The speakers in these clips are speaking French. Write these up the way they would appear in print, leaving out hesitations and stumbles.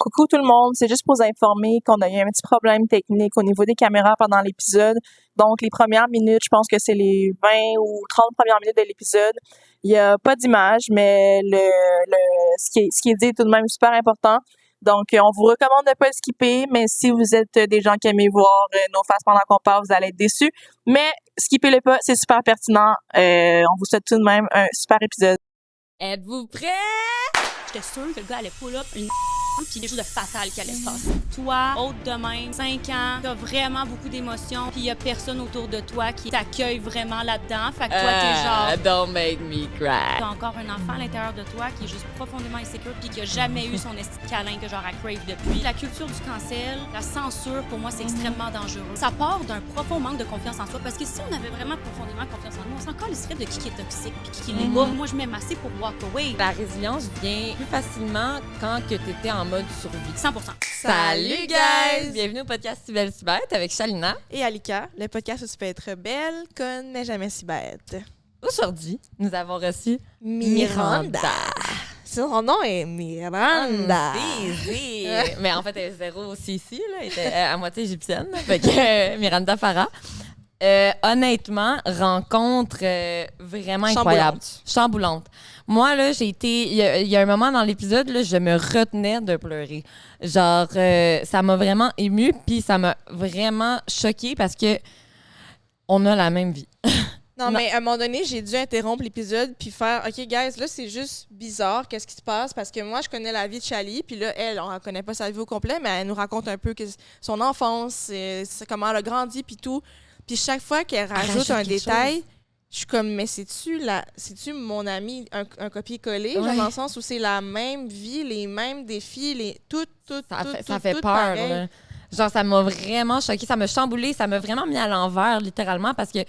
coucou tout le monde, c'est juste pour vous informer qu'on a eu un petit problème technique au niveau des caméras pendant l'épisode. Donc, les premières minutes, je pense que c'est les 20 ou 30 premières minutes de l'épisode. Il y a pas d'image, mais ce qui est dit est tout de même super important. Donc, on vous recommande de pas le skipper, mais si vous êtes des gens qui aiment voir nos faces pendant qu'on parle, vous allez être déçus. Mais skippez-le pas, c'est super pertinent. On vous souhaite tout de même un super épisode. Êtes-vous prêts? J'étais sûre que le gars allait pull up une puis quelque chose de fatal qui allait se passer. Toi, haute de même, 5 ans, t'as vraiment beaucoup d'émotions, puis il y a personne autour de toi qui t'accueille vraiment là-dedans. Fait que toi, t'es genre... Don't make me cry. T'as encore un enfant à l'intérieur de toi qui est juste profondément insécure puis qui a jamais eu son esti de câlin que genre elle crave depuis. La culture du cancel, la censure, pour moi, c'est extrêmement dangereux. Ça part d'un profond manque de confiance en soi parce que si on avait vraiment profondément confiance en nous, on s'en calisserait de qui est toxique puis qui l'est pas. Moi, je m'aime assez pour walk away. La résilience vient plus facilement quand que t'étais en mode survie. 100%. Salut guys! Bienvenue au podcast Si belle si bête avec Shalina. Et Alika, le podcast où tu peux être belle, conne, mais jamais si bête. Aujourd'hui, nous avons reçu Miranda. Son nom est Miranda. Si. Mais en fait, elle est zéro Sissi, là. Elle était à moitié égyptienne. Fait que Miranda Farah. Honnêtement, rencontre vraiment incroyable. Chamboulante. Moi, là, j'ai été... Il y a un moment dans l'épisode, là, je me retenais de pleurer. Genre, ça m'a vraiment émue, puis ça m'a vraiment choquée parce que on a la même vie. Non, mais à un moment donné, j'ai dû interrompre l'épisode puis faire « OK, guys, là, c'est juste bizarre. Qu'est-ce qui se passe? » Parce que moi, je connais la vie de Chali, puis là, elle, on ne connaît pas sa vie au complet, mais elle nous raconte un peu son enfance, comment elle a grandi, puis tout. Puis chaque fois qu'elle rajoute un détail, je suis comme, mais c'est-tu mon ami, un copier-coller, genre dans le sens où c'est la même vie, les mêmes défis, tout Ça fait peur, là. Genre, ça m'a vraiment choquée, ça m'a chamboulée, ça m'a vraiment mis à l'envers, littéralement, parce que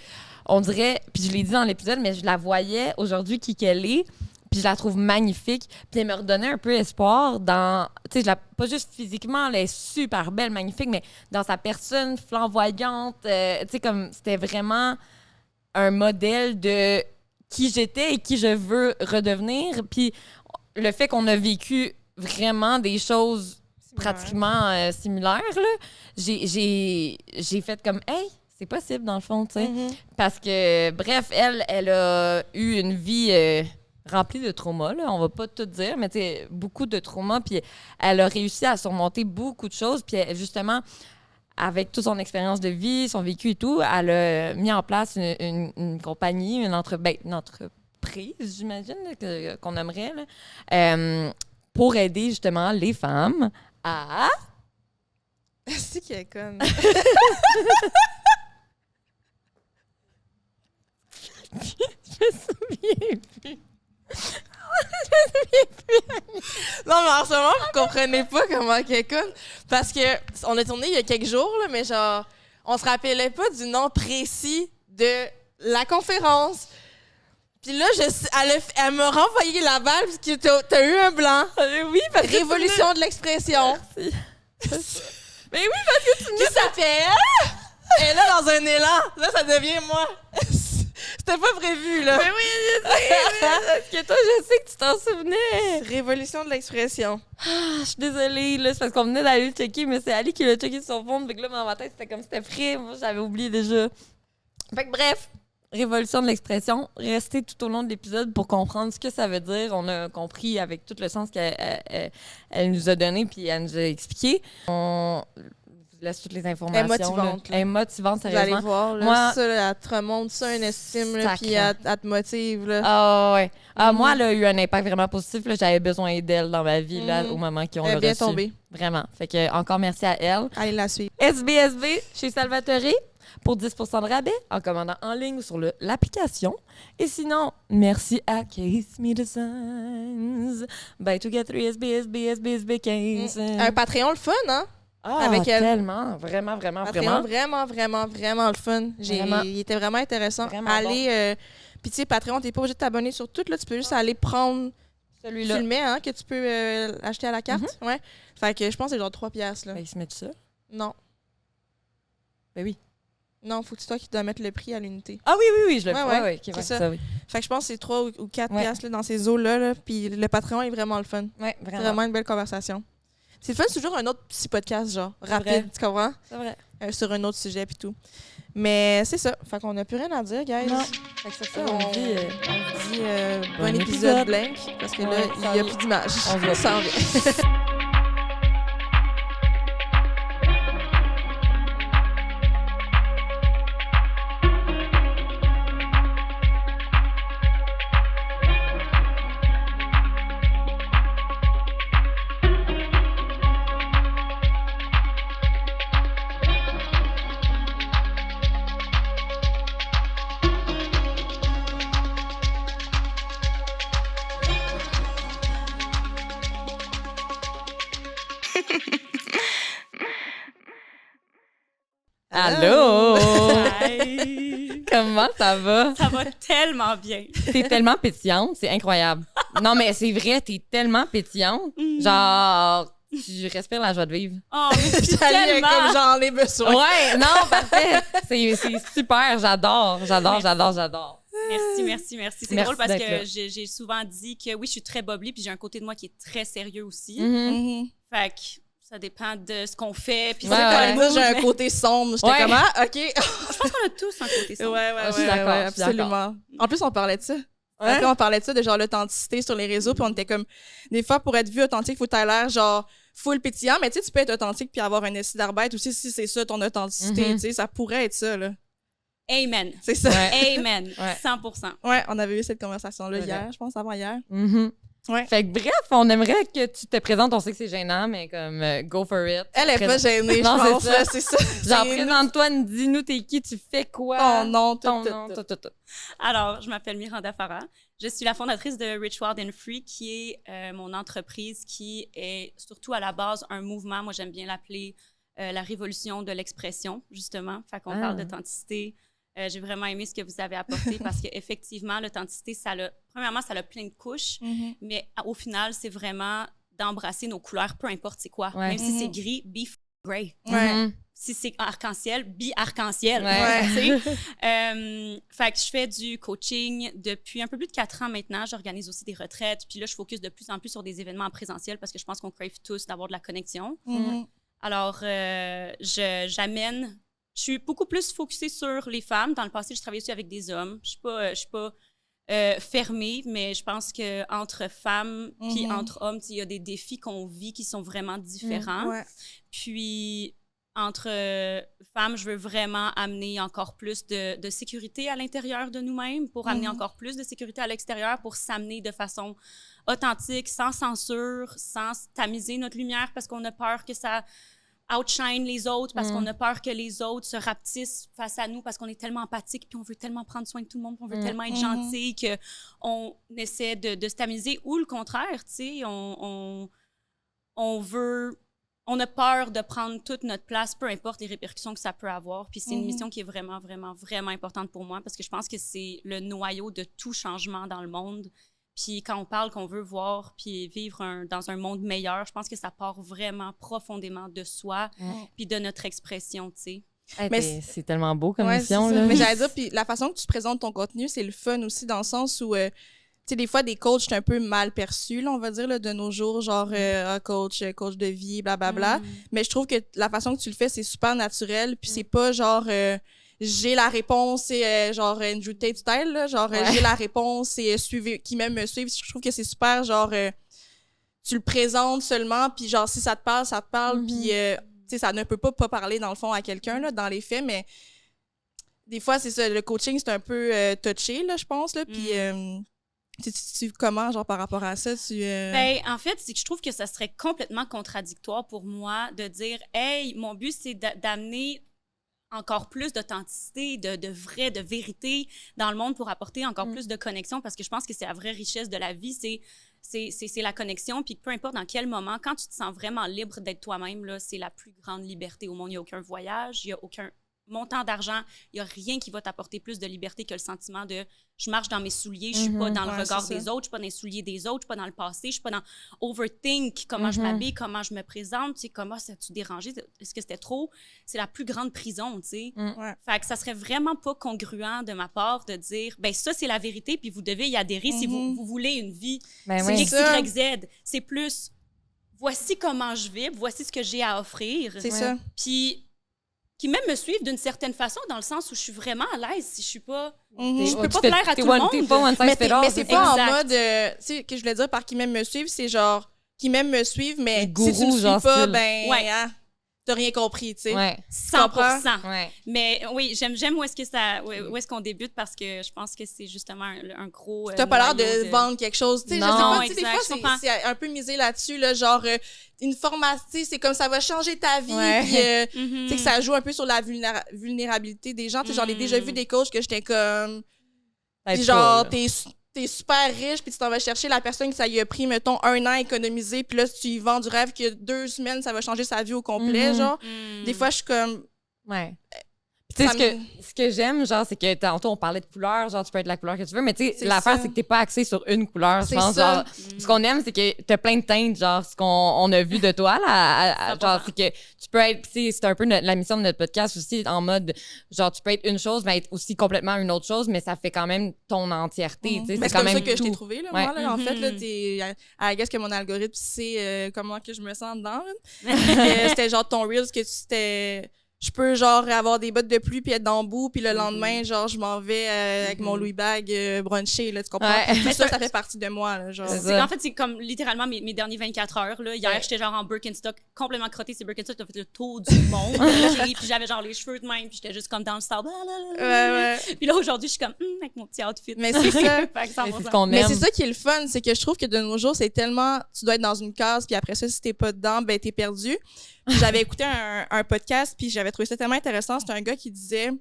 on dirait, puis je l'ai dit dans l'épisode, mais je la voyais aujourd'hui qui qu'elle est, puis je la trouve magnifique, puis elle me redonnait un peu espoir dans, tu sais, pas juste physiquement, elle est super belle, magnifique, mais dans sa personne flamboyante, tu sais, comme, c'était vraiment un modèle de qui j'étais et qui je veux redevenir, puis le fait qu'on a vécu vraiment des choses pratiquement similaires, là, j'ai fait comme, hey, c'est possible dans le fond, tu sais, parce que, bref, elle a eu une vie remplie de traumas, là, on va pas tout dire, mais tu sais, beaucoup de traumas, puis elle a réussi à surmonter beaucoup de choses, puis justement, avec toute son expérience de vie, son vécu et tout, elle a mis en place une compagnie, une entreprise, j'imagine, qu'on aimerait, là, pour aider justement les femmes à... C'est qui est conne. Je me souviens plus. Non, mais en ce moment, vous comprenez pas comment elle est conne. Parce que on a tourné il y a quelques jours, là, mais genre, on se rappelait pas du nom précis de la conférence. Puis là, elle m'a renvoyé la balle parce que t'as eu un blanc. Oui, parce que Révolution de l'expression. Merci. Mais oui, parce que tu me Qui s'appelle? Et là, dans un élan, là, ça devient moi. C'était pas prévu, là. Mais oui, je sais. Parce que toi, je sais que tu t'en souvenais. Révolution de l'expression. Je suis désolée, là, c'est parce qu'on venait d'aller le checker, mais c'est Ali qui l'a checké sur son fond. Fait que là, dans ma tête, c'était comme c'était frais. Moi, j'avais oublié déjà. Fait que bref, révolution de l'expression. Restez tout au long de l'épisode pour comprendre ce que ça veut dire. On a compris avec tout le sens qu'elle nous a donné puis elle nous a expliqué. On vous laisse toutes les informations. Elle est motivante, Vous sérieusement. allez voir, là, Moi, ça, là, elle te remonte ça, une estime, là, puis elle te motive. Là. Ah ouais. Moi, elle a eu un impact vraiment positif. Là. J'avais besoin d'elle dans ma vie là, au moment qu'on l'a Elle est bien reçue. tombée. Vraiment. Fait que encore merci à elle. Allez la suivre. SBSB chez Salvatore pour 10% de rabais en commandant en ligne ou sur l'application. Et sinon, merci à Case Me Designs. Buy to get 3 SBSB 15. Un Patreon, le fun, hein? Ah, avec elle. tellement. Vraiment, vraiment, Patreon, vraiment. vraiment le fun. Vraiment. Il était vraiment intéressant. Vraiment Allez, puis tu sais, Patreon, t'es pas obligé de t'abonner sur tout, là. Tu peux juste aller prendre Celui-là. tu le mets, hein, que tu peux acheter à la carte. Ouais. Fait que je pense que c'est genre 3 piastres, là. Ben, ils se mettent ça. Non. Ben oui. Non, faut que c'est toi qui dois mettre le prix à l'unité. Ah oui, je le fais. Ouais, Ouais, c'est ouais, ça. oui. Fait que je pense que c'est 3 ou 4 Ouais. piastres là, dans ces eaux-là. Là. Puis le Patreon est vraiment le fun. Ouais, C'est vraiment. vraiment une belle conversation. C'est le fun, c'est toujours un autre petit podcast, genre, vrai. rapide, tu comprends? C'est vrai. Sur un autre sujet puis tout. Mais c'est ça. Fait qu'on n'a plus rien à dire, guys. Non. Fait que c'est ça, on dit... bon épisode blank, parce que là, il n'y a plus d'image. On voit Ça en vient. Allô? Hi. Comment ça va? Ça va tellement bien. T'es tellement pétillante, c'est incroyable. Non, mais c'est vrai, t'es tellement pétillante. Genre, tu respires la joie de vivre. Oh, mais c'est Salut, tellement... comme j'en ai besoin. Ouais, non, parfait. C'est super, j'adore. Merci. C'est Merci drôle parce d'être que là. j'ai souvent dit que oui, je suis très bubbly, puis j'ai un côté de moi qui est très sérieux aussi. Mhm. Mhm. Fait que ça dépend de ce qu'on fait. Puis Ouais, c'est quoi ouais. le Moi, mood, j'ai un mais côté sombre. J'étais Ouais. comme, ah, OK. Je pense qu'on a tous un côté sombre. Ouais, Je suis d'accord, je suis absolument. En plus, on parlait de ça. Après, on parlait de ça, de genre l'authenticité sur les réseaux, puis on était comme, des fois, pour être vu authentique, faut que t'aies l'air genre full pétillant, mais tu sais, tu peux être authentique puis avoir un essai d'arbitre aussi, si c'est ça ton authenticité, Mhm. tu sais, ça pourrait être ça, là. Amen. C'est ça. Ouais. Amen. Ouais. 100%. Ouais, on avait eu cette conversation-là Ouais. hier, je pense, avant hier. Mhm. Ouais. Fait que bref, on aimerait que tu te présentes. On sait que c'est gênant, mais comme go for it. Elle est pas gênée, je Non, c'est pense, ça. là, c'est ça. Genre, C'est présente-toi, dis-nous t'es qui, tu fais quoi. ton nom, Ton tout, nom, tout. tout. Alors, je m'appelle Miranda Farah. Je suis la fondatrice de Rich Wild and Free, qui est mon entreprise qui est surtout à la base un mouvement. Moi, j'aime bien l'appeler la révolution de l'expression, justement. Fait qu'on parle d'authenticité. J'ai vraiment aimé ce que vous avez apporté parce qu'effectivement, l'authenticité, premièrement, ça a plein de couches, Mhm. mais au final, c'est vraiment d'embrasser nos couleurs, peu importe c'est quoi. Ouais. Même si c'est Mhm. gris, be gray. Ouais. Mhm. Si c'est arc-en-ciel, be arc-en-ciel. Ouais. Tu sais? Fait que je fais du coaching depuis un peu plus de 4 ans maintenant. J'organise aussi des retraites. Puis là, je focus de plus en plus sur des événements en présentiel parce que je pense qu'on crave tous d'avoir de la connexion. Mhm. Alors, je suis beaucoup plus focusée sur les femmes. Dans le passé, je travaillais aussi avec des hommes. Je suis pas fermée, mais je pense qu'entre femmes puis Mhm. entre hommes, il y a des défis qu'on vit qui sont vraiment différents. Ouais. Puis, entre femmes, je veux vraiment amener encore plus de sécurité à l'intérieur de nous-mêmes pour amener Mhm. encore plus de sécurité à l'extérieur, pour s'amener de façon authentique, sans censure, sans tamiser notre lumière parce qu'on a peur que ça outshine les autres, parce qu'on a peur que les autres se rapetissent face à nous, parce qu'on est tellement empathique, puis on veut tellement prendre soin de tout le monde, puis on veut tellement être gentil qu'on essaie de se tamiser, ou le contraire, tu sais, on a peur de prendre toute notre place, peu importe les répercussions que ça peut avoir. Puis c'est une mission qui est vraiment, vraiment, vraiment importante pour moi parce que je pense que c'est le noyau de tout changement dans le monde. Puis quand on parle qu'on veut voir puis vivre dans un monde meilleur, je pense que ça part vraiment profondément de soi puis de notre expression, tu sais. Hey, Mais c'est tellement beau comme Ouais, mission, c'est ça. là. Mais j'allais dire, puis la façon que tu présentes ton contenu, c'est le fun aussi dans le sens où, tu sais, des fois, des coachs, c'est un peu mal perçus, là, on va dire, là, de nos jours, genre coach de vie, blablabla. Mais je trouve que la façon que tu le fais, c'est super naturel, puis c'est pas genre... j'ai la réponse et genre Andrew Tate style, là, genre j'ai la réponse et suivez, qui même me suivent. Je trouve que c'est super, genre tu le présentes seulement, puis genre si ça te parle, ça te parle, puis tu sais, ça ne peut pas parler dans le fond à quelqu'un, là, dans les faits, mais des fois, c'est ça, le coaching, c'est un peu touché, là, je pense, là, puis tu comment, genre, par rapport à ça, Ben, en fait, c'est que je trouve que ça serait complètement contradictoire pour moi de dire « Hey, mon but, c'est d'amener encore plus d'authenticité, de vrai, de vérité dans le monde pour apporter encore plus de connexion parce que je pense que c'est la vraie richesse de la vie, c'est la connexion. Puis peu importe dans quel moment, quand tu te sens vraiment libre d'être toi-même, là, c'est la plus grande liberté au monde. Il n'y a aucun voyage, il n'y a aucun montant d'argent, il n'y a rien qui va t'apporter plus de liberté que le sentiment de je marche dans mes souliers, je suis pas dans le regard des autres, je suis pas dans les souliers des autres, je suis pas dans le passé, je suis pas dans overthink comment je m'habille, comment je me présente, tu sais, comment ça tu dérangé, est-ce que c'était trop? C'est la plus grande prison, tu sais. Ouais. Fait que ça serait vraiment pas congruent de ma part de dire ben ça c'est la vérité puis vous devez y adhérer si vous voulez une vie Ben c'est oui. X, Y, Z. C'est plus voici comment je vis, voici ce que j'ai à offrir. C'est ça. Puis qui même me suivent d'une certaine façon, dans le sens où je suis vraiment à l'aise si je suis pas... Je peux pas plaire à tout le monde. T'es pas one size fit all. Mais c'est pas Exact. en mode... tu sais, que je voulais dire par qui même me suivent, c'est genre... Qui même me suivent, mais Gourou, si tu me suis genre pas, style. ben... Ouais. hein, t'as rien compris, tu sais. Ouais. 100%. Ouais. Mais oui, j'aime où est-ce qu'on débute parce que je pense que c'est justement un gros. T'as pas l'air noyau de vendre quelque chose. Tu sais, je sais Non, pas, tu sais, des exact, je fois, comprends. c'est un peu misé là-dessus, là, genre, une formation, tu sais, c'est comme ça va changer ta vie, Ouais. puis, Mhm. tu sais, que ça joue un peu sur la vulnérabilité des gens. Tu sais, j'en ai déjà vu des coachs que j'étais comme, puis genre, t'es super riche, puis tu t'en vas chercher la personne que ça lui a pris, mettons, 1 an économisé, puis là, tu y vends du rêve que 2 semaines, ça va changer sa vie au complet, Mhm. genre. Mm. Des fois, je suis comme... Ouais. Tu sais, ça ce que j'aime, genre, c'est que tantôt, on parlait de couleur, genre, tu peux être la couleur que tu veux, mais tu sais, C'est l'affaire, ça. c'est que t'es pas axé sur une couleur. Je C'est pense, ça. genre, ce qu'on aime, c'est que t'as plein de teintes, genre, ce qu'on on a vu de toi, là, 100%. genre, c'est que tu peux être, tu sais, c'est un peu la mission de notre podcast aussi, en mode, genre, tu peux être une chose, mais être aussi complètement une autre chose, mais ça fait quand même ton entièreté, tu sais, Mais c'est c'est quand comme ça même que je t'ai tout. trouvé, là, Ouais. moi, là, en fait, là, Mhm. I guess que mon algorithme sait comment que je me sens dedans, là. C'était genre ton Reels que je peux genre avoir des bottes de pluie puis être dans le bout puis le lendemain genre je m'en vais avec mon Louis Bag bruncher là, tu comprends? Ouais. Tout ça fait partie de moi là, genre. C'est C'est- ça. En fait, c'est comme littéralement mes derniers 24 heures. Là. Hier, Ouais. j'étais genre en Birkenstock, complètement crottée. Ces Birkenstock, t'as fait le tour du monde. OK? Puis j'avais genre les cheveux de même, puis j'étais juste comme dans le style. Ouais. Puis là, aujourd'hui, je suis comme, avec mon petit outfit. Mais c'est ça. Fait que C'est ce 100%. qu'on Mais aime. c'est ça qui est le fun, c'est que je trouve que de nos jours, c'est tellement tu dois être dans une case puis après ça si t'es pas dedans, ben t'es perdu. Puis j'avais écouté un podcast puis j'avais trouvé ça tellement intéressant, c'était un gars qui disait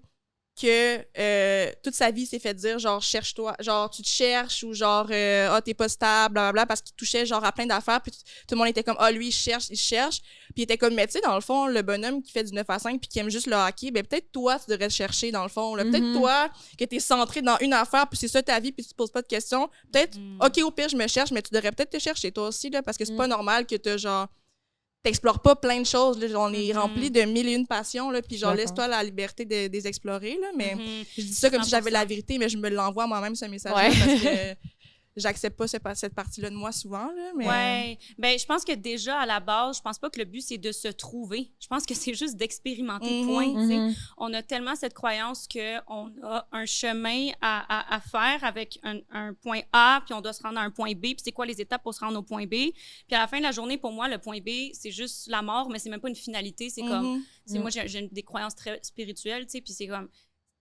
que toute sa vie il s'est fait dire genre cherche-toi, genre tu te cherches ou genre t'es pas stable blablabla parce qu'il touchait genre à plein d'affaires puis tout le monde était comme lui il cherche puis il était comme mais tu sais dans le fond le bonhomme qui fait du 9 à 5 puis qui aime juste le hockey ben peut-être toi tu devrais te chercher dans le fond là. Peut-être toi que t'es centré dans une affaire puis c'est ça ta vie puis tu te poses pas de questions peut-être OK au pire je me cherche mais tu devrais peut-être te chercher toi aussi là parce que c'est pas normal que t'explores pas plein de choses. Là. On est rempli de 1001 passions, là, puis genre, D'accord. laisse-toi la liberté de les explorer. Là, mais Mhm. je dis ça comme si j'avais 100%. la vérité, mais je me l'envoie moi-même, ce message-là, Ouais. parce que j'accepte pas cette partie-là de moi souvent. Là, mais... Ouais. Ben, je pense que déjà, à la base, je pense pas que le but, c'est de se trouver. Je pense que c'est juste d'expérimenter, point. tu sais. On a tellement cette croyance qu'on a un chemin à faire avec un point A, puis on doit se rendre à un point B, puis c'est quoi les étapes pour se rendre au point B. Puis à la fin de la journée, pour moi, le point B, c'est juste la mort, mais c'est même pas une finalité. C'est comme, moi, j'ai des croyances très spirituelles, tu sais, puis c'est comme,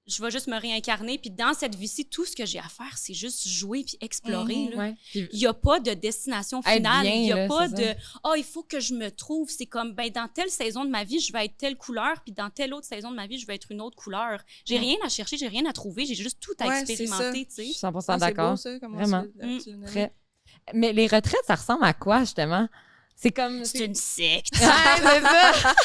je vais juste me réincarner, puis dans cette vie-ci, tout ce que j'ai à faire, c'est juste jouer puis explorer. là. Ouais. Puis- Il n'y a pas de destination Être finale. bien, Il n'y a là, pas c'est de « Ah, il faut que je me trouve ». C'est comme, ben dans telle saison de ma vie, je vais être telle couleur, puis dans telle autre saison de ma vie, je vais être une autre couleur. J'ai rien à chercher, j'ai rien à trouver, j'ai juste tout à Ouais, c'est expérimenter, Je tu suis sais. 100% Ah, c'est d'accord. beau, ça, comment Vraiment. tu l'as nommé. Très. Mais les retraites, ça ressemble à quoi, justement? C'est comme... C'est une secte. Ouais, c'est ça.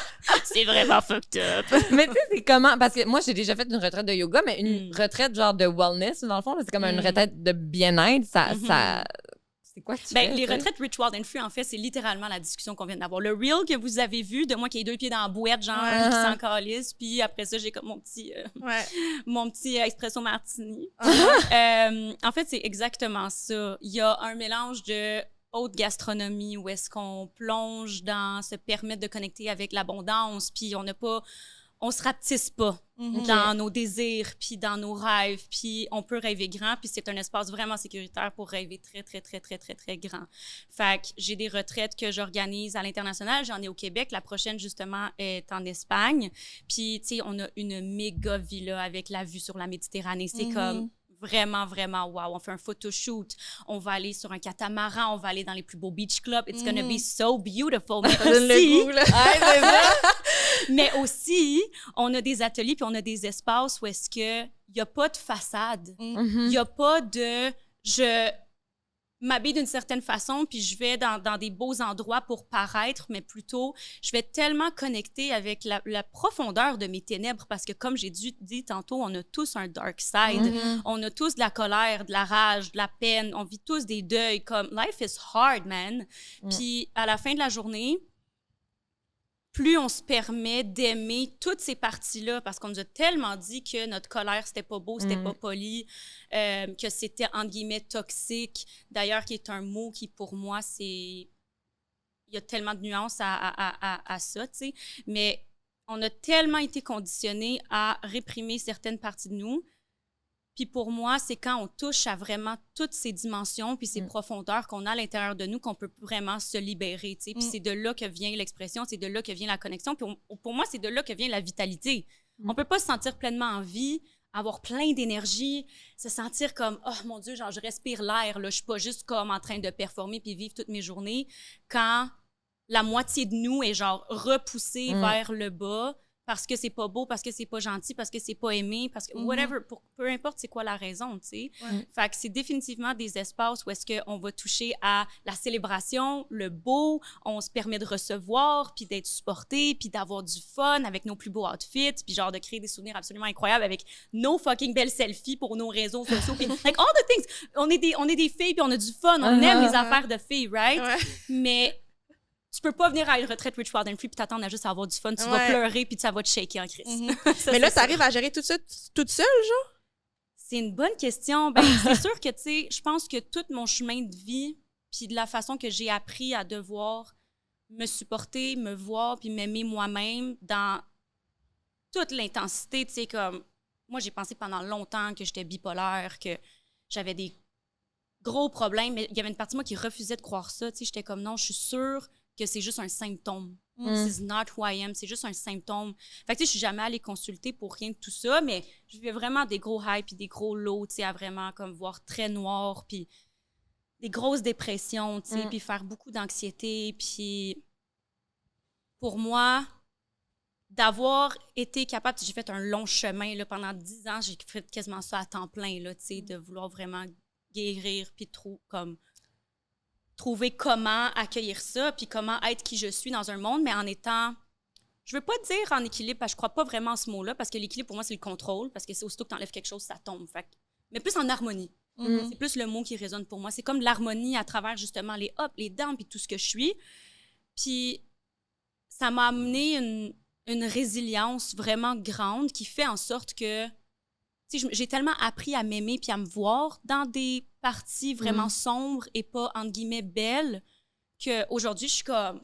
C'est vraiment fucked up. Mais tu sais, c'est comment? Parce que moi, j'ai déjà fait une retraite de yoga, mais une retraite genre de wellness, dans le fond. là, c'est comme une retraite de bien-être. Ça... C'est quoi que tu Ben, fais? les tu sais? retraites Rich, Wild and Free, en fait, c'est littéralement la discussion qu'on vient d'avoir. Le reel que vous avez vu de moi qui ai 2 pieds dans la bouette, genre, Ouais. qui s'en calisse, puis après ça, j'ai comme Ouais. mon petit espresso martini. Uh-huh. En fait, c'est exactement ça. Il y a un mélange de haute gastronomie où est-ce qu'on plonge dans se permettre de connecter avec l'abondance, puis on se rapetisse pas dans nos désirs, puis dans nos rêves, puis on peut rêver grand, puis c'est un espace vraiment sécuritaire pour rêver très, très, très, très, très, très grand. Fait que j'ai des retraites que j'organise à l'international, j'en ai au Québec, la prochaine, justement, est en Espagne, puis, tu sais, on a une méga villa avec la vue sur la Méditerranée, c'est comme... Vraiment, vraiment, wow. On fait un photoshoot. On va aller sur un catamaran. On va aller dans les plus beaux beach clubs. It's gonna be so beautiful. Mais Ça donne aussi, le goût, là. mais aussi, on a des ateliers puis on a des espaces où est-ce que il y a pas de façade. Il y a pas de je m'habille d'une certaine façon puis je vais dans des beaux endroits pour paraître, mais plutôt je vais tellement connecter avec la profondeur de mes ténèbres parce que comme j'ai dit tantôt, on a tous un dark side. On a tous de la colère, de la rage, de la peine. On vit tous des deuils. Comme life is hard, man. Puis à la fin de la journée, plus on se permet d'aimer toutes ces parties-là, parce qu'on nous a tellement dit que notre colère, c'était pas beau, c'était pas poli, que c'était, entre guillemets, toxique. D'ailleurs, qui est un mot qui, pour moi, c'est... y a tellement de nuances à ça, tu sais. Mais on a tellement été conditionnés à réprimer certaines parties de nous. Puis pour moi, c'est quand on touche à vraiment toutes ces dimensions puis ces profondeurs qu'on a à l'intérieur de nous qu'on peut vraiment se libérer, tu sais. Puis c'est de là que vient l'expression, c'est de là que vient la connexion. Puis pour moi, c'est de là que vient la vitalité. On peut pas se sentir pleinement en vie, avoir plein d'énergie, se sentir comme « Oh mon Dieu, genre je respire l'air, là, je suis pas juste comme en train de performer puis vivre toutes mes journées » quand la moitié de nous est genre repoussée vers le bas parce que c'est pas beau, parce que c'est pas gentil, parce que c'est pas aimé, parce que whatever, peu importe c'est quoi la raison, tu sais. Fait que c'est définitivement des espaces où est-ce qu'on va toucher à la célébration, le beau, on se permet de recevoir, puis d'être supporté, puis d'avoir du fun avec nos plus beaux outfits, puis genre de créer des souvenirs absolument incroyables avec nos fucking belles selfies pour nos réseaux sociaux, puis like all the things. On est des filles, puis on a du fun, on aime les affaires de filles, right? Mais tu peux pas venir à une retraite Rich, Wild and Free puis t'attendre à juste avoir du fun. Tu vas pleurer puis ça va te shaker en crise. Mais là, t'arrives à gérer tout ça toute seule, genre? C'est une bonne question. Ben, c'est sûr que, tu sais, je pense que tout mon chemin de vie puis de la façon que j'ai appris à devoir me supporter, me voir puis m'aimer moi-même dans toute l'intensité, tu sais, comme... Moi, j'ai pensé pendant longtemps que j'étais bipolaire, que j'avais des gros problèmes, mais il y avait une partie de moi qui refusait de croire ça, tu sais. J'étais comme, non, je suis sûre que c'est juste un symptôme. This is not who I am, c'est juste un symptôme. Fait que tu sais, je suis jamais allée consulter pour rien de tout ça, mais je vivais vraiment des gros highs puis des gros lows, tu sais, à vraiment comme voir très noir, puis des grosses dépressions, tu sais, puis faire beaucoup d'anxiété, puis pour moi, d'avoir été capable, j'ai fait un long chemin, là, pendant 10 ans, j'ai fait quasiment ça à temps plein, là, tu sais, de vouloir vraiment guérir, puis trouver comment accueillir ça, puis comment être qui je suis dans un monde, mais en étant, je veux pas dire en équilibre, parce que je crois pas vraiment à ce mot-là, parce que l'équilibre, pour moi, c'est le contrôle, parce que c'est aussitôt que t'enlèves quelque chose, ça tombe. Fait, mais plus en harmonie. C'est plus le mot qui résonne pour moi. C'est comme l'harmonie à travers, justement, les ups, les downs, puis tout ce que je suis. Puis ça m'a amené une résilience vraiment grande qui fait en sorte que j'ai tellement appris à m'aimer puis à me voir dans des parties vraiment sombres et pas, entre guillemets, belles, qu'aujourd'hui, je suis comme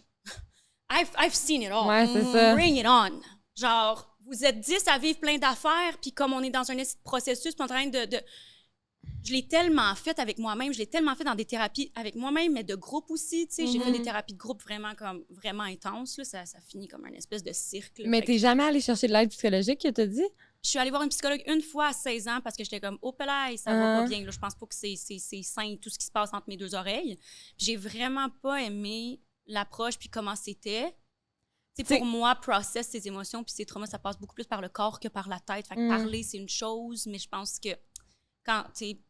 I've seen it all. Ouais, c'est ça. Bring it on. Genre, vous êtes 10 à vivre plein d'affaires, puis comme on est dans un processus, puis en train de... Je l'ai tellement fait avec moi-même, je l'ai tellement fait dans des thérapies avec moi-même, mais de groupe aussi, tu sais. J'ai fait des thérapies de groupe vraiment intenses, là. Ça finit comme un espèce de cirque. Mais t'es jamais allée chercher de l'aide psychologique, que t'as dit? Je suis allée voir une psychologue une fois à 16 ans parce que j'étais comme, oh, là, ça va pas bien. Là, je pense pas que c'est sain, tout ce qui se passe entre mes deux oreilles. Puis j'ai vraiment pas aimé l'approche puis comment c'était. Pour moi, process ses émotions puis ses traumas, ça passe beaucoup plus par le corps que par la tête. Fait que parler, c'est une chose, mais je pense que quand, tu sais...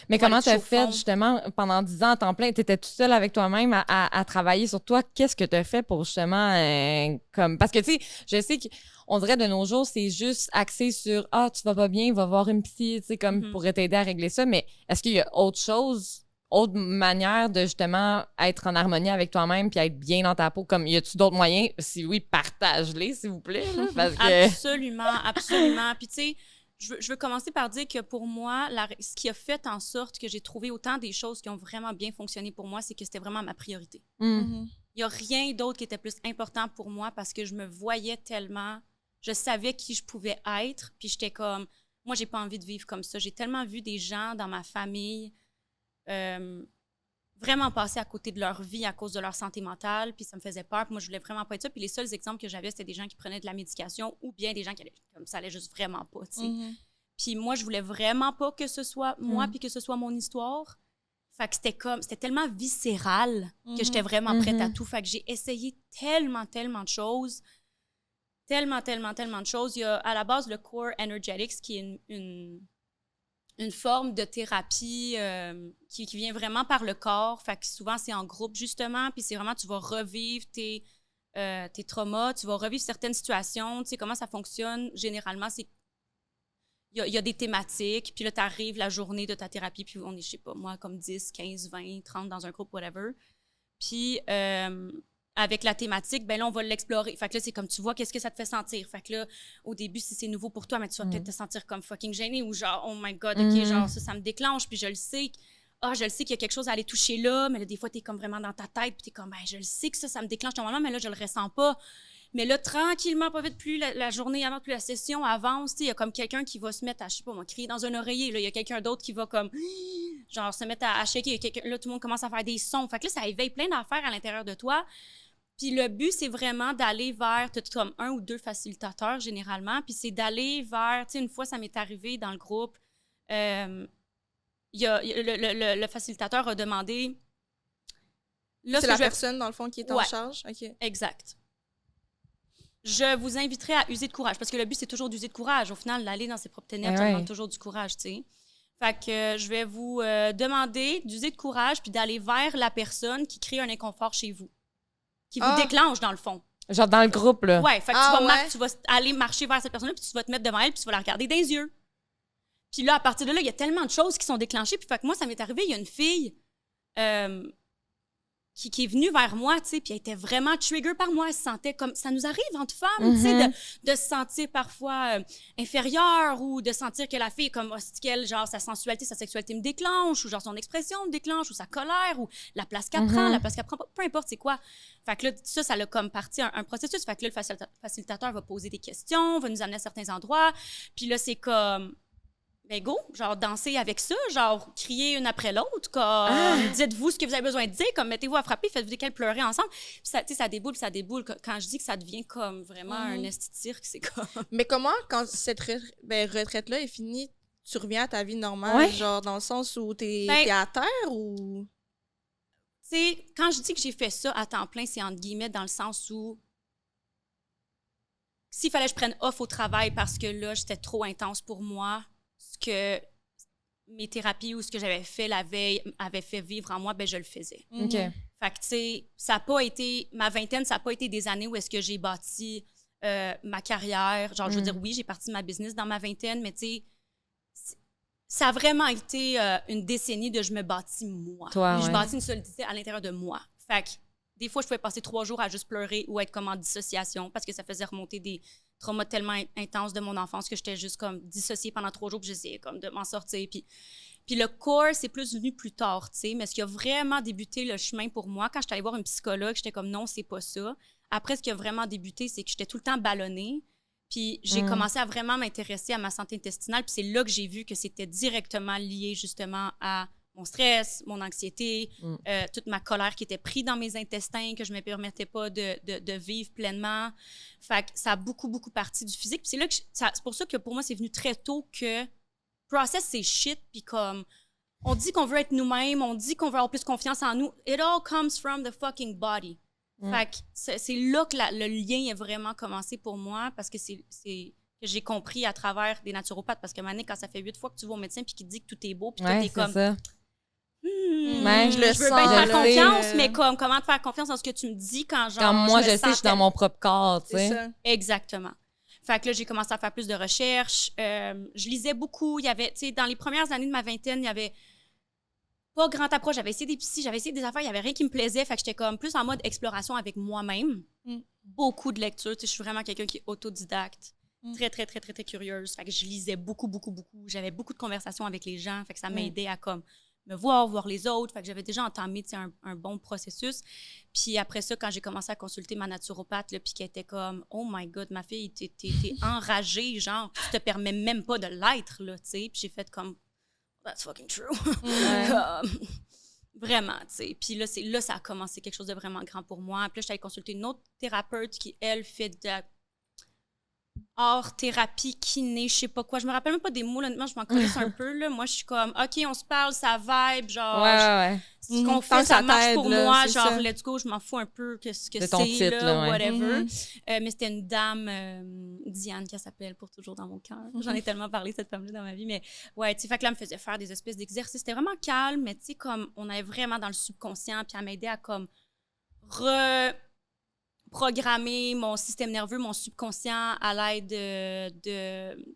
Mais comment t'as fait, justement, pendant 10 ans à temps plein? T'étais toute seule avec toi-même à travailler sur toi. Qu'est-ce que t'as fait pour, justement, comme... Parce que, tu sais, je sais qu'on dirait de nos jours, c'est juste axé sur « Ah, tu vas pas bien, va voir une psy, tu sais, comme pour t'aider à régler ça. » Mais est-ce qu'il y a autre chose, autre manière de, justement, être en harmonie avec toi-même puis être bien dans ta peau? Comme, y a-tu d'autres moyens? Si oui, partage-les, s'il vous plaît. Là, parce que... Absolument, absolument. Puis, tu sais, je veux commencer par dire que pour moi, ce qui a fait en sorte que j'ai trouvé autant des choses qui ont vraiment bien fonctionné pour moi, c'est que c'était vraiment ma priorité. Il n'y a rien d'autre qui était plus important pour moi parce que je me voyais tellement, je savais qui je pouvais être, puis j'étais comme, moi, j'ai pas envie de vivre comme ça. J'ai tellement vu des gens dans ma famille vraiment passer à côté de leur vie à cause de leur santé mentale, puis ça me faisait peur, puis moi, je voulais vraiment pas être ça. Puis les seuls exemples que j'avais, c'était des gens qui prenaient de la médication ou bien des gens qui allaient, comme ça allait juste vraiment pas, tu sais. Puis moi, je voulais vraiment pas que ce soit moi, puis que ce soit mon histoire. Fait que c'était tellement viscéral que j'étais vraiment prête à tout. Fait que j'ai essayé tellement de choses. Tellement de choses. Il y a à la base le Core Energetics, qui est une forme de thérapie qui vient vraiment par le corps. Fait que souvent, c'est en groupe, justement. Puis c'est vraiment, tu vas revivre tes traumas, tu vas revivre certaines situations. Tu sais, comment ça fonctionne, généralement, c'est... Il y a des thématiques, puis là, tu arrives la journée de ta thérapie, puis on est, je sais pas, moi, comme 10, 15, 20, 30 dans un groupe, whatever. Puis... avec la thématique, ben là, on va l'explorer. Fait que là, c'est comme, tu vois, qu'est-ce que ça te fait sentir? Fait que là, au début, si c'est nouveau pour toi, mais tu vas peut-être te sentir comme fucking gêné ou genre, oh my God, OK, genre, ça me déclenche, puis je le sais. ah, je le sais qu'il y a quelque chose à aller toucher là, mais là, des fois, t'es comme vraiment dans ta tête, puis t'es comme, ben, je le sais que ça me déclenche normalement, mais là, je le ressens pas. Mais là, tranquillement, pas vite, plus la journée avance, plus la session avance, il y a comme quelqu'un qui va se mettre à, je sais pas moi, crier dans un oreiller, là, il y a quelqu'un d'autre qui va comme, genre, se mettre à shaker, là, tout le monde commence à faire des sons. Fait que là, ça éveille plein d'affaires à l'intérieur de toi. Puis le but, c'est vraiment d'aller vers, tu as comme 1 ou 2 facilitateurs, généralement, puis c'est d'aller vers, tu sais, une fois, ça m'est arrivé dans le groupe, le facilitateur a demandé... Là, c'est la personne, dans le fond, qui est en charge? OK. Exact. Je vous inviterai à user de courage, parce que le but, c'est toujours d'user de courage. Au final, d'aller dans ses propres ténèbres, ça demande toujours du courage, tu sais. Fait que je vais vous demander d'user de courage puis d'aller vers la personne qui crée un inconfort chez vous, qui vous déclenche, dans le fond. Genre dans le groupe, là. Ouais, fait que tu vas aller marcher vers cette personne-là, puis tu vas te mettre devant elle, puis tu vas la regarder dans les yeux. Puis là, à partir de là, il y a tellement de choses qui sont déclenchées. Puis fait que moi, ça m'est arrivé, il y a une fille qui est venue vers moi, tu sais, puis elle était vraiment trigger par moi. Elle se sentait comme... Ça nous arrive entre femmes, tu sais, de se sentir parfois inférieure ou de sentir que la fille est comme hostile, genre sa sensualité, sa sexualité me déclenche, ou genre son expression me déclenche, ou sa colère, ou la place qu'elle prend, la place qu'elle prend pas, peu importe c'est quoi. Fait que là, ça l'a comme parti un processus. Fait que là, le facilitateur va poser des questions, va nous amener à certains endroits. Puis là, c'est comme... Ben go, genre danser avec ça, genre crier une après l'autre, comme dites-vous ce que vous avez besoin de dire, comme mettez-vous à frapper, faites-vous qu'elle pleurer ensemble. Puis ça, tu sais, ça déboule. Quand je dis que ça devient comme vraiment un esti de cirque, c'est comme... Mais comment, quand cette retraite-là est finie, tu reviens à ta vie normale, genre dans le sens où t'es à terre ou... Tu sais, quand je dis que j'ai fait ça à temps plein, c'est entre guillemets dans le sens où s'il fallait que je prenne off au travail parce que là, j'étais trop intense pour moi, ce que mes thérapies ou ce que j'avais fait la veille avait fait vivre en moi, ben je le faisais. OK. Fait que, tu sais, ça n'a pas été... Ma vingtaine, ça n'a pas été des années où est-ce que j'ai bâti ma carrière. Genre, je veux dire, oui, j'ai parti ma business dans ma vingtaine, mais tu sais, ça a vraiment été une décennie de je me bâtis moi. Je bâtis une solidité à l'intérieur de moi. Fait que des fois, je pouvais passer 3 jours à juste pleurer ou être comme en dissociation parce que ça faisait remonter des traumas tellement intenses de mon enfance que j'étais juste comme dissociée pendant 3 jours puis j'essayais comme de m'en sortir. Puis le corps, c'est plus venu plus tard, tu sais. Mais ce qui a vraiment débuté le chemin pour moi, quand j'étais allée voir une psychologue, j'étais comme non, c'est pas ça. Après, ce qui a vraiment débuté, c'est que j'étais tout le temps ballonnée. Puis j'ai commencé à vraiment m'intéresser à ma santé intestinale. Puis c'est là que j'ai vu que c'était directement lié justement à mon stress, mon anxiété, toute ma colère qui était prise dans mes intestins, que je ne me permettais pas de vivre pleinement. Fait que ça a beaucoup, beaucoup parti du physique. Puis c'est là que c'est pour ça que pour moi, c'est venu très tôt que process, c'est shit. Puis comme, on dit qu'on veut être nous-mêmes, on dit qu'on veut avoir plus confiance en nous. It all comes from the fucking body. Fait que c'est là que le lien est vraiment commencé pour moi parce que c'est que j'ai compris à travers des naturopathes. Parce que maintenant, quand ça fait 8 fois que tu vas au médecin puis qu'il dit que tout est beau, puis toi, t'es comme... Ça. Je veux bien te faire confiance, mais comment te faire confiance dans ce que tu me dis quand genre. Quand moi, je sais que je suis dans mon propre corps, tu sais. C'est ça. Exactement. Fait que là, j'ai commencé à faire plus de recherches. Je lisais beaucoup. Il y avait, tu sais, dans les premières années de ma vingtaine, il y avait pas grande approche. J'avais essayé des psys, j'avais essayé des affaires, il y avait rien qui me plaisait. Fait que j'étais comme plus en mode exploration avec moi-même. Beaucoup de lectures. Tu sais, je suis vraiment quelqu'un qui est autodidacte. Très, très, très, très, très curieuse. Fait que je lisais beaucoup, beaucoup, beaucoup. J'avais beaucoup de conversations avec les gens. Fait que ça m'aidait à comme me voir les autres. Fait que j'avais déjà entamé un bon processus. Puis après ça, quand j'ai commencé à consulter ma naturopathe, là, puis qu'elle était comme « Oh my God, ma fille, t'es enragée, genre, tu te permets même pas de l'être, là, tu sais. » Puis j'ai fait comme « That's fucking true. » Vraiment, tu sais. Puis là, ça a commencé quelque chose de vraiment grand pour moi. Puis là, j'allais consulter une autre thérapeute qui, elle, fait de la thérapie, kiné, je sais pas quoi. Je me rappelle même pas des mots, honnêtement, je m'en connais un peu, là. Moi, je suis comme, OK, on se parle, ça vibe, genre... Ce qu'on fait, ça marche pour moi, genre, ça. Let's go, je m'en fous un peu que ce que c'est, là, whatever. Mais c'était une dame, Diane, qui s'appelle pour toujours dans mon cœur. J'en ai tellement parlé, cette femme-là, dans ma vie, mais ouais, tu sais, fait que là, elle me faisait faire des espèces d'exercices. C'était vraiment calme, mais tu sais, comme, on est vraiment dans le subconscient, puis elle m'aidait à, comme, programmer mon système nerveux, mon subconscient à l'aide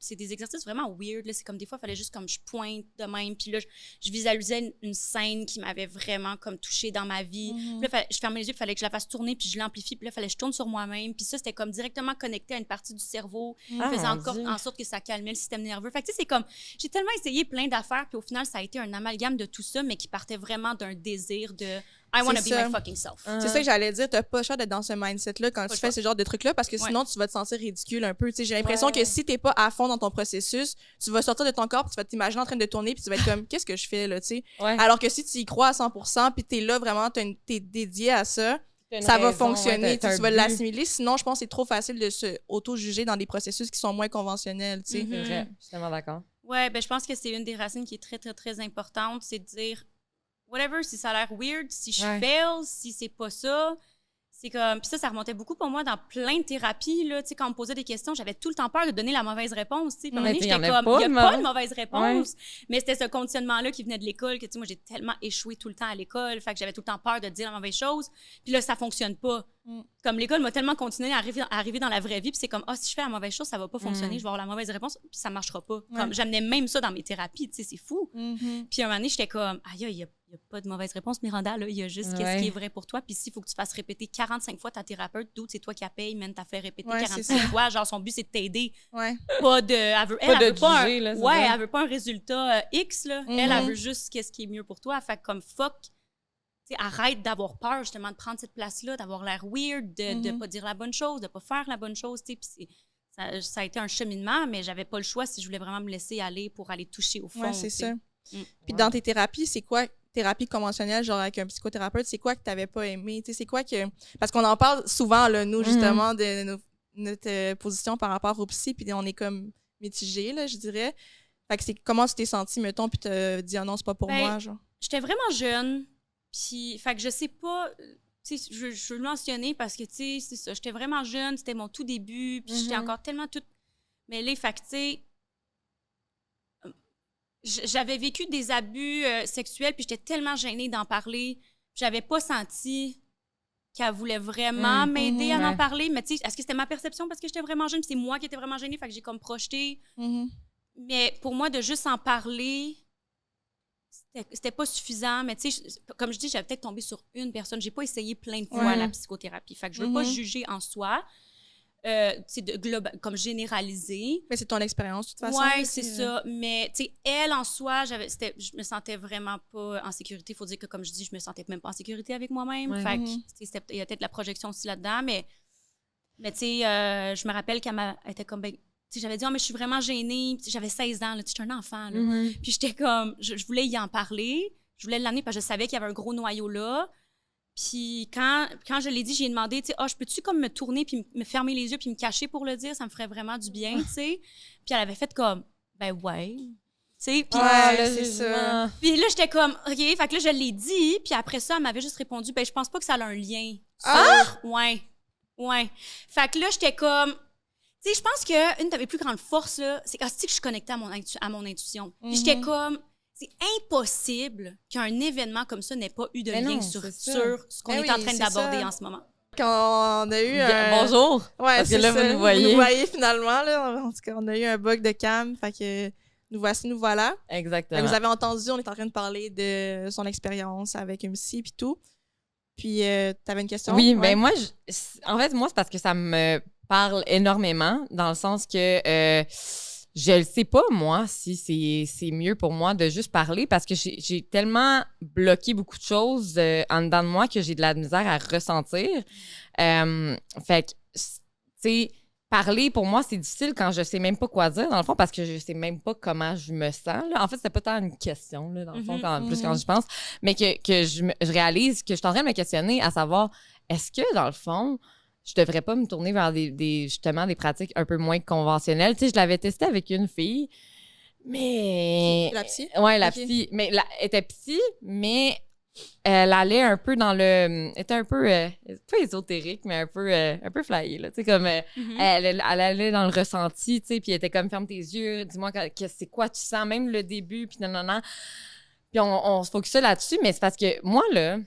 c'est des exercices vraiment weird, là. C'est comme des fois, il fallait juste comme je pointe de même, puis là, je visualisais une scène qui m'avait vraiment comme touchée dans ma vie. Puis là, je fermais les yeux, il fallait que je la fasse tourner, puis je l'amplifie, puis là, il fallait que je tourne sur moi-même. Puis ça, c'était comme directement connecté à une partie du cerveau, faisant encore en sorte que ça calmait le système nerveux. Fait que tu sais, c'est comme, j'ai tellement essayé plein d'affaires, puis au final, ça a été un amalgame de tout ça, mais qui partait vraiment d'un désir de I want to be my fucking self. C'est ça que j'allais dire. T'as pas le choix d'être dans ce mindset-là quand tu fais ce genre de trucs-là parce que sinon, tu vas te sentir ridicule un peu. T'sais, j'ai l'impression que si t'es pas à fond dans ton processus, tu vas sortir de ton corps puis tu vas t'imaginer en train de tourner puis tu vas être comme, qu'est-ce que je fais là, tu sais? Alors que si tu y crois à 100% puis t'es là vraiment, t'es dédié à ça, ça va fonctionner. Tu vas l'assimiler. Sinon, je pense que c'est trop facile de se auto-juger dans des processus qui sont moins conventionnels, tu sais. C'est vrai. Je suis tellement d'accord. Ouais, ben je pense que c'est une des racines qui est très, très, très importante, c'est de dire whatever, si ça a l'air weird, si je fail, si c'est pas ça, c'est comme... Puis ça remontait beaucoup pour moi dans plein de thérapies, là, tu sais, quand on me posait des questions, j'avais tout le temps peur de donner la mauvaise réponse, tu sais. Puis à un moment donné, j'étais comme, il n'y a pas de mauvaise réponse. Mais c'était ce conditionnement-là qui venait de l'école, que tu sais, moi, j'ai tellement échoué tout le temps à l'école, fait que j'avais tout le temps peur de dire la mauvaise chose. Puis là, ça fonctionne pas. Comme l'école m'a tellement continué à arriver dans la vraie vie, puis c'est comme, si je fais la mauvaise chose, ça va pas fonctionner, je vais avoir la mauvaise réponse, puis ça marchera pas. Comme, j'amenais même ça dans mes thérapies, tu sais, c'est fou. Puis à un moment donné, j'étais comme, aïe, il y a pas de mauvaise réponse, Miranda, là, il y a juste qu'est-ce qui est vrai pour toi, puis s'il faut que tu fasses répéter 45 fois ta thérapeute, d'où c'est toi qui la paye, man, t'as fait répéter 45 fois, genre son but c'est de t'aider. Pas de... Elle veut pas un résultat X, là. Elle veut juste qu'est-ce qui est mieux pour toi, fait que comme fuck, arrête d'avoir peur, justement, de prendre cette place-là, d'avoir l'air weird, de pas dire la bonne chose, de pas faire la bonne chose, tu sais. Puis ça a été un cheminement, mais j'avais pas le choix si je voulais vraiment me laisser aller pour aller toucher au fond. Ouais, c'est ça. Puis dans tes thérapies, c'est quoi, thérapie conventionnelle, genre avec un psychothérapeute, c'est quoi que t'avais pas aimé? Tu sais, c'est quoi que... Parce qu'on en parle souvent, là, nous, justement, de notre position par rapport au psy, puis on est comme mitigés, là, je dirais. Fait que c'est comment tu t'es sentie, mettons, puis t'as dit « Ah non, c'est pas pour moi », genre? J'étais vraiment jeune. Puis, fait que je sais pas, tu sais, je veux le mentionner parce que, tu sais, c'est ça, j'étais vraiment jeune, c'était mon tout début, puis j'étais encore tellement toute mêlée, fait que, tu sais, j'avais vécu des abus sexuels, puis j'étais tellement gênée d'en parler, j'avais pas senti qu'elle voulait vraiment m'aider à en parler, mais tu sais, est-ce que c'était ma perception parce que j'étais vraiment jeune, puis c'est moi qui étais vraiment gênée, fait que j'ai comme projeté, mais pour moi, de juste en parler... C'était pas suffisant, mais tu sais, comme je dis, j'avais peut-être tombé sur une personne. J'ai pas essayé plein de fois la psychothérapie. Fait que je veux pas juger en soi, comme généraliser. Mais c'est ton expérience, de toute façon. Ouais, c'est ça. Mais tu sais, elle, en soi, je me sentais vraiment pas en sécurité. Il faut dire que, comme je dis, je me sentais même pas en sécurité avec moi-même. Fait que, il y a peut-être la projection aussi là-dedans, mais tu sais, je me rappelle qu'elle était comme... j'avais dit, mais je suis vraiment gênée. J'avais 16 ans, j'étais un enfant. Là. Puis j'étais comme, je voulais y en parler. Je voulais l'amener parce que je savais qu'il y avait un gros noyau là. Puis quand je l'ai dit, j'ai demandé, tu sais, je peux-tu comme me tourner puis me fermer les yeux puis me cacher pour le dire? Ça me ferait vraiment du bien, tu sais. Puis elle avait fait comme, ben ouais. Tu sais, puis c'est ça. Puis là, j'étais comme, OK, fait que là, je l'ai dit. Puis après ça, elle m'avait juste répondu, ben je pense pas que ça a un lien. Ouais. Fait que là, j'étais comme... Tu sais, je pense qu'une de mes plus grandes forces, là, c'est que je suis connectée à mon intuition. Puis j'étais comme, c'est impossible qu'un événement comme ça n'ait pas eu de lien sur ce qu'on est en train d'aborder en ce moment. Quand on a eu Bonjour! Ouais, parce que là, vous nous voyez. Vous nous voyez finalement, là. En tout cas, on a eu un bug de cam, fait que nous voici, nous voilà. Exactement. Vous avez entendu, on est en train de parler de son expérience avec un psy puis tout. Puis, t'avais une question? Oui, ben moi, en fait, moi, c'est parce que ça me parle énormément, dans le sens que je ne sais pas, moi, si c'est mieux pour moi de juste parler, parce que j'ai tellement bloqué beaucoup de choses en dedans de moi que j'ai de la misère à ressentir. Fait que, tu sais, parler, pour moi, c'est difficile quand je sais même pas quoi dire, dans le fond, parce que je sais même pas comment je me sens. Là. En fait, c'était pas tant une question, là, dans le fond, plus quand je pense, mais que je réalise que je suis en train de me questionner à savoir, est-ce que, dans le fond, je devrais pas me tourner vers justement des pratiques un peu moins conventionnelles. Tu sais, je l'avais testé avec une fille, mais... La psy? Ouais, la psy. Mais elle était psy, mais elle allait un peu dans le... Elle était un peu... pas ésotérique, mais un peu flyée, là. Tu sais, comme... elle allait dans le ressenti, tu sais, puis elle était comme, ferme tes yeux, dis-moi c'est quoi tu sens, même le début, puis non. Puis on se focusait là-dessus, mais c'est parce que moi, là...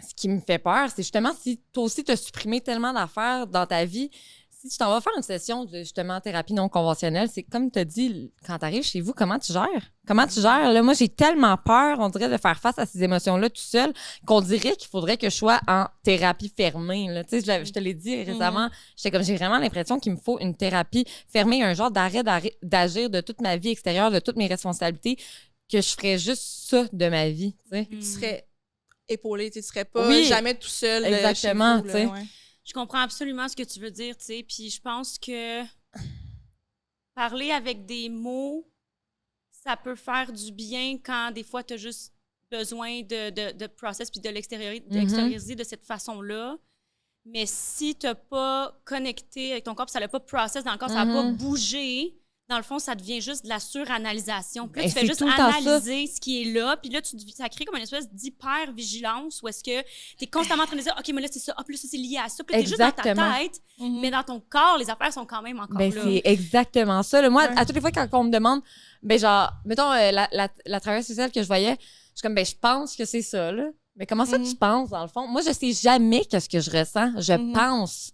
ce qui me fait peur, c'est justement si toi aussi, tu as supprimé tellement d'affaires dans ta vie, si tu t'en vas faire une session de justement thérapie non conventionnelle, c'est comme tu as dit, quand tu arrives chez vous, comment tu gères? Comment tu gères? Là, moi, j'ai tellement peur, on dirait, de faire face à ces émotions-là tout seul, qu'on dirait qu'il faudrait que je sois en thérapie fermée. Là. Tu sais, je te l'ai dit récemment, j'ai vraiment l'impression qu'il me faut une thérapie fermée, un genre d'arrêt d'agir de toute ma vie extérieure, de toutes mes responsabilités, que je ferais juste ça de ma vie. Tu sais. Tu serais épaulé, tu serais pas jamais tout seul. Exactement, chez vous, là, ouais. Je comprends absolument ce que tu veux dire, tu sais, puis je pense que parler avec des mots, ça peut faire du bien quand des fois tu as juste besoin de process puis de l'extérioriser de cette façon-là. Mais si tu n'as pas connecté avec ton corps, puis ça n'a pas process dans le corps, ça n'a pas bougé, dans le fond, ça devient juste de la suranalysation. Puis là, tu fais juste analyser ce qui est là. Puis là, ça crée comme une espèce d'hyper-vigilance où est-ce que tu es constamment en train de dire « OK, mais là, c'est ça. Ah, puis là, ça, c'est lié à ça. » Puis là, tu es juste dans ta tête, mais dans ton corps, les affaires sont quand même encore là. C'est exactement ça. Là, moi, à toutes les fois, quand on me demande, genre, mettons, la travailleuse sociale que je voyais, je suis comme, je pense que c'est ça, là. Mais comment ça tu penses, dans le fond? Moi, je sais jamais qu'est-ce que je ressens. Je pense.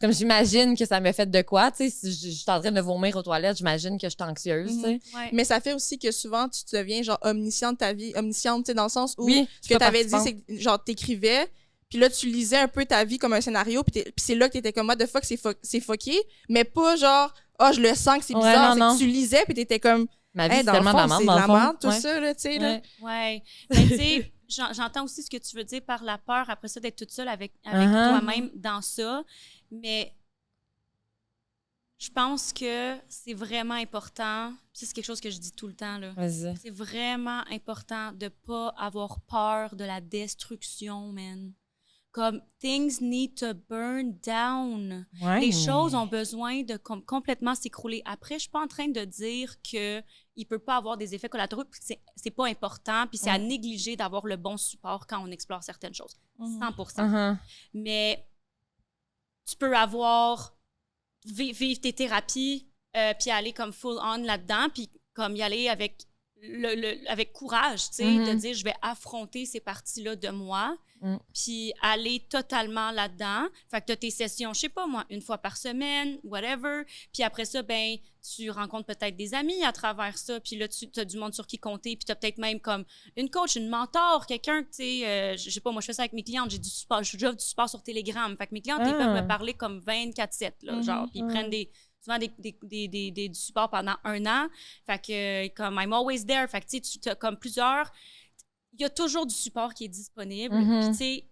Comme j'imagine que ça m'a fait de quoi. Tu sais, si je suis en train de vomir aux toilettes, j'imagine que je suis anxieuse. Tu sais. Ouais. Mais ça fait aussi que souvent, tu deviens genre omnisciente de ta vie. Omnisciente, tu sais, dans le sens où ce que tu avais dit, c'est que genre, t'écrivais, puis là, tu lisais un peu ta vie comme un scénario, puis c'est là que t'étais comme, what the fuck, c'est fucké. Mais pas genre, je le sens que c'est bizarre. Non. Que tu lisais, puis t'étais comme, ma vie, c'est dans le tellement fond, de la merde, tout ça, là, tu sais. Là. Ouais. Mais tu sais, j'entends aussi ce que tu veux dire par la peur, après ça, d'être toute seule avec toi-même dans ça. Mais je pense que c'est vraiment important. C'est quelque chose que je dis tout le temps, là. Vas-y. C'est vraiment important de pas avoir peur de la destruction, man. Comme, things need to burn down. Ouais. Les choses ont besoin de complètement s'écrouler. Après, je suis pas en train de dire que il peut pas avoir des effets collatéraux, puis c'est pas important, puis c'est à négliger d'avoir le bon support quand on explore certaines choses. 100%. Mais tu peux vivre tes thérapies, puis aller comme full on là-dedans, puis comme y aller avec avec courage, tu sais, de dire je vais affronter ces parties-là de moi, puis aller totalement là-dedans. Fait que tu as tes sessions, je sais pas moi, 1 fois par semaine, whatever. Puis après ça, ben tu rencontres peut-être des amis à travers ça, puis là, tu as du monde sur qui compter, puis tu as peut-être même comme une coach, une mentor, quelqu'un, tu sais, je sais pas, moi, je fais ça avec mes clientes, j'ai du support, j'offre du support sur Telegram. Fait que mes clientes, ils peuvent me parler comme 24/7, là, genre, puis ils prennent souvent du support pendant 1 an. Fait que, comme, I'm always there. Fait que, tu as comme plusieurs... Il y a toujours du support qui est disponible. Puis, tu sais,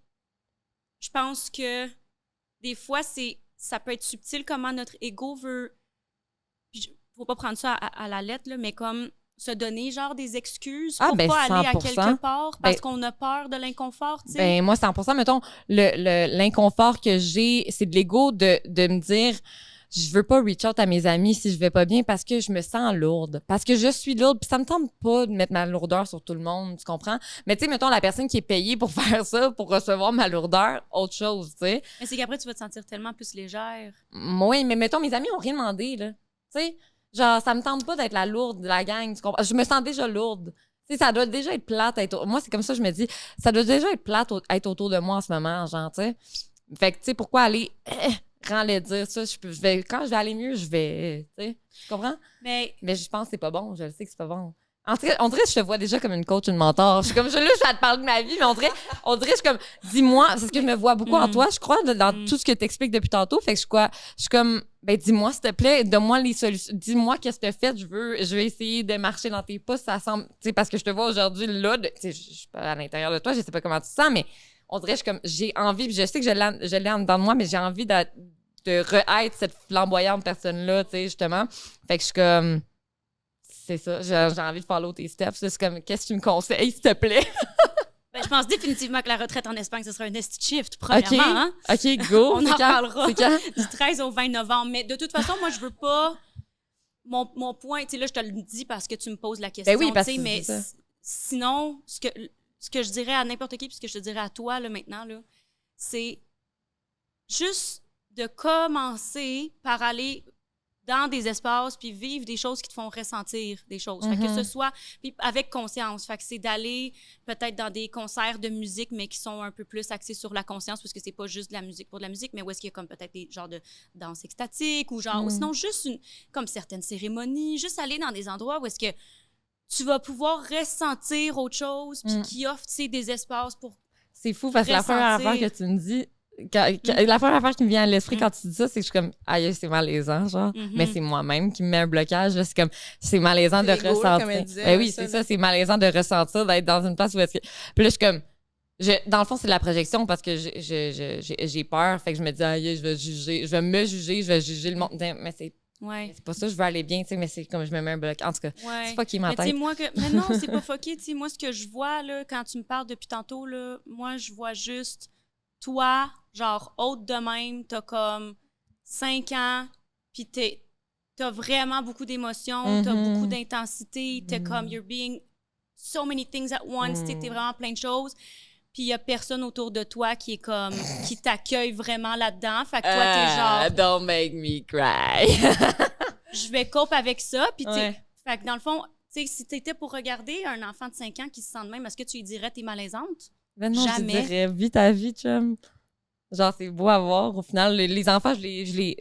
je pense que des fois, ça peut être subtil comment notre ego veut... Faut pas prendre ça à la lettre, là, mais comme se donner, genre, des excuses pour pas aller à quelque part parce qu'on a peur de l'inconfort, tu sais. Ben, moi, 100%, mettons, l'inconfort que j'ai, c'est de l'ego de me dire... Je veux pas reach out à mes amis si je vais pas bien parce que je me sens lourde. Parce que je suis lourde, puis ça me tente pas de mettre ma lourdeur sur tout le monde, tu comprends? Mais tu sais, mettons, la personne qui est payée pour faire ça, pour recevoir ma lourdeur, autre chose, tu sais. Mais c'est qu'après, tu vas te sentir tellement plus légère. Oui, mais mettons, mes amis ont rien demandé, là. Tu sais, genre, ça me tente pas d'être la lourde de la gang, tu comprends? Je me sens déjà lourde. Tu sais, ça doit déjà être plate. Moi, c'est comme ça, je me dis, ça doit déjà être plate être autour de moi en ce moment, genre, tu sais. Fait que, tu sais, pourquoi aller... Rends-le dire ça, quand je vais aller mieux, je vais, tu sais, tu comprends? Mais je pense que c'est pas bon, je le sais que c'est pas bon. On dirait que je te vois déjà comme une coach, une mentor. Je suis comme, là, je vais te parler de ma vie, mais on dirait, je suis comme, dis-moi, c'est ce que je me vois beaucoup en toi, je crois, dans tout ce que tu expliques depuis tantôt. Fait que je suis comme, dis-moi, s'il te plaît, donne-moi les solutions. Dis-moi qu'est-ce que tu as fait, je vais essayer de marcher dans tes pas, ça semble, tu sais, parce que je te vois aujourd'hui là, tu sais, je suis pas à l'intérieur de toi, je sais pas comment tu te sens, mais on dirait que j'ai envie, puis je sais que je l'ai en dedans de moi, mais j'ai envie de re-être cette flamboyante personne-là, tu sais, justement. Fait que je suis comme... C'est ça, j'ai envie de follow tes steps. C'est comme, qu'est-ce que tu me conseilles, s'il te plaît? Je pense définitivement que la retraite en Espagne, ce sera un esti shift, premièrement. Hein? OK, go. On en parlera du 13 au 20 novembre. Mais de toute façon, moi, je veux pas... Mon point, tu sais, là, je te le dis parce que tu me poses la question, oui, parce tu sais, que mais sinon, ce que je dirais à n'importe qui, puis ce que je te dirais à toi, là, maintenant, là, c'est juste de commencer par aller dans des espaces, puis vivre des choses qui te font ressentir des choses. Fait que ce soit puis avec conscience. Fait que c'est d'aller peut-être dans des concerts de musique, mais qui sont un peu plus axés sur la conscience, parce que c'est pas juste de la musique pour de la musique, mais où est-ce qu'il y a comme peut-être des genres de danse extatique ou genre, ou sinon juste comme certaines cérémonies, juste aller dans des endroits où est-ce que tu vas pouvoir ressentir autre chose, puis qui offre, tu sais, des espaces pour C'est fou parce que la première affaire que tu me dis, la première affaire qui me vient à l'esprit quand tu dis ça, c'est que je suis comme, aïe, c'est malaisant, genre. Mais c'est moi-même qui me met un blocage, là. C'est comme, c'est malaisant de ressentir. comme elle disait, Ben oui, c'est ça, c'est malaisant de ressentir, d'être dans une place où est-ce que. Puis là, je suis comme, dans le fond, c'est de la projection parce que j'ai peur. Fait que je me dis, aïe, je vais me juger, je vais juger le monde. Mais c'est pas ça, je veux aller bien, tu sais, mais c'est comme je me mets un bloc. En tout cas, c'est fucké ma tête. Mais non, c'est pas fucké. Tu sais, moi, ce que je vois, là, quand tu me parles depuis tantôt, là, moi, je vois juste toi, genre, haute de même, t'as comme 5 ans, puis t'as vraiment beaucoup d'émotions, t'as beaucoup d'intensité, t'es comme, you're being so many things at once, t'es vraiment plein de choses. Puis il y a personne autour de toi qui est comme, qui t'accueille vraiment là-dedans. Fait que toi, t'es genre... Don't make me cry. Je vais cope avec ça. Puis fait que dans le fond, tu sais, si t'étais pour regarder un enfant de 5 ans qui se sent de même, est-ce que tu lui dirais t'es malaisante? Ben non, Jamais. Je dirais, vis ta vie, chum. Genre, c'est beau à voir. Au final, les enfants, je les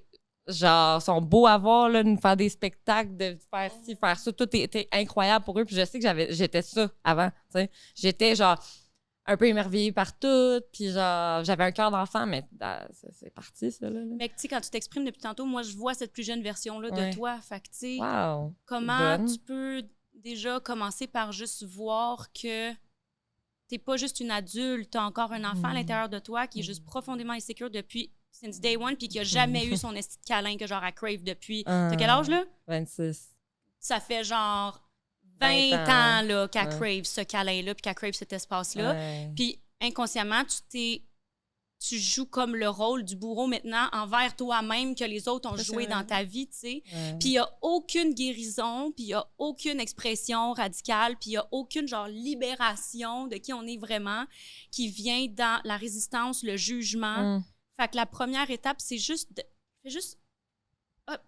genre, sont beaux à voir, là, de nous faire des spectacles, de faire ci, faire ça. Tout était incroyable pour eux. Puis je sais que j'étais ça avant, tu sais. J'étais, genre, un peu émerveillée par tout. Puis genre, j'avais un cœur d'enfant, mais c'est parti, ça, là. Mais tu sais, quand tu t'exprimes depuis tantôt, moi, je vois cette plus jeune version-là de toi. Fait que, tu sais, comment tu peux déjà commencer par juste voir que t'es pas juste une adulte, t'as encore un enfant à l'intérieur de toi qui est juste profondément insécure depuis since day one, puis qui a jamais eu son esti de câlin que genre à crave depuis. T'as quel âge, là? 26. Ça fait genre 20 ans là, qu'elle crave ce câlin-là, puis qu'elle crave cet espace-là. Puis inconsciemment, tu joues comme le rôle du bourreau maintenant envers toi-même que les autres ont joué dans ta vie, tu sais. Puis il n'y a aucune guérison, puis il n'y a aucune expression radicale, puis il n'y a aucune genre libération de qui on est vraiment qui vient dans la résistance, le jugement. Fait que la première étape, c'est juste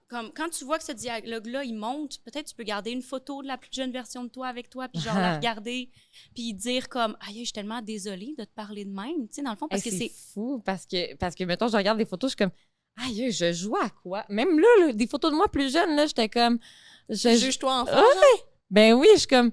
comme quand tu vois que ce dialogue-là, il monte, peut-être tu peux garder une photo de la plus jeune version de toi avec toi, puis genre la regarder, puis dire comme « Aïe, je suis tellement désolée de te parler de même », tu sais, dans le fond, parce que c'est fou, parce que, mettons, je regarde des photos, je suis comme « Aïe, je joue à quoi? » Même là, des photos de moi plus jeune, là, j'étais comme... Juge-toi enfant, Ben oui, je suis comme...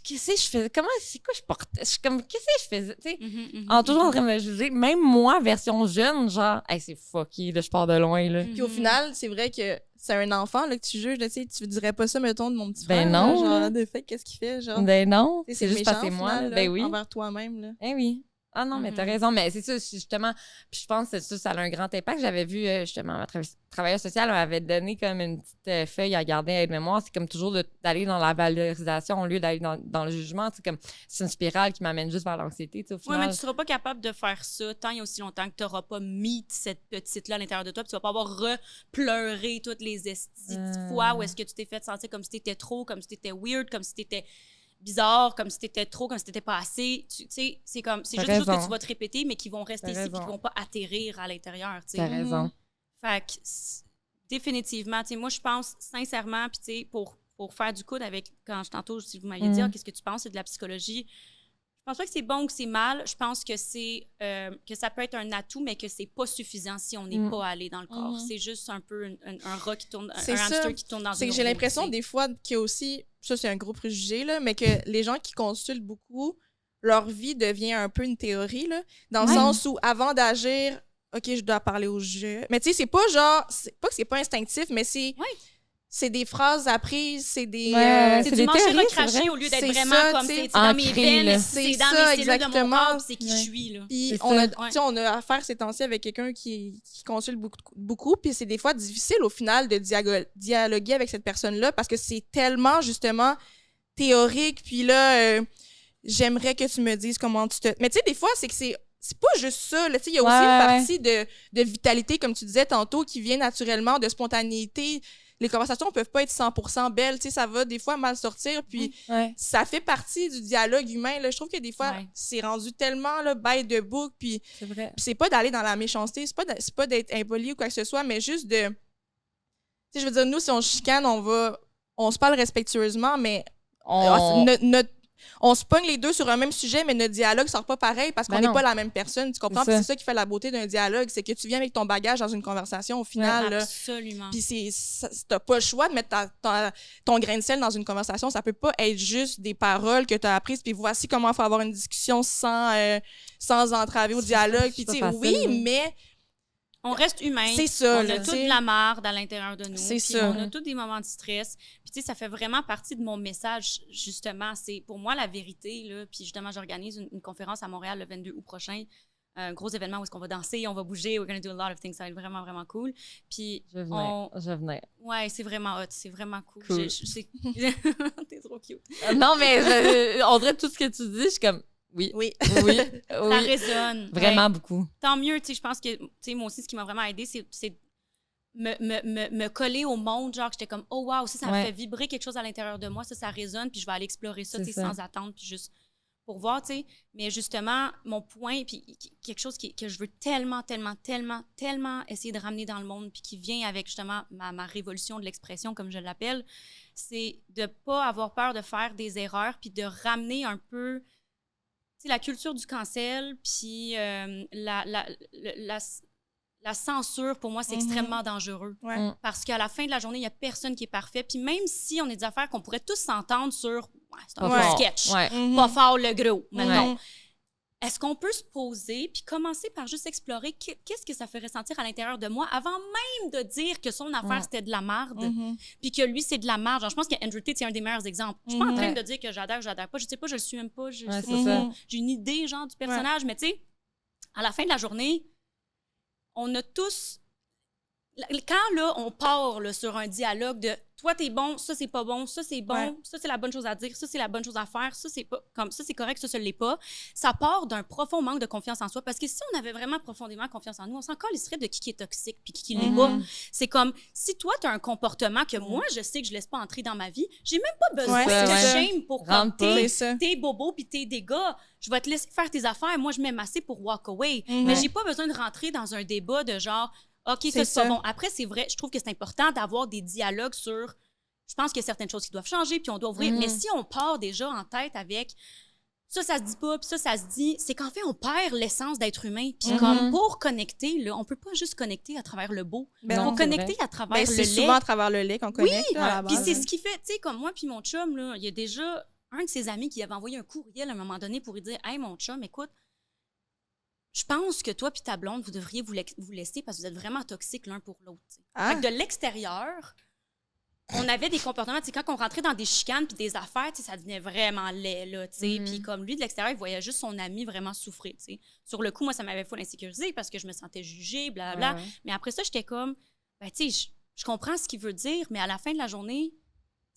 Qu'est-ce que je faisais? C'est quoi je portais? Je suis comme, qu'est-ce que je faisais? Tu sais, toujours en train de me juger. Même moi, version jeune, genre, hey, c'est fucky, là, je pars de loin, là. Puis au final, c'est vrai que c'est un enfant là, que tu juges, tu sais, tu dirais pas ça, mettons, de mon petit ben frère. Non. Là, genre, de fait, qu'est-ce qu'il fait? Genre, ben non. C'est juste parce que c'est moi. Final, ben oui. Envers toi-même. Là. Eh oui. Ah non, mais t'as raison. Mais c'est ça, justement. Puis je pense que ça a un grand impact. J'avais vu, justement, ma travailleuse sociale m'avait donné comme une petite feuille à garder à aide-mémoire. C'est comme toujours d'aller dans la valorisation au lieu d'aller dans le jugement. C'est une spirale qui m'amène juste vers l'anxiété. Au final. Oui, mais tu seras pas capable de faire ça tant il y a aussi longtemps que tu n'auras pas mis cette petite-là à l'intérieur de toi. Puis tu vas pas avoir repleuré toutes les fois où est-ce que tu t'es fait sentir comme si t'étais trop, comme si t'étais weird, comme si t'étais bizarre, comme si t'étais trop, comme si t'étais pas assez. Tu sais, c'est juste des choses que tu vas te répéter, mais qui vont rester ici et qui vont pas atterrir à l'intérieur. T'as raison. Fait que, définitivement, tu sais, moi, je pense sincèrement, puis tu sais, pour faire du coude avec, tantôt, si vous m'aviez dit, qu'est-ce que tu penses, c'est de la psychologie. Je pense pas que c'est bon ou que c'est mal. Je pense que que ça peut être un atout, mais que c'est pas suffisant si on n'est pas allé dans le corps. C'est juste un peu un rat qui tourne, un hamster qui tourne dans une roue. C'est que j'ai l'impression des fois qu'il y a aussi, ça c'est un gros préjugé, là, mais que les gens qui consultent beaucoup, leur vie devient un peu une théorie, là, dans le sens où avant d'agir, OK, je dois parler au jeu. Mais tu sais, c'est pas genre, c'est pas que c'est pas instinctif, mais c'est... C'est des phrases apprises, c'est des... c'est du manger recraché au lieu d'être vraiment ça, comme c'est dans mes veines, c'est dans mes cellules de mon corps, c'est qui je suis. Là. Puis on a affaire ces temps-ci avec quelqu'un qui consulte beaucoup, puis c'est des fois difficile au final de dialoguer avec cette personne-là parce que c'est tellement justement théorique, puis là, j'aimerais que tu me dises comment tu te... Mais tu sais, des fois, c'est que c'est pas juste ça. Il y a aussi une partie de vitalité, comme tu disais tantôt, qui vient naturellement, de spontanéité. Les conversations peuvent pas être 100% belles, tu sais, ça va des fois mal sortir, puis ça fait partie du dialogue humain, là. Je trouve que des fois, c'est rendu tellement, là, by the book, puis c'est pas d'aller dans la méchanceté, c'est pas d'être impoli ou quoi que ce soit, mais juste de sais, je veux dire, nous, si on chicane, on se parle respectueusement, mais On- on se pogne les deux sur un même sujet, mais notre dialogue sort pas pareil parce qu'on Ben n'est non. pas la même personne. Tu comprends? C'est Puis ça. c'est ça qui fait la beauté d'un dialogue, c'est que tu viens avec ton bagage dans une conversation au final. Là. Absolument. Puis t'as pas le choix de mettre ton grain de sel dans une conversation. Ça peut pas être juste des paroles que t'as apprises, puis voici comment il faut avoir une discussion sans entraver au dialogue. Puis pas tu sais, facile, oui, là. mais On reste humain. c'est ça. On là, a tu toute sais. de la marde à l'intérieur de nous. C'est puis ça. On a tous des moments de stress. Puis, tu sais, ça fait vraiment partie de mon message, justement. C'est pour moi la vérité, là. Puis, justement, j'organise une conférence à Montréal le 22 août prochain. Un gros événement où est-ce qu'on va danser, on va bouger, we're going to do a lot of things. Ça va être vraiment, vraiment cool. Puis, Je venais. ouais, c'est vraiment hot. C'est vraiment cool. Cool. T'es trop cute. Non, mais on dirait tout ce que tu dis, je suis comme, oui, Oui. oui, Ça oui. résonne. Vraiment Ouais. beaucoup. Tant mieux, tu sais, je pense que, tu sais, moi aussi, ce qui m'a vraiment aidé, c'est me coller au monde, genre, que j'étais comme, oh wow, ça me Ouais. fait vibrer quelque chose à l'intérieur de moi, ça résonne, puis je vais aller explorer ça, C'est tu sais, ça. sans attendre, puis juste pour voir, tu sais. Mais justement, mon point, puis quelque chose que je veux tellement essayer de ramener dans le monde, puis qui vient avec justement ma révolution de l'expression, comme je l'appelle, c'est de pas avoir peur de faire des erreurs, puis de ramener un peu, tu sais, la culture du cancel, puis la censure, pour moi, c'est Mhm. extrêmement dangereux. Ouais. Mm. Parce qu'à la fin de la journée, il n'y a personne qui est parfait. Puis même si on est des affaires qu'on pourrait tous s'entendre sur, ouais, c'est un Pas peu fort. sketch, Ouais. Mhm. pas fort le gros, mettons. Mhm. Est-ce qu'on peut se poser puis commencer par juste explorer qu'est-ce que ça fait ressentir à l'intérieur de moi avant même de dire que son affaire, Mm. c'était de la merde, Mhm. puis que lui, c'est de la merde. Genre, je pense que Andrew Tate, c'est un des meilleurs exemples. Je suis pas en train Ouais. de dire que j'adhère pas. Je sais pas, je le suis même pas. Je Ouais, sais c'est pas. ça. J'ai une idée, genre, du personnage. Mais tu sais, à la fin de la journée, on a tous... Quand, là, on part là, sur un dialogue de « toi, t'es bon, ça, c'est pas bon, ça, c'est bon, Ouais. ça, c'est la bonne chose à dire, ça, c'est la bonne chose à faire, ça, c'est pas... comme ça, c'est correct, ça l'est pas », ça part d'un profond manque de confiance en soi. Parce que si on avait vraiment profondément confiance en nous, on s'en calisserait de qui est toxique puis qui l'est pas. C'est comme, si toi, t'as un comportement que moi, je sais que je laisse pas entrer dans ma vie, j'ai même pas besoin Ouais, de c'est te ça. shame pour Rentre comme, pas. C'est ça. t'es bobo puis t'es des gars. Je vais te laisser faire tes affaires. Moi, je m'aime assez pour walk away. Mhm. Mais j'ai pas besoin de rentrer dans un débat de genre, OK, ça, C'est c'est pas ça. bon. Après, c'est vrai, je trouve que c'est important d'avoir des dialogues sur. Je pense qu'il y a certaines choses qui doivent changer, puis on doit ouvrir. Mhm. Mais si on part déjà en tête avec ça se dit pas, puis ça se dit, c'est qu'en fait, on perd l'essence d'être humain. Puis Mhm. comme pour connecter, là, on peut pas juste connecter à travers le beau. Ben Il non, faut c'est connecter vrai. à travers Ben, le c'est lait. souvent à travers le lait qu'on connecte. là, à la Puis base, c'est hein. ce qui fait, tu sais, comme moi puis mon chum, là, il y a déjà un de ses amis qui avait envoyé un courriel à un moment donné pour lui dire « Hey, mon chum, écoute, je pense que toi puis ta blonde, vous devriez vous laisser parce que vous êtes vraiment toxiques l'un pour l'autre. » Ah. Fait que de l'extérieur, on avait des comportements, tu sais, quand on rentrait dans des chicanes puis des affaires, tu sais, ça devenait vraiment laid, là, tu sais. Mhm. Puis comme lui, de l'extérieur, il voyait juste son ami vraiment souffrir, tu sais. Sur le coup, moi, ça m'avait full insécurisé parce que je me sentais jugée, blablabla. Ouais, ouais. Mais après ça, j'étais comme, ben, tu sais, je comprends ce qu'il veut dire, mais à la fin de la journée,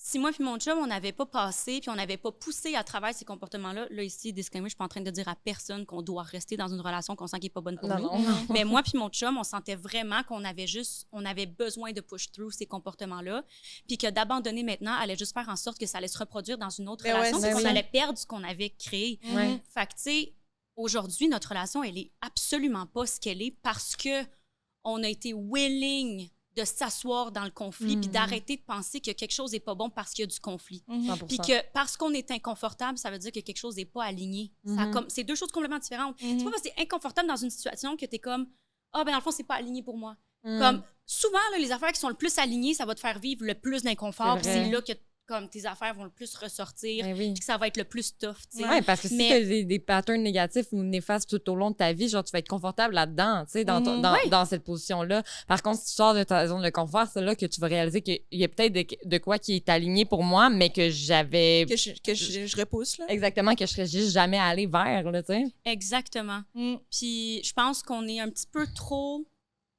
si moi puis mon chum, on n'avait pas passé puis on n'avait pas poussé à travers ces comportements-là, là, ici, disclaimer, je suis pas en train de dire à personne qu'on doit rester dans une relation qu'on sent qui est pas bonne pour nous. Non. Mais moi puis mon chum, on sentait vraiment qu'on avait besoin de push through ces comportements-là, puis que d'abandonner maintenant allait juste faire en sorte que ça allait se reproduire dans une autre Ben ouais, relation, c'est puis qu'on ça. allait perdre ce qu'on avait créé. Ouais. Fait que, tu sais, aujourd'hui, notre relation, elle est absolument pas ce qu'elle est parce que on a été willing de s'asseoir dans le conflit puis Mhm. d'arrêter de penser que quelque chose n'est pas bon parce qu'il y a du conflit. Mhm. 100%. Puis que parce qu'on est inconfortable, ça veut dire que quelque chose n'est pas aligné. Ça, Mhm. c'est deux choses complètement différentes. Mhm. C'est pas parce que t'es inconfortable dans une situation que t'es comme « Ah, ben dans le fond, c'est pas aligné pour moi. Mm. Comme souvent, là, les affaires qui sont le plus alignées, ça va te faire vivre le plus d'inconfort. C'est Puis vrai. c'est là que comme, tes affaires vont le plus ressortir. Ben oui. Puis que ça va être le plus tough. tu sais. Ouais, parce que si Mais- tu as des patterns négatifs ou néfastes tout au long de ta vie, genre, tu vas être confortable là-dedans, tu sais, Mhm. dans cette position-là. Par contre, si tu sors de ta zone de confort, c'est là que tu vas réaliser qu'il y a peut-être de quoi qui est aligné pour moi, mais que j'avais Que je repousse, là. exactement, que je serais juste jamais allée vers, là, tu sais. Exactement. Mm. Puis je pense qu'on est un petit peu trop...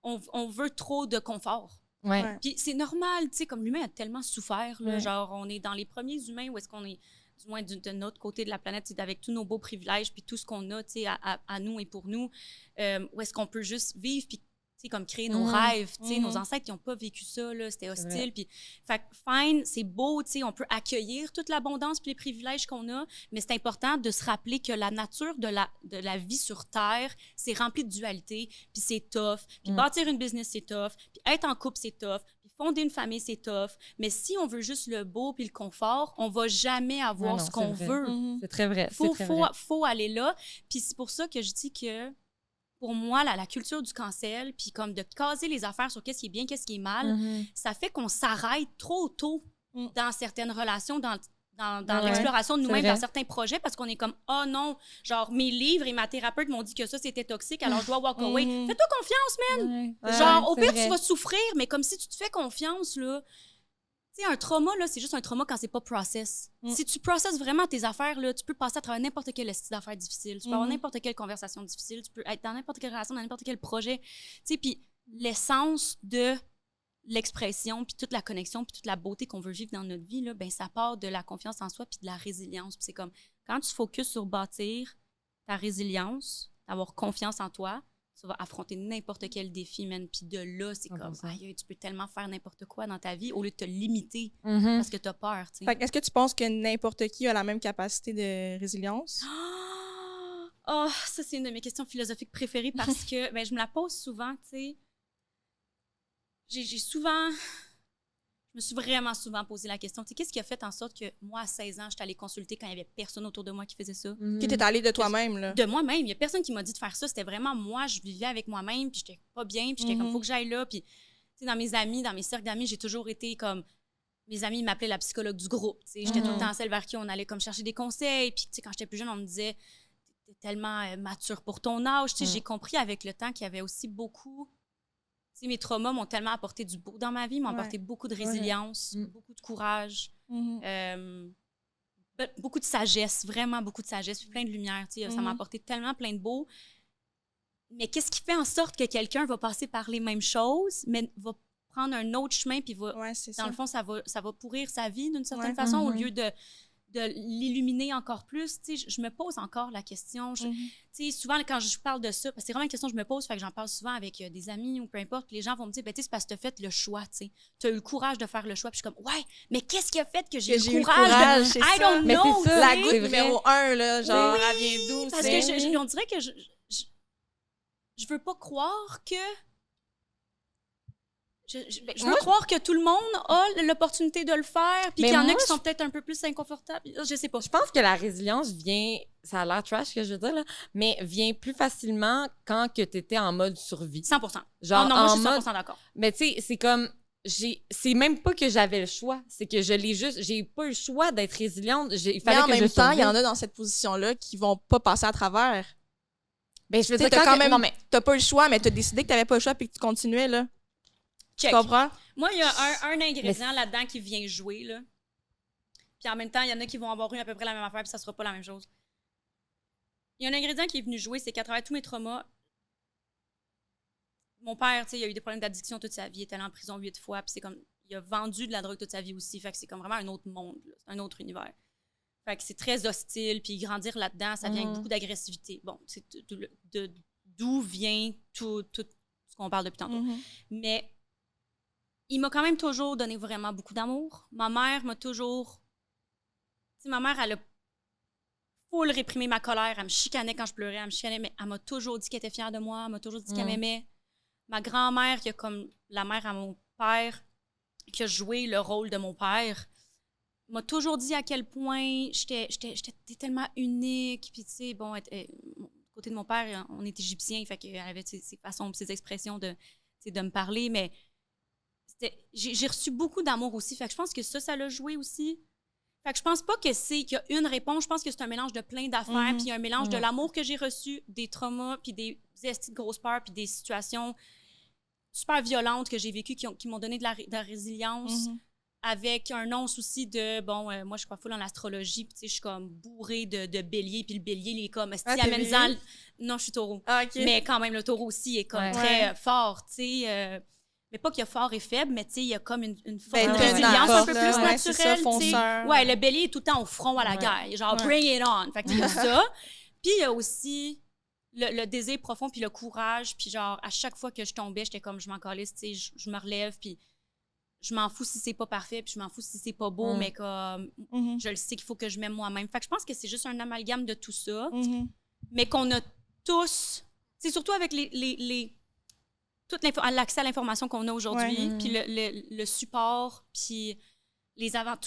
On veut trop de confort. Ouais. Ouais. Puis c'est normal, tu sais, comme l'humain a tellement souffert, là, Ouais. genre on est dans les premiers humains où est-ce qu'on est, du moins de notre côté de la planète, c'est avec tous nos beaux privilèges puis tout ce qu'on a, tu sais, à nous et pour nous, où est-ce qu'on peut juste vivre puis tu sais, comme créer nos rêves, tu sais, nos ancêtres qui n'ont pas vécu ça, là, c'était hostile. Puis, fait que fine, c'est beau, tu sais, on peut accueillir toute l'abondance puis les privilèges qu'on a, mais c'est important de se rappeler que la nature de la vie sur Terre, c'est rempli de dualité, puis c'est tough, puis bâtir une business, c'est tough, puis être en couple, c'est tough, puis fonder une famille, c'est tough. Mais si on veut juste le beau puis le confort, on va jamais avoir ce qu'on veut. C'est très vrai. Faut aller là. Puis c'est pour ça que je dis que, pour moi, la culture du cancel, puis comme de caser les affaires sur qu'est-ce qui est bien, qu'est-ce qui est mal, ça fait qu'on s'arrête trop tôt dans certaines relations, dans l'exploration de nous-mêmes, dans certains projets, parce qu'on est comme, oh non, genre, mes livres et ma thérapeute m'ont dit que ça, c'était toxique, alors je dois walk away. Fais-toi confiance, man! Genre, au pire, tu vas souffrir, mais comme si tu te fais confiance, là. Tu sais, un trauma, là, c'est juste un trauma quand c'est pas process. Si tu processes vraiment tes affaires, là, tu peux passer à travers n'importe quelle style d'affaires difficile. Tu peux avoir n'importe quelle conversation difficile. Tu peux être dans n'importe quelle relation, dans n'importe quel projet. Tu sais, puis l'essence de l'expression, puis toute la connexion, puis toute la beauté qu'on veut vivre dans notre vie, là, ben ça part de la confiance en soi puis de la résilience. Puis c'est comme, quand tu focuses sur bâtir ta résilience, d'avoir confiance en toi, tu vas affronter n'importe quel défi, man. Puis de là, c'est comme, aïe, tu peux tellement faire n'importe quoi dans ta vie au lieu de te limiter parce que tu as peur, tu sais. Fait que est-ce que tu penses que n'importe qui a la même capacité de résilience? Oh, ça, c'est une de mes questions philosophiques préférées parce que ben, je me la pose souvent, tu sais. Je me suis vraiment souvent posé la question, tu sais, qu'est-ce qui a fait en sorte que moi, à 16 ans, j'étais allée consulter quand il n'y avait personne autour de moi qui faisait ça? Qui t'es allée de toi-même, là? De moi-même. Il n'y a personne qui m'a dit de faire ça. C'était vraiment moi. Je vivais avec moi-même, puis j'étais pas bien, puis j'étais comme, faut que j'aille là. Puis, tu sais, dans mes amis, dans mes cercles d'amis, j'ai toujours été comme... Mes amis m'appelaient la psychologue du groupe, tu sais. J'étais tout le temps celle vers qui on allait comme chercher des conseils. Puis, tu sais, quand j'étais plus jeune, on me disait, t'es tellement mature pour ton âge. Tu sais, j'ai compris avec le temps qu'il y avait aussi beaucoup... Tu sais, mes traumas m'ont tellement apporté du beau dans ma vie, m'ont apporté beaucoup de résilience, beaucoup de courage, beaucoup de sagesse, vraiment beaucoup de sagesse, puis plein de lumière. Tu sais, ça m'a apporté tellement plein de beau. Mais qu'est-ce qui fait en sorte que quelqu'un va passer par les mêmes choses, mais va prendre un autre chemin, puis va, dans le fond, ça va pourrir sa vie d'une certaine façon, au lieu de l'illuminer encore plus. Tu sais, je me pose encore la question. Tu sais, souvent, quand je parle de ça, parce que c'est vraiment une question que je me pose, fait que j'en parle souvent avec des amis ou peu importe, puis les gens vont me dire, ben, tu sais, c'est parce que tu as fait le choix, tu sais. Tu as eu le courage de faire le choix, puis je suis comme, ouais, mais qu'est-ce qui a fait que j'ai eu le courage de... I don't mais know, c'est ça, la goutte numéro 1, là, genre, elle vient d'où? Parce que on dirait que je veux pas croire que... Je veux croire que tout le monde a l'opportunité de le faire, puis qu'il y en a qui sont peut-être un peu plus inconfortables. Je sais pas. Je pense que la résilience vient, ça a l'air trash ce que je veux dire, là, mais vient plus facilement quand que tu étais en mode survie. 100%. Genre, non, moi, je suis 100% d'accord. Mais tu sais, c'est comme, c'est même pas que j'avais le choix, c'est que j'ai pas eu le choix d'être résiliente. Il fallait mais en que même je temps, il y survive. en a dans cette position-là qui vont pas passer à travers. Ben, je veux dire, quand même, non, mais t'as pas eu le choix, mais t'as décidé que t'avais pas le choix puis que tu continuais, là. Check. Tu comprends? Moi, il y a un ingrédient là-dedans qui vient jouer, là. Puis en même temps, il y en a qui vont avoir eu à peu près la même affaire, puis ça sera pas la même chose. Il y a un ingrédient qui est venu jouer, c'est qu'à travers tous mes traumas, mon père, tu sais, il a eu des problèmes d'addiction toute sa vie, il était allé en prison 8 fois, puis c'est comme, il a vendu de la drogue toute sa vie aussi, fait que c'est comme vraiment un autre monde, là, c'est un autre univers. Fait que c'est très hostile, puis grandir là-dedans, ça vient avec beaucoup d'agressivité. Bon, c'est d'où vient tout ce qu'on parle depuis tantôt. Mais il m'a quand même toujours donné vraiment beaucoup d'amour. Ma mère m'a toujours... Tu sais, ma mère, elle a full réprimé ma colère. Elle me chicanait quand je pleurais, elle me chicanait, mais elle m'a toujours dit qu'elle était fière de moi, elle m'a toujours dit qu'elle m'aimait. Ma grand-mère, qui est comme la mère à mon père, qui a joué le rôle de mon père, m'a toujours dit à quel point j'étais tellement unique. Puis, tu sais, bon, côté de mon père, on est égyptien, fait qu'elle avait ses façons, ses expressions de me parler, mais j'ai reçu beaucoup d'amour aussi, fait que je pense que ça l'a joué aussi. Fait que je pense pas qu'il y a une réponse, je pense que c'est un mélange de plein d'affaires, puis il y a un mélange de l'amour que j'ai reçu, des traumas, puis des estis de grosses peurs, puis des situations super violentes que j'ai vécues qui m'ont donné de la résilience, avec un non-souci de, bon, moi, je crois full en l'astrologie, puis tu sais, je suis comme bourrée de bélier, puis le bélier, il est comme, non, je suis taureau. Ah, OK. Mais quand même, le taureau aussi est comme très fort, tu sais, mais pas qu'il y a fort et faible, mais tu sais, il y a comme une forme de résilience un peu plus naturelle, tu sais. Ouais, le bélier est tout le temps au front à la guerre, genre, bring it on. Fait que il y a ça. Puis il y a aussi le désir profond, puis le courage, puis genre, à chaque fois que je tombais, j'étais comme, je m'en calisse, tu sais, je me relève, puis je m'en fous si c'est pas parfait, puis je m'en fous si c'est pas beau, mais comme, je le sais qu'il faut que je m'aime moi-même. Fait que je pense que c'est juste un amalgame de tout ça, mais qu'on a tous, c'est surtout avec l'accès à l'information qu'on a aujourd'hui, puis le support, puis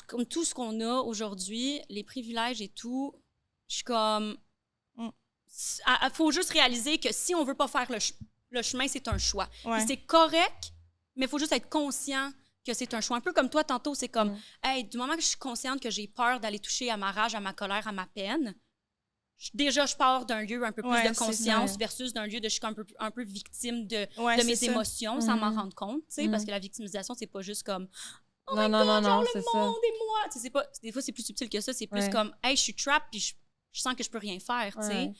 comme tout ce qu'on a aujourd'hui, les privilèges et tout, je suis comme... Il faut juste réaliser que si on veut pas faire le chemin, c'est un choix. C'est correct, mais il faut juste être conscient que c'est un choix. Un peu comme toi, tantôt, c'est comme, hey, du moment que je suis consciente que j'ai peur d'aller toucher à ma rage, à ma colère, à ma peine, déjà, je pars d'un lieu un peu plus de conscience versus d'un lieu de je suis un peu victime de mes émotions sans m'en rendre compte, tu sais, parce que la victimisation, c'est pas juste comme oh non, my God, genre le monde et moi. Tu sais, des fois, c'est plus subtil que ça. C'est plus comme, hey, je suis trapped puis je sens que je peux rien faire, tu sais.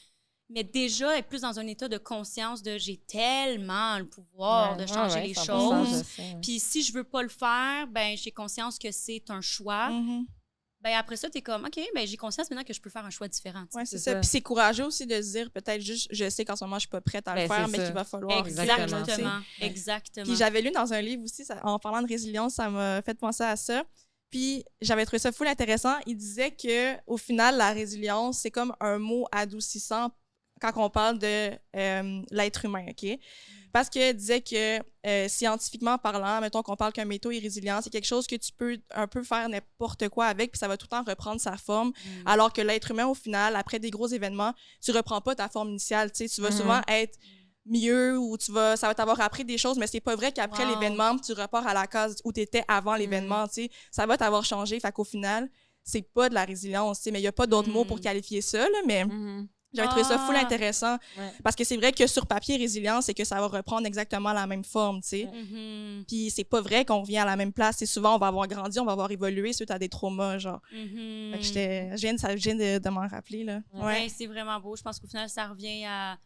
Mais déjà, être plus dans un état de conscience de j'ai tellement le pouvoir de changer les choses. Puis si je veux pas le faire, ben j'ai conscience que c'est un choix. Ben après ça, t'es comme, OK, ben j'ai conscience maintenant que je peux faire un choix différent. Oui, c'est ça. Puis c'est courageux aussi de se dire, peut-être juste, je sais qu'en ce moment, je suis pas prête à le faire, mais qu'il va falloir. Exactement. Puis j'avais lu dans un livre aussi, en parlant de résilience, ça m'a fait penser à ça. Puis j'avais trouvé ça full intéressant. Il disait que au final, la résilience, c'est comme un mot adoucissant quand on parle de l'être humain, OK? Parce qu'il disait que scientifiquement parlant, mettons qu'on parle qu'un métaux est résilient, c'est quelque chose que tu peux un peu faire n'importe quoi avec, puis ça va tout le temps reprendre sa forme. Alors que l'être humain, au final, après des gros événements, tu reprends pas ta forme initiale. Tu sais, tu vas souvent être mieux ou ça va t'avoir appris des choses, mais c'est pas vrai qu'après l'événement, tu repars à la case où tu étais avant l'événement. Tu sais, ça va t'avoir changé. Fait qu'au final, c'est pas de la résilience. Tu sais, mais il y a pas d'autres mots pour qualifier ça, là, mais... J'avais trouvé ça full intéressant parce que c'est vrai que sur papier, résilience, c'est que ça va reprendre exactement la même forme, tu sais. Puis c'est pas vrai qu'on revient à la même place. C'est souvent, on va avoir grandi, on va avoir évolué suite à des traumas, genre. Fait que je viens de m'en rappeler, là. Ouais, c'est vraiment beau. Je pense qu'au final, ça revient à...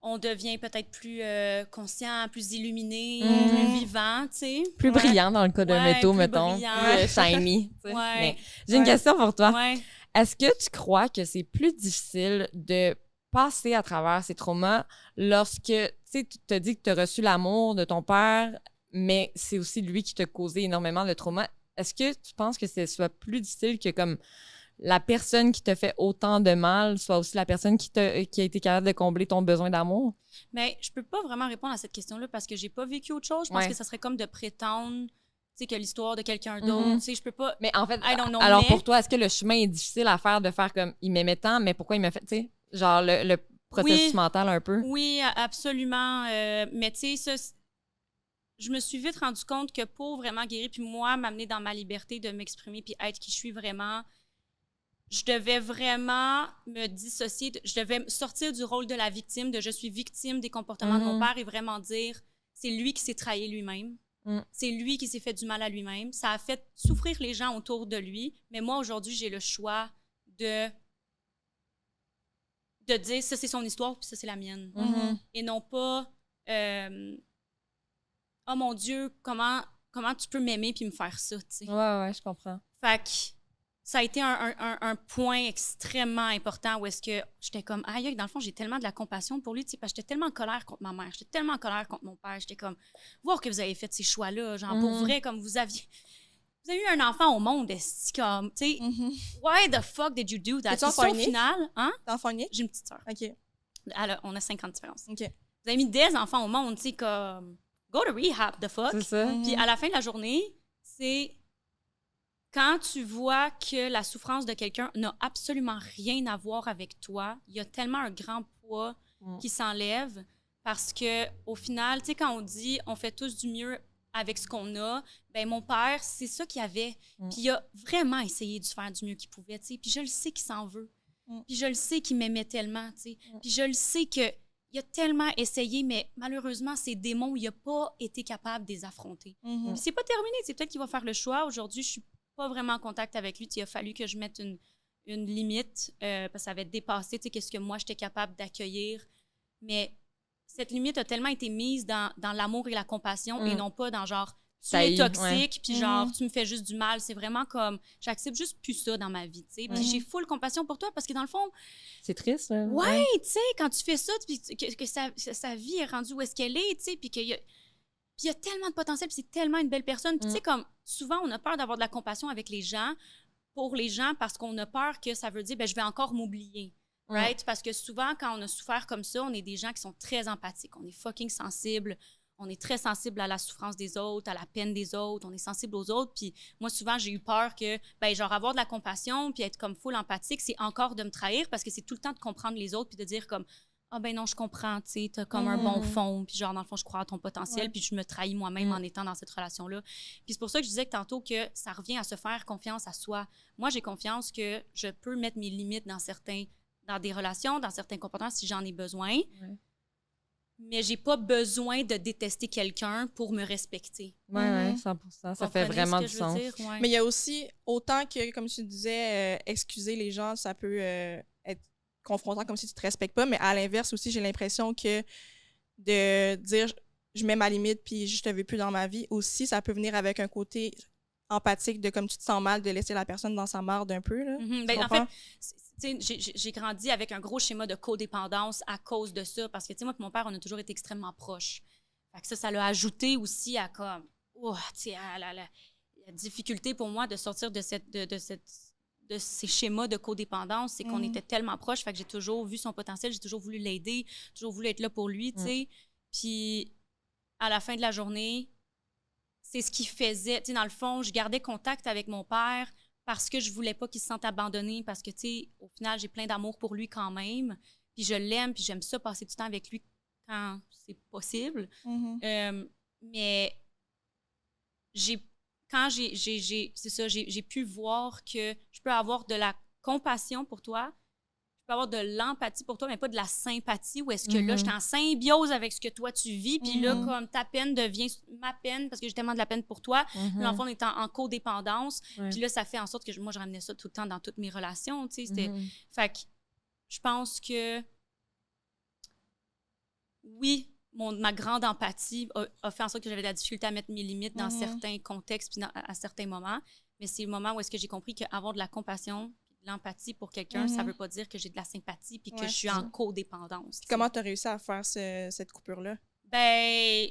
On devient peut-être plus conscient, plus illuminé, plus vivant, tu sais. Plus brillant dans le cas d'un métaux, mettons. Plus shiny. Mais j'ai une question pour toi. Est-ce que tu crois que c'est plus difficile de passer à travers ces traumas lorsque, tu sais, tu te dis que tu as reçu l'amour de ton père, mais c'est aussi lui qui t'a causé énormément de traumas? Est-ce que tu penses que ce soit plus difficile que comme la personne qui te fait autant de mal soit aussi la personne qui a été capable de combler ton besoin d'amour? Mais je peux pas vraiment répondre à cette question-là parce que j'ai pas vécu autre chose. Je pense que ça serait comme de prétendre... Tu sais, que l'histoire de quelqu'un d'autre, tu sais, je peux pas... Mais en fait, alors pour toi, est-ce que le chemin est difficile à faire de faire comme, il m'aimait tant, mais pourquoi il m'a fait, tu sais, genre le processus mental un peu? Oui, absolument. Mais tu sais, ça, je me suis vite rendu compte que pour vraiment guérir, puis moi, m'amener dans ma liberté de m'exprimer, puis être qui je suis vraiment, je devais vraiment me dissocier, je devais sortir du rôle de la victime, de je suis victime des comportements de mon père et vraiment dire, c'est lui qui s'est trahi lui-même. C'est lui qui s'est fait du mal à lui-même. Ça a fait souffrir les gens autour de lui. Mais moi, aujourd'hui, j'ai le choix de dire ça, c'est son histoire, puis ça, c'est la mienne. Et non pas oh mon Dieu, comment tu peux m'aimer puis me faire ça, tu sais. Ouais, je comprends. Fait que ça a été un point extrêmement important où est-ce que j'étais comme, aïe, dans le fond, j'ai tellement de la compassion pour lui, tu sais, parce que j'étais tellement en colère contre ma mère, j'étais tellement en colère contre mon père, j'étais comme, voir que vous avez fait ces choix-là, genre, pour vrai, comme vous avez eu un enfant au monde, c'est comme, tu sais, why the fuck did you do that? T'es-tu enfant unique? Au final, hein? T'es enfant unique? J'ai une petite sœur. OK. Alors, on a 5 ans de différence. OK. Vous avez mis des enfants au monde, tu sais, comme, go to rehab, the fuck. C'est ça. Puis à la fin de la journée, c'est... Quand tu vois que la souffrance de quelqu'un n'a absolument rien à voir avec toi, il y a tellement un grand poids qui s'enlève parce que au final, tu sais, quand on dit on fait tous du mieux avec ce qu'on a, ben mon père, c'est ça qu'il avait. Puis il a vraiment essayé de faire du mieux qu'il pouvait, tu sais. Puis je le sais qu'il s'en veut. Puis je le sais qu'il m'aimait tellement, tu sais. Puis je le sais qu'il a tellement essayé, mais malheureusement, ces démons, il n'a pas été capable de les affronter. Puis c'est pas terminé, c'est peut-être qu'il va faire le choix. Aujourd'hui, je suis pas vraiment en contact avec lui. Il a fallu que je mette une limite parce que ça avait dépassé qu'est-ce que moi, j'étais capable d'accueillir. Mais cette limite a tellement été mise dans l'amour et la compassion et non pas dans genre tu es toxique, puis genre, tu me fais juste du mal. C'est vraiment comme, j'accepte juste plus ça dans ma vie, tu sais. Puis j'ai full compassion pour toi parce que dans le fond... C'est triste, hein? Ouais, tu sais, quand tu fais ça, puis que sa vie est rendue où est-ce qu'elle est, tu sais, puis qu'il y a tellement de potentiel, puis c'est tellement une belle personne. Puis tu sais, comme, souvent, on a peur d'avoir de la compassion avec les gens, pour les gens, parce qu'on a peur que ça veut dire, ben je vais encore m'oublier. Right? Parce que souvent, quand on a souffert comme ça, on est des gens qui sont très empathiques. On est fucking sensibles. On est très sensible à la souffrance des autres, à la peine des autres. On est sensible aux autres. Puis moi, souvent, j'ai eu peur que, ben, genre, avoir de la compassion puis être comme full empathique, c'est encore de me trahir parce que c'est tout le temps de comprendre les autres puis de dire comme, ah ben non, je comprends, tu sais, t'as comme un bon fond. Puis genre, dans le fond, je crois à ton potentiel. Puis je me trahis moi-même en étant dans cette relation-là. Puis c'est pour ça que je disais que tantôt que ça revient à se faire confiance à soi. Moi, j'ai confiance que je peux mettre mes limites dans des relations, dans certains comportements si j'en ai besoin. Mais j'ai pas besoin de détester quelqu'un pour me respecter. Oui, 100%. Ça fait vraiment du sens. Ouais. Mais il y a aussi, autant que, comme tu disais, excuser les gens, ça peut être confrontant comme si tu te respectes pas, mais à l'inverse aussi, j'ai l'impression que de dire je mets ma limite puis je te veux plus dans ma vie, aussi, ça peut venir avec un côté empathique de comme tu te sens mal de laisser la personne dans sa marde un peu. Là. Ben, en fait, j'ai grandi avec un gros schéma de codépendance à cause de ça. Parce que, tu sais, moi et mon père, on a toujours été extrêmement proches. Fait que ça l'a ajouté aussi à comme, la difficulté pour moi de sortir de ces schémas de codépendance. C'est qu'on était tellement proches. Fait que j'ai toujours vu son potentiel, j'ai toujours voulu l'aider, toujours voulu être là pour lui, tu sais. Puis, à la fin de la journée, c'est ce qu'il faisait. Tu sais, dans le fond, je gardais contact avec mon père parce que je voulais pas qu'il se sente abandonné, parce que, tu sais, au final, j'ai plein d'amour pour lui quand même, puis je l'aime, puis j'aime ça, passer du temps avec lui quand c'est possible. Mais j'ai pu voir que je peux avoir de la compassion pour toi, je peux avoir de l'empathie pour toi, mais pas de la sympathie, où est-ce que là, je suis en symbiose avec ce que toi, tu vis, puis là, comme ta peine devient ma peine, parce que j'ai tellement de la peine pour toi, l'enfant est en codépendance, puis là, ça fait en sorte que moi, je ramenais ça tout le temps dans toutes mes relations, tu sais, fait que je pense que oui, ma grande empathie a fait en sorte que j'avais de la difficulté à mettre mes limites dans certains contextes, puis à certains moments, mais c'est le moment où est-ce que j'ai compris qu'avoir de la compassion, l'empathie pour quelqu'un, ça veut pas dire que j'ai de la sympathie puis que je suis en codépendance. Comment tu as réussi à faire cette coupure-là? Ben,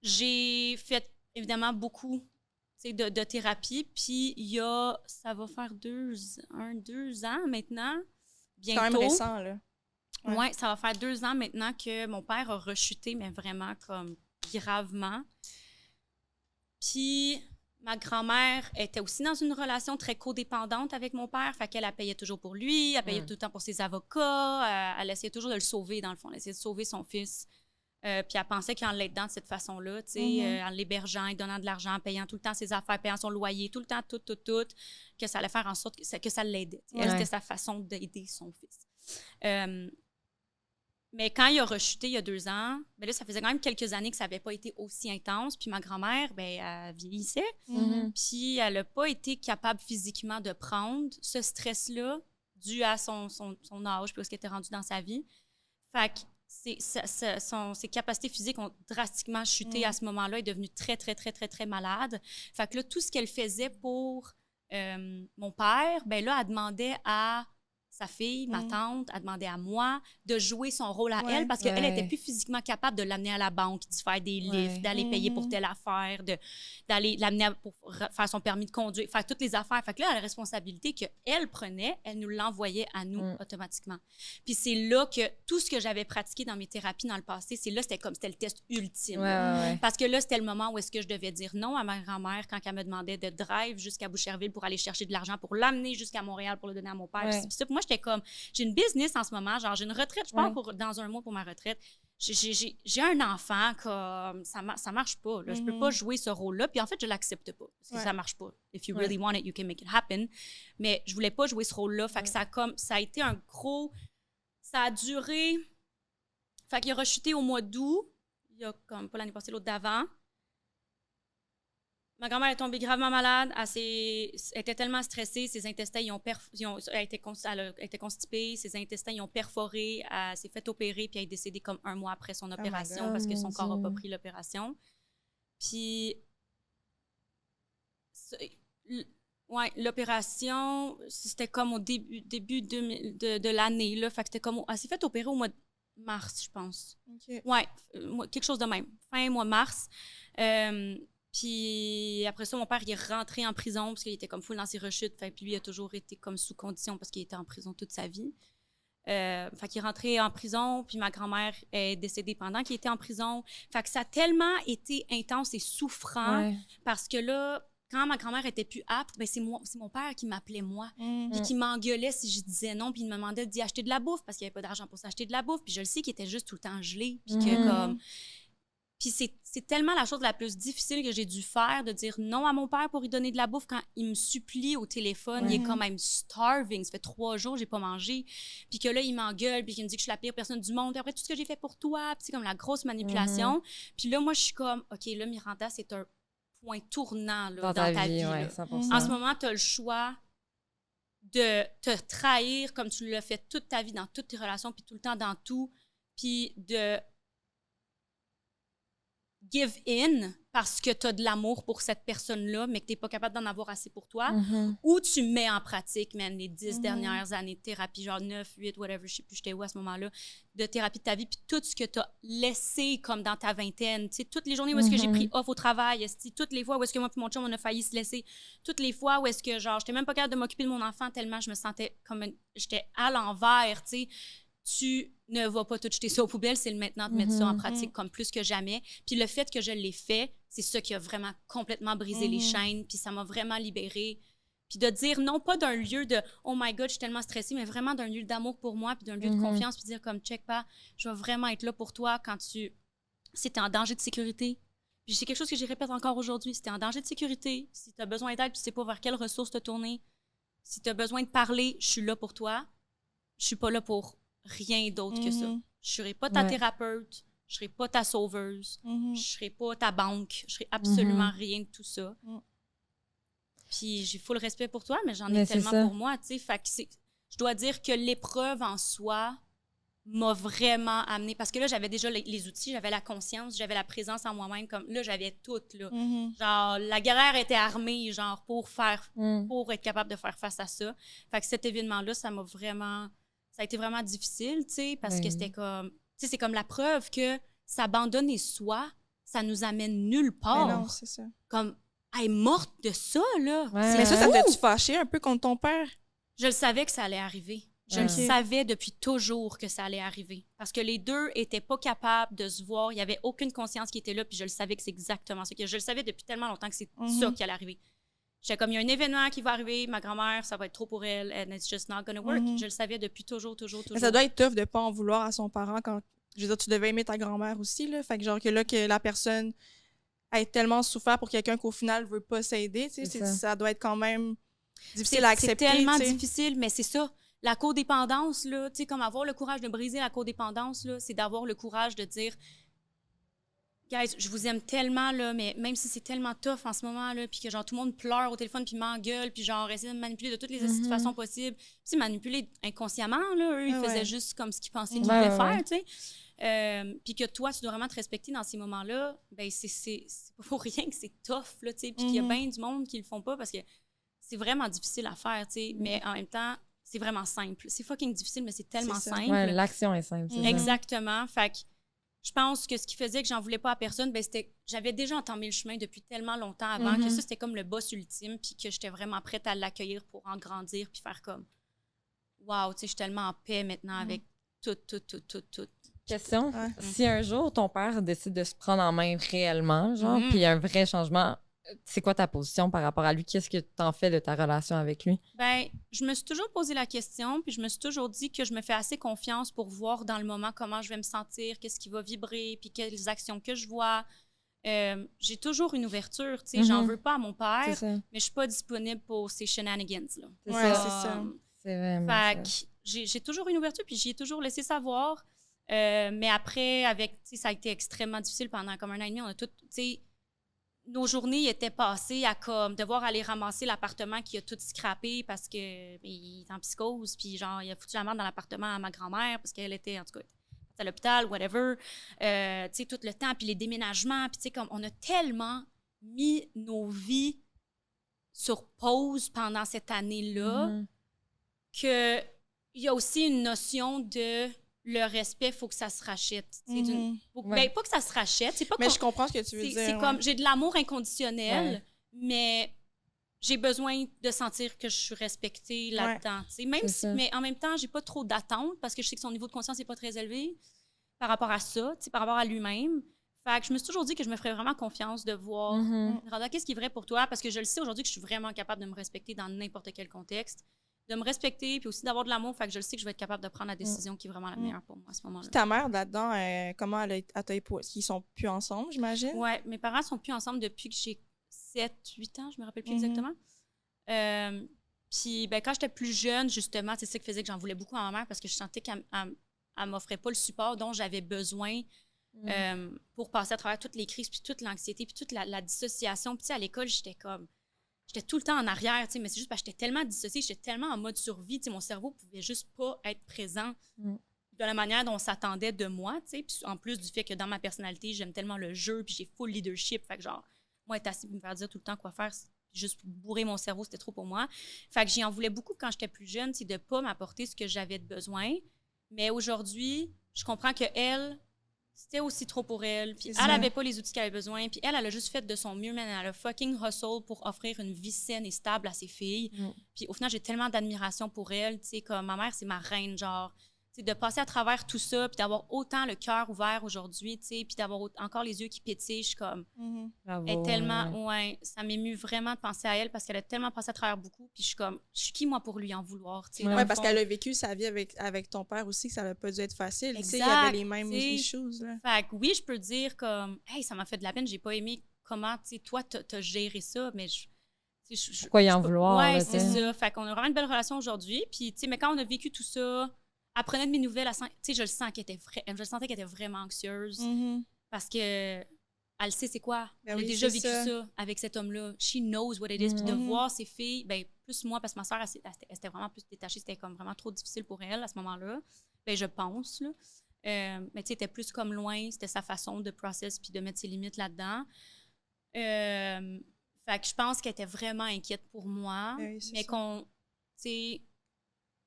j'ai fait évidemment beaucoup de thérapie. Puis ça va faire 2 ans maintenant, bientôt. C'est quand même récent, là. Ouais, ça va faire 2 ans maintenant que mon père a rechuté, mais vraiment comme gravement. Puis ma grand-mère était aussi dans une relation très codépendante avec mon père. Fait qu'elle payait toujours pour lui, elle payait tout le temps pour ses avocats. Elle essayait toujours de le sauver, dans le fond. Elle essayait de sauver son fils. Puis elle pensait qu'en l'aidant de cette façon-là, tu sais, en l'hébergeant, en donnant de l'argent, en payant tout le temps ses affaires, payant son loyer, tout le temps, tout, que ça allait faire en sorte que ça l'aidait. Elle, c'était sa façon d'aider son fils. Mais quand il a rechuté il y a 2 ans, ben là, ça faisait quand même quelques années que ça n'avait pas été aussi intense. Puis ma grand-mère, ben, elle vieillissait. Puis elle n'a pas été capable physiquement de prendre ce stress-là dû à son âge, puis où est-ce qu'elle était rendue dans sa vie. Fait que ses capacités physiques ont drastiquement chuté à ce moment-là. Elle est devenue très, très, très, très, très malade. Fait que là, tout ce qu'elle faisait pour mon père, ben là, elle demandait à sa fille, ma tante, a demandé à moi de jouer son rôle à elle parce qu'elle n'était plus physiquement capable de l'amener à la banque, de faire des livres, d'aller payer pour telle affaire, d'aller l'amener pour faire son permis de conduire, faire toutes les affaires. Fait que là, la responsabilité qu'elle prenait, elle nous l'envoyait à nous automatiquement. Puis c'est là que tout ce que j'avais pratiqué dans mes thérapies dans le passé, c'était le test ultime. Parce que là, c'était le moment où est-ce que je devais dire non à ma grand-mère quand elle me demandait de drive jusqu'à Boucherville pour aller chercher de l'argent pour l'amener jusqu'à Montréal pour le donner à mon père. Puis ça, pour moi, j'étais comme, j'ai une business en ce moment, genre j'ai une retraite, je pars dans 1 mois pour ma retraite. J'ai un enfant, comme ça marche pas. Là. Je peux pas jouer ce rôle-là. Puis en fait, je l'accepte pas. Parce que ça marche pas. If you really want it, you can make it happen. Mais je voulais pas jouer ce rôle-là. Fait que ça a été un gros... Ça a duré... Fait qu'il a rechuté au mois d'août. Il y a comme pas l'année passée, l'autre d'avant. Ma grand-mère est tombée gravement malade. Elle était tellement stressée, ses intestins elle a été constipée, ses intestins ils ont perforé, elle s'est fait opérer, puis elle est décédée comme 1 mois après son opération parce que son corps n'a pas pris l'opération. Puis Ouais, l'opération, c'était comme au début de l'année, là. Fait que c'était comme... Elle s'est fait opérer au mois de mars, je pense. OK. Ouais, quelque chose de même. Fin mois mars. Puis après ça, mon père, il est rentré en prison parce qu'il était comme full dans ses rechutes. Fait, puis lui, il a toujours été comme sous condition parce qu'il était en prison toute sa vie. Fait qu'il est rentré en prison, puis ma grand-mère est décédée pendant qu'il était en prison. Fait que ça a tellement été intense et souffrant parce que là, quand ma grand-mère était plus apte, ben c'est mon père qui m'appelait moi, puis qui m'engueulait si je disais non, puis il me demandait d'y acheter de la bouffe parce qu'il n'y avait pas d'argent pour s'acheter de la bouffe, puis je le sais qu'il était juste tout le temps gelé, puis que comme... Puis c'est tellement la chose la plus difficile que j'ai dû faire de dire non à mon père pour lui donner de la bouffe quand il me supplie au téléphone. Il est quand même starving. Ça fait 3 jours que j'ai pas mangé. Puis que là, il m'engueule, puis qu'il me dit que je suis la pire personne du monde. Puis après, tout ce que j'ai fait pour toi, puis c'est comme la grosse manipulation. Puis là, moi, je suis comme, OK, là, Miranda, c'est un point tournant là, dans ta vie. Ouais, En ce moment, tu as le choix de te trahir comme tu l'as fait toute ta vie dans toutes tes relations, puis tout le temps dans tout, puis de give in parce que tu as de l'amour pour cette personne-là, mais que tu n'es pas capable d'en avoir assez pour toi, ou tu mets en pratique, man, les 10 dernières années de thérapie, genre 9, 8, whatever, je sais plus j'étais où à ce moment-là, de thérapie de ta vie, puis tout ce que tu as laissé comme dans ta vingtaine, tu sais, toutes les journées où est-ce que j'ai pris off au travail, toutes les fois où est-ce que moi et mon chum, on a failli se laisser, toutes les fois où est-ce que, genre, j'étais même pas capable de m'occuper de mon enfant tellement je me sentais comme j'étais à l'envers, tu sais. Tu ne vas pas tout jeter ça aux poubelles, c'est le maintenant de mettre ça en pratique comme plus que jamais. Puis le fait que je l'ai fait, c'est ça qui a vraiment complètement brisé les chaînes, puis ça m'a vraiment libérée. Puis de dire non pas d'un lieu de « Oh my God, je suis tellement stressée », mais vraiment d'un lieu d'amour pour moi, puis d'un lieu de confiance, puis dire comme « Check pas, je vais vraiment être là pour toi quand si t'es en danger de sécurité. » Puis c'est quelque chose que je répète encore aujourd'hui. Si t'es en danger de sécurité, si t'as besoin d'aide, puis tu sais pas vers quelles ressources te tourner, si t'as besoin de parler, je suis là pour toi. Je suis pas là pour rien d'autre que ça. Je serai pas ta thérapeute, je serai pas ta sauveuse, je serai pas ta banque, je serai absolument rien de tout ça. Puis j'ai full respect pour toi, mais j'en ai tellement pour moi, tu sais. Fait que je dois dire que l'épreuve en soi m'a vraiment amenée, parce que là, j'avais déjà les outils, j'avais la conscience, j'avais la présence en moi-même, comme là, j'avais tout, là. Genre, la guerrière était armée, genre, pour être capable de faire face à ça. Fait que cet événement-là, ça a été vraiment difficile, tu sais, parce que c'était comme... Tu sais, c'est comme la preuve que s'abandonner soi, ça nous amène nulle part. Mais non, c'est ça. Comme, elle est morte de ça, là. Mais ça t'a-tu fâché un peu contre ton père? Je le savais que ça allait arriver. Je le savais depuis toujours que ça allait arriver. Parce que les deux étaient pas capables de se voir. Il y avait aucune conscience qui était là, puis je le savais que c'est exactement ça. Je le savais depuis tellement longtemps que c'est ça qui allait arriver. J'étais comme, il y a un événement qui va arriver, ma grand-mère, ça va être trop pour elle, and it's just not gonna work. Je le savais depuis toujours. Mais ça doit être tough de pas en vouloir à son parent quand, je veux dire, tu devais aimer ta grand-mère aussi, là. Fait que genre que la personne ait tellement souffert pour quelqu'un qu'au final veut pas s'aider, tu sais, ça doit être quand même difficile à accepter. C'est tellement difficile, mais c'est ça. La codépendance, là, tu sais, comme avoir le courage de briser la codépendance, là, c'est d'avoir le courage de dire... Guys, je vous aime tellement, là, mais même si c'est tellement tough en ce moment, là, puis que genre tout le monde pleure au téléphone, puis m'engueule, puis genre essaie de me manipuler de toutes les façons possibles. Puis manipuler inconsciemment, là, eux, ils faisaient juste comme ce qu'ils pensaient qu'ils devaient faire, tu sais. Puis que toi, tu dois vraiment te respecter dans ces moments-là, ben c'est pas pour rien que c'est tough, là, tu sais, puis qu'il y a bien du monde qui le font pas parce que c'est vraiment difficile à faire, tu sais, mais en même temps, c'est vraiment simple. C'est fucking difficile, mais c'est tellement simple. Ouais, l'action est simple. Exactement. Fait que je pense que ce qui faisait que j'en voulais pas à personne, ben c'était j'avais déjà entamé le chemin depuis tellement longtemps avant que ça, c'était comme le boss ultime, puis que j'étais vraiment prête à l'accueillir pour en grandir, puis faire comme wow, tu sais, je suis tellement en paix maintenant avec tout. Question, si un jour ton père décide de se prendre en main réellement, genre, puis il y a un vrai changement, c'est quoi ta position par rapport à lui? Qu'est-ce que t'en fais de ta relation avec lui? Ben, je me suis toujours posé la question, puis je me suis toujours dit que je me fais assez confiance pour voir dans le moment comment je vais me sentir, qu'est-ce qui va vibrer, puis quelles actions que je vois. J'ai toujours une ouverture, tu sais, j'en veux pas à mon père, mais je suis pas disponible pour ces shenanigans, là. C'est ça. C'est vraiment fait que j'ai toujours une ouverture, puis j'y ai toujours laissé savoir. Mais après, ça a été extrêmement difficile pendant comme 1 an et demi. On a tout, tu sais, nos journées étaient passées à comme devoir aller ramasser l'appartement qui a tout scrappé parce que il est en psychose, puis genre, il a foutu la merde dans l'appartement à ma grand-mère parce qu'elle était, en tout cas, à l'hôpital, whatever. Tu sais, tout le temps, puis les déménagements, puis tu sais, comme on a tellement mis nos vies sur pause pendant cette année-là, qu'il y a aussi une notion de le respect, il faut que ça se rachète. Ben, pas que ça se rachète. C'est pas mais je comprends ce que tu veux dire. C'est comme, j'ai de l'amour inconditionnel, mais j'ai besoin de sentir que je suis respectée là-dedans. Même si, mais en même temps, j'ai pas trop d'attente parce que je sais que son niveau de conscience n'est pas très élevé par rapport à ça, par rapport à lui-même. Fait que je me suis toujours dit que je me ferais vraiment confiance de voir, Randa, qu'est-ce qui est vrai pour toi? Parce que je le sais aujourd'hui que je suis vraiment capable de me respecter dans n'importe quel contexte, de me respecter, puis aussi d'avoir de l'amour. Fait que je le sais que je vais être capable de prendre la décision qui est vraiment la meilleure pour moi à ce moment-là. Puis ta mère, là-dedans, comment elle t'a épousé? Ils sont plus ensemble, j'imagine? Oui, mes parents sont plus ensemble depuis que j'ai 7-8 ans, je me rappelle plus exactement. Puis ben, quand j'étais plus jeune, justement, c'est ça qui faisait que j'en voulais beaucoup à ma mère parce que je sentais qu'elle m'offrait pas le support dont j'avais besoin pour passer à travers toutes les crises, puis toute l'anxiété, puis toute la dissociation. Puis à l'école, j'étais tout le temps en arrière, mais c'est juste parce que j'étais tellement dissociée, j'étais tellement en mode survie, mon cerveau pouvait juste pas être présent de la manière dont on s'attendait de moi, puis en plus du fait que dans ma personnalité, j'aime tellement le jeu, puis j'ai full leadership, fait que genre, moi, être assis pour me faire dire tout le temps quoi faire, juste pour bourrer mon cerveau, c'était trop pour moi. Fait que j'y en voulais beaucoup quand j'étais plus jeune, de pas m'apporter ce que j'avais de besoin. Mais aujourd'hui, je comprends que elle, c'était aussi trop pour elle. Puis elle avait pas les outils qu'elle avait besoin. Puis elle a juste fait de son mieux, mais elle a fucking hustle pour offrir une vie saine et stable à ses filles. Puis au final, j'ai tellement d'admiration pour elle. Tu sais, comme ma mère, c'est ma reine, genre. De passer à travers tout ça, puis d'avoir autant le cœur ouvert aujourd'hui, puis d'avoir encore les yeux qui pétillent, je suis comme... Bravo, elle est tellement... ça m'émue vraiment de penser à elle parce qu'elle a tellement passé à travers beaucoup, puis je suis comme... Je suis qui, moi, pour lui en vouloir, tu sais? Oui, parce qu'elle a vécu sa vie avec ton père aussi, que ça n'a pas dû être facile. Tu sais, il y avait les mêmes choses, là. Fait que oui, je peux dire comme... Hey, ça m'a fait de la peine, j'ai pas aimé comment, tu sais, toi, t'as géré ça, mais pourquoi y en vouloir? Ouais, c'est ça. Fait qu'on a vraiment une belle relation aujourd'hui, puis, tu sais, mais quand on a vécu tout ça... Elle prenait de mes nouvelles, tu sais, je le sentais qu'elle était vraiment anxieuse parce que elle sait c'est quoi. Elle a déjà vécu ça avec cet homme-là. She knows what it is. Puis de voir ses filles, ben plus moi, parce que ma soeur, elle était vraiment plus détachée. C'était comme vraiment trop difficile pour elle à ce moment-là. Ben je pense, là. Mais tu sais, elle était plus comme loin. C'était sa façon de process puis de mettre ses limites là-dedans. Fait que je pense qu'elle était vraiment inquiète pour moi. Mais qu'on, tu sais...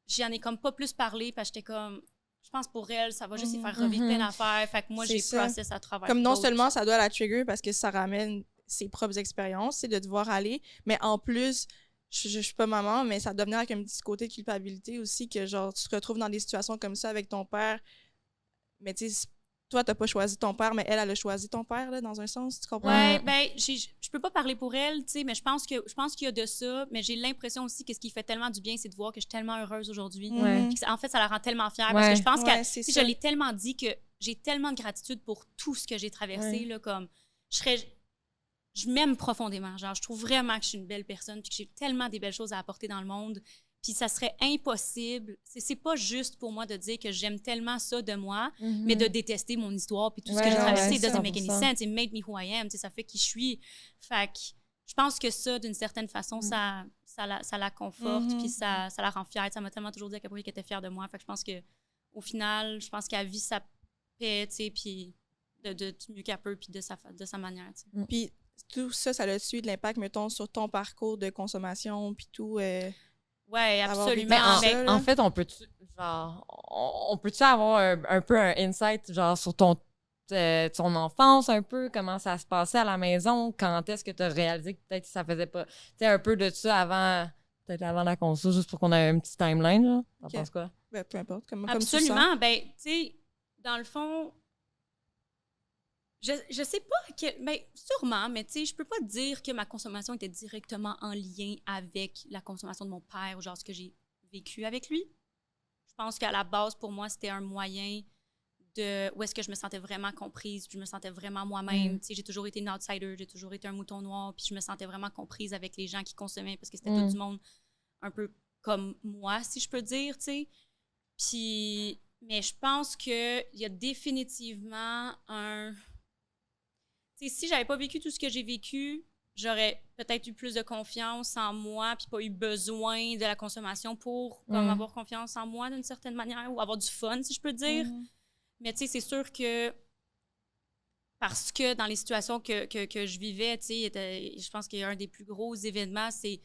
J'en ai comme pas plus parlé parce que j'étais comme... Je pense pour elle, ça va juste y faire revivre plein d'affaires. Fait que moi, j'ai process à travers. Comme non seulement ça doit la trigger parce que ça ramène ses propres expériences, c'est de devoir aller, mais en plus, je suis pas maman, mais ça doit venir avec un petit côté de culpabilité aussi que genre tu te retrouves dans des situations comme ça avec ton père. Mais tu sais, toi, t'as pas choisi ton père, mais elle a choisi ton père, là, dans un sens, tu comprends? Ouais, ben, je peux pas parler pour elle, tu sais, mais je pense qu'il y a de ça, mais j'ai l'impression aussi que ce qui fait tellement du bien, c'est de voir que je suis tellement heureuse aujourd'hui. En fait, ça la rend tellement fière, parce que je pense que je l'ai tellement dit que j'ai tellement de gratitude pour tout ce que j'ai traversé, là, comme, je m'aime profondément, genre, je trouve vraiment que je suis une belle personne, puis que j'ai tellement des belles choses à apporter dans le monde. Puis ça serait impossible. C'est pas juste pour moi de dire que j'aime tellement ça de moi, mais de détester mon histoire puis tout ce que j'ai traversé. It doesn't make any sense. It made me who I am. Ça fait qui je suis. Fait que je pense que ça, d'une certaine façon, ça la conforte puis ça la rend fière. Ça m'a tellement toujours dit à quel point qu'elle était fière de moi. Fait que je pense qu'au final, je pense qu'elle vit sa paix, tu sais, puis du mieux qu'elle peut puis de sa manière. Puis tout ça, ça a su de l'impact, mettons, sur ton parcours de consommation puis tout... Oui, absolument. Mais en fait, on peut-tu avoir un peu un insight genre sur ton enfance un peu, comment ça se passait à la maison, quand est-ce que tu as réalisé que peut-être ça faisait pas, tu sais, un peu de ça peut-être avant la conso, juste pour qu'on ait un petit timeline, là. T'en penses quoi? Ben, peu importe. Absolument. Comme ben, tu sais, dans le fond, je sais pas ben, sûrement, mais tu sais, je peux pas dire que ma consommation était directement en lien avec la consommation de mon père ou genre ce que j'ai vécu avec lui. Je pense qu'à la base, pour moi, c'était un moyen où est-ce que je me sentais vraiment comprise, puis je me sentais vraiment moi-même. Tu sais, j'ai toujours été une outsider, j'ai toujours été un mouton noir, puis je me sentais vraiment comprise avec les gens qui consommaient parce que c'était tout du monde un peu comme moi, si je peux dire, tu sais. Puis, mais je pense qu'il y a définitivement un... T'sais, si j'avais pas vécu tout ce que j'ai vécu, j'aurais peut-être eu plus de confiance en moi puis pas eu besoin de la consommation pour comme, avoir confiance en moi d'une certaine manière ou avoir du fun, si je peux dire. Mais tu sais, c'est sûr que Parce que dans les situations que je vivais, tu sais, je pense qu'il y a un des plus gros événements, c'est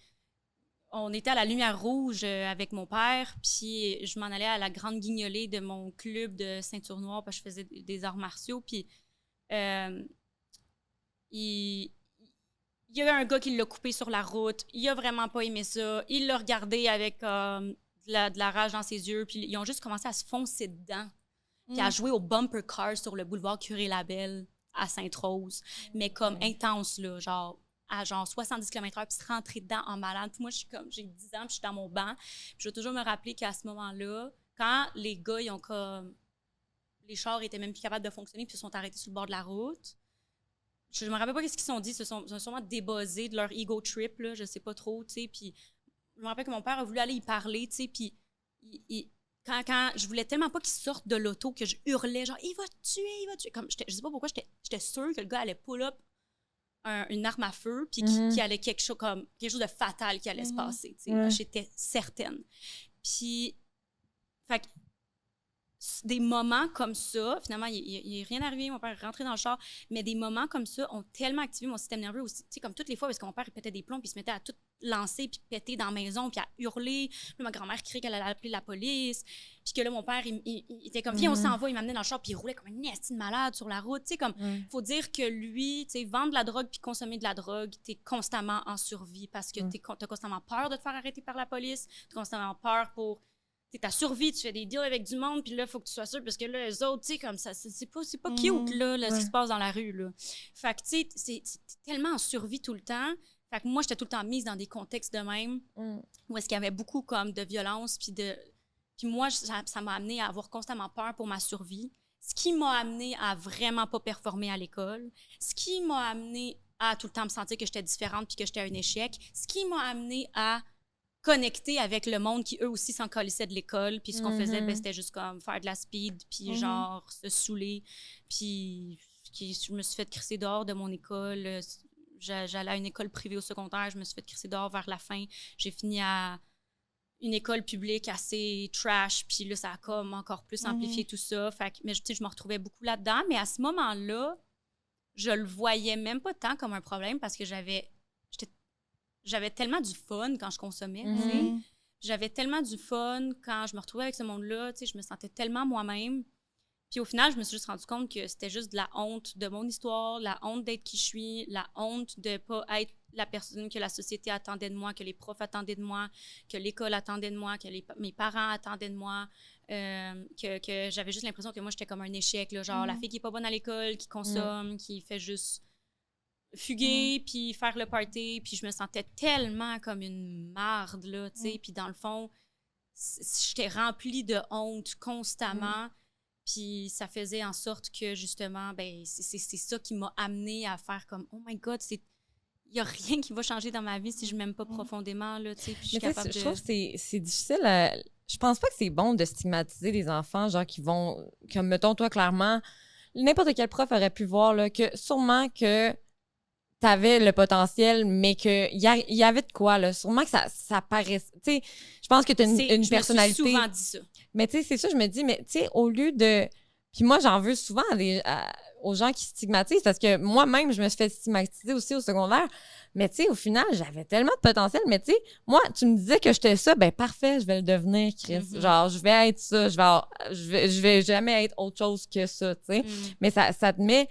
on était à la lumière rouge avec mon père, puis je m'en allais à la grande guignolée de mon club de ceinture noire parce que je faisais des arts martiaux, puis il y avait un gars qui l'a coupé sur la route, il a vraiment pas aimé ça, il l'a regardé avec de la rage dans ses yeux, puis ils ont juste commencé à se foncer dedans, puis à jouer au bumper car sur le boulevard Curé-Labelle à Sainte-Rose, mais comme intense, là, genre à genre 70 km/h, puis se rentrer dedans en malade. Puis moi, j'ai 10 ans, puis je suis dans mon banc. Puis je vais toujours me rappeler qu'à ce moment-là, quand les gars, ils ont comme... Les chars étaient même plus capables de fonctionner, puis ils se sont arrêtés sur le bord de la route. Je me rappelle pas qu'est-ce qu'ils se sont dit. Ils sont sûrement débuzzés de leur ego trip, là, je sais pas trop, tu sais. Puis je me rappelle que mon père a voulu aller y parler, tu sais, puis quand je voulais tellement pas qu'il sorte de l'auto que je hurlais, genre, il va te tuer. Comme, je sais pas pourquoi, j'étais sûre que le gars allait pull up une arme à feu, puis qu'il allait quelque chose de fatal qui allait se passer. J'étais certaine. Puis, fait que, des moments comme ça, finalement, il n'est rien arrivé, mon père est rentré dans le char, mais des moments comme ça ont tellement activé mon système nerveux aussi, tu sais, comme toutes les fois, parce que mon père, il pétait des plombs, puis il se mettait à tout lancer, puis péter dans la maison, puis à hurler. Puis ma grand-mère criait qu'elle allait appeler la police, puis que là, mon père, il était comme, viens, on s'en va, il m'amenait dans le char, puis il roulait comme un esti de malade sur la route, tu sais, comme, faut dire que lui, tu sais, vendre de la drogue puis consommer de la drogue, t'es constamment en survie, parce que t'as constamment peur de te faire arrêter par la police, t'as constamment peur pour... C'est ta survie, tu fais des deals avec du monde, puis là, il faut que tu sois sûr, parce que là, les autres, tu sais, comme ça, c'est pas cute, là, ce qui se passe dans la rue, là. Fait que, tu sais, c'est tellement en survie tout le temps. Fait que moi, j'étais tout le temps mise dans des contextes de même, où est-ce qu'il y avait beaucoup, comme, de violence, puis moi, ça m'a amené à avoir constamment peur pour ma survie, ce qui m'a amené à vraiment pas performer à l'école, ce qui m'a amené à tout le temps me sentir que j'étais différente puis que j'étais un échec, ce qui m'a amené à connecter avec le monde qui, eux aussi, s'en colissaient de l'école. Puis ce qu'on faisait, ben, c'était juste comme faire de la speed, puis genre se saouler. Puis je me suis fait crisser dehors de mon école. J'allais à une école privée au secondaire. Je me suis fait crisser dehors vers la fin. J'ai fini à une école publique assez trash. Puis là, ça a comme encore plus amplifié tout ça. Fait que, mais je me retrouvais beaucoup là-dedans. Mais à ce moment-là, je le voyais même pas tant comme un problème parce que j'avais tellement du fun quand je consommais, tu sais. J'avais tellement du fun quand je me retrouvais avec ce monde-là, tu sais, je me sentais tellement moi-même. Puis au final, je me suis juste rendu compte que c'était juste de la honte de mon histoire, la honte d'être qui je suis, la honte de pas être la personne que la société attendait de moi, que les profs attendaient de moi, que l'école attendait de moi, que mes parents attendaient de moi, que j'avais juste l'impression que moi, j'étais comme un échec, là, genre la fille qui est pas bonne à l'école, qui consomme, qui fait juste fuguer, puis faire le party, puis je me sentais tellement comme une marde, là, tu sais, puis dans le fond, j'étais remplie de honte constamment, puis ça faisait en sorte que, justement, ben c'est ça qui m'a amenée à faire comme « Oh my God, il n'y a rien qui va changer dans ma vie si je m'aime pas profondément, là, tu sais, puis je suis capable de... » Je trouve que c'est difficile Je pense pas que c'est bon de stigmatiser les enfants, genre qui vont... Comme, mettons, toi, clairement, n'importe quel prof aurait pu voir, là, que sûrement que t'avais le potentiel, mais qu'il y avait de quoi, là. Sûrement que ça paraît... Tu sais, je pense que t'as une personnalité... Je me suis souvent dit ça. Mais tu sais, c'est ça, je me dis, mais tu sais, au lieu de... Puis moi, j'en veux souvent aux gens qui stigmatisent, parce que moi-même, je me suis fait stigmatiser aussi au secondaire. Mais tu sais, au final, j'avais tellement de potentiel. Mais tu sais, moi, tu me disais que j'étais ça, ben parfait, je vais le devenir, Chris. Genre, je vais être ça, je vais jamais être autre chose que ça, tu sais. Mais ça te met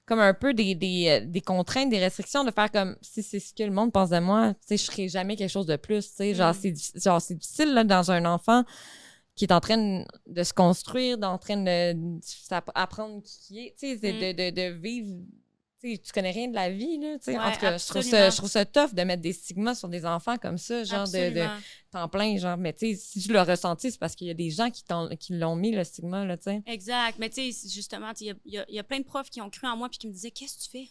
comme un peu des contraintes, des restrictions de faire comme si c'est ce que le monde pense de moi, tu sais, je serai jamais quelque chose de plus, tu sais. Genre, c'est difficile, là, dans un enfant qui est en train de se construire, apprendre qui est, tu sais, de vivre. Tu connais rien de la vie, là, tu sais. Ouais, en tout cas, je trouve ça tough de mettre des stigmas sur des enfants comme ça, genre de temps plein, genre. Mais tu sais, si tu l'as ressenti, c'est parce qu'il y a des gens qui l'ont mis, le stigma, là, tu sais. Exact. Mais tu sais, justement, il y a plein de profs qui ont cru en moi puis qui me disaient « Qu'est-ce que tu fais?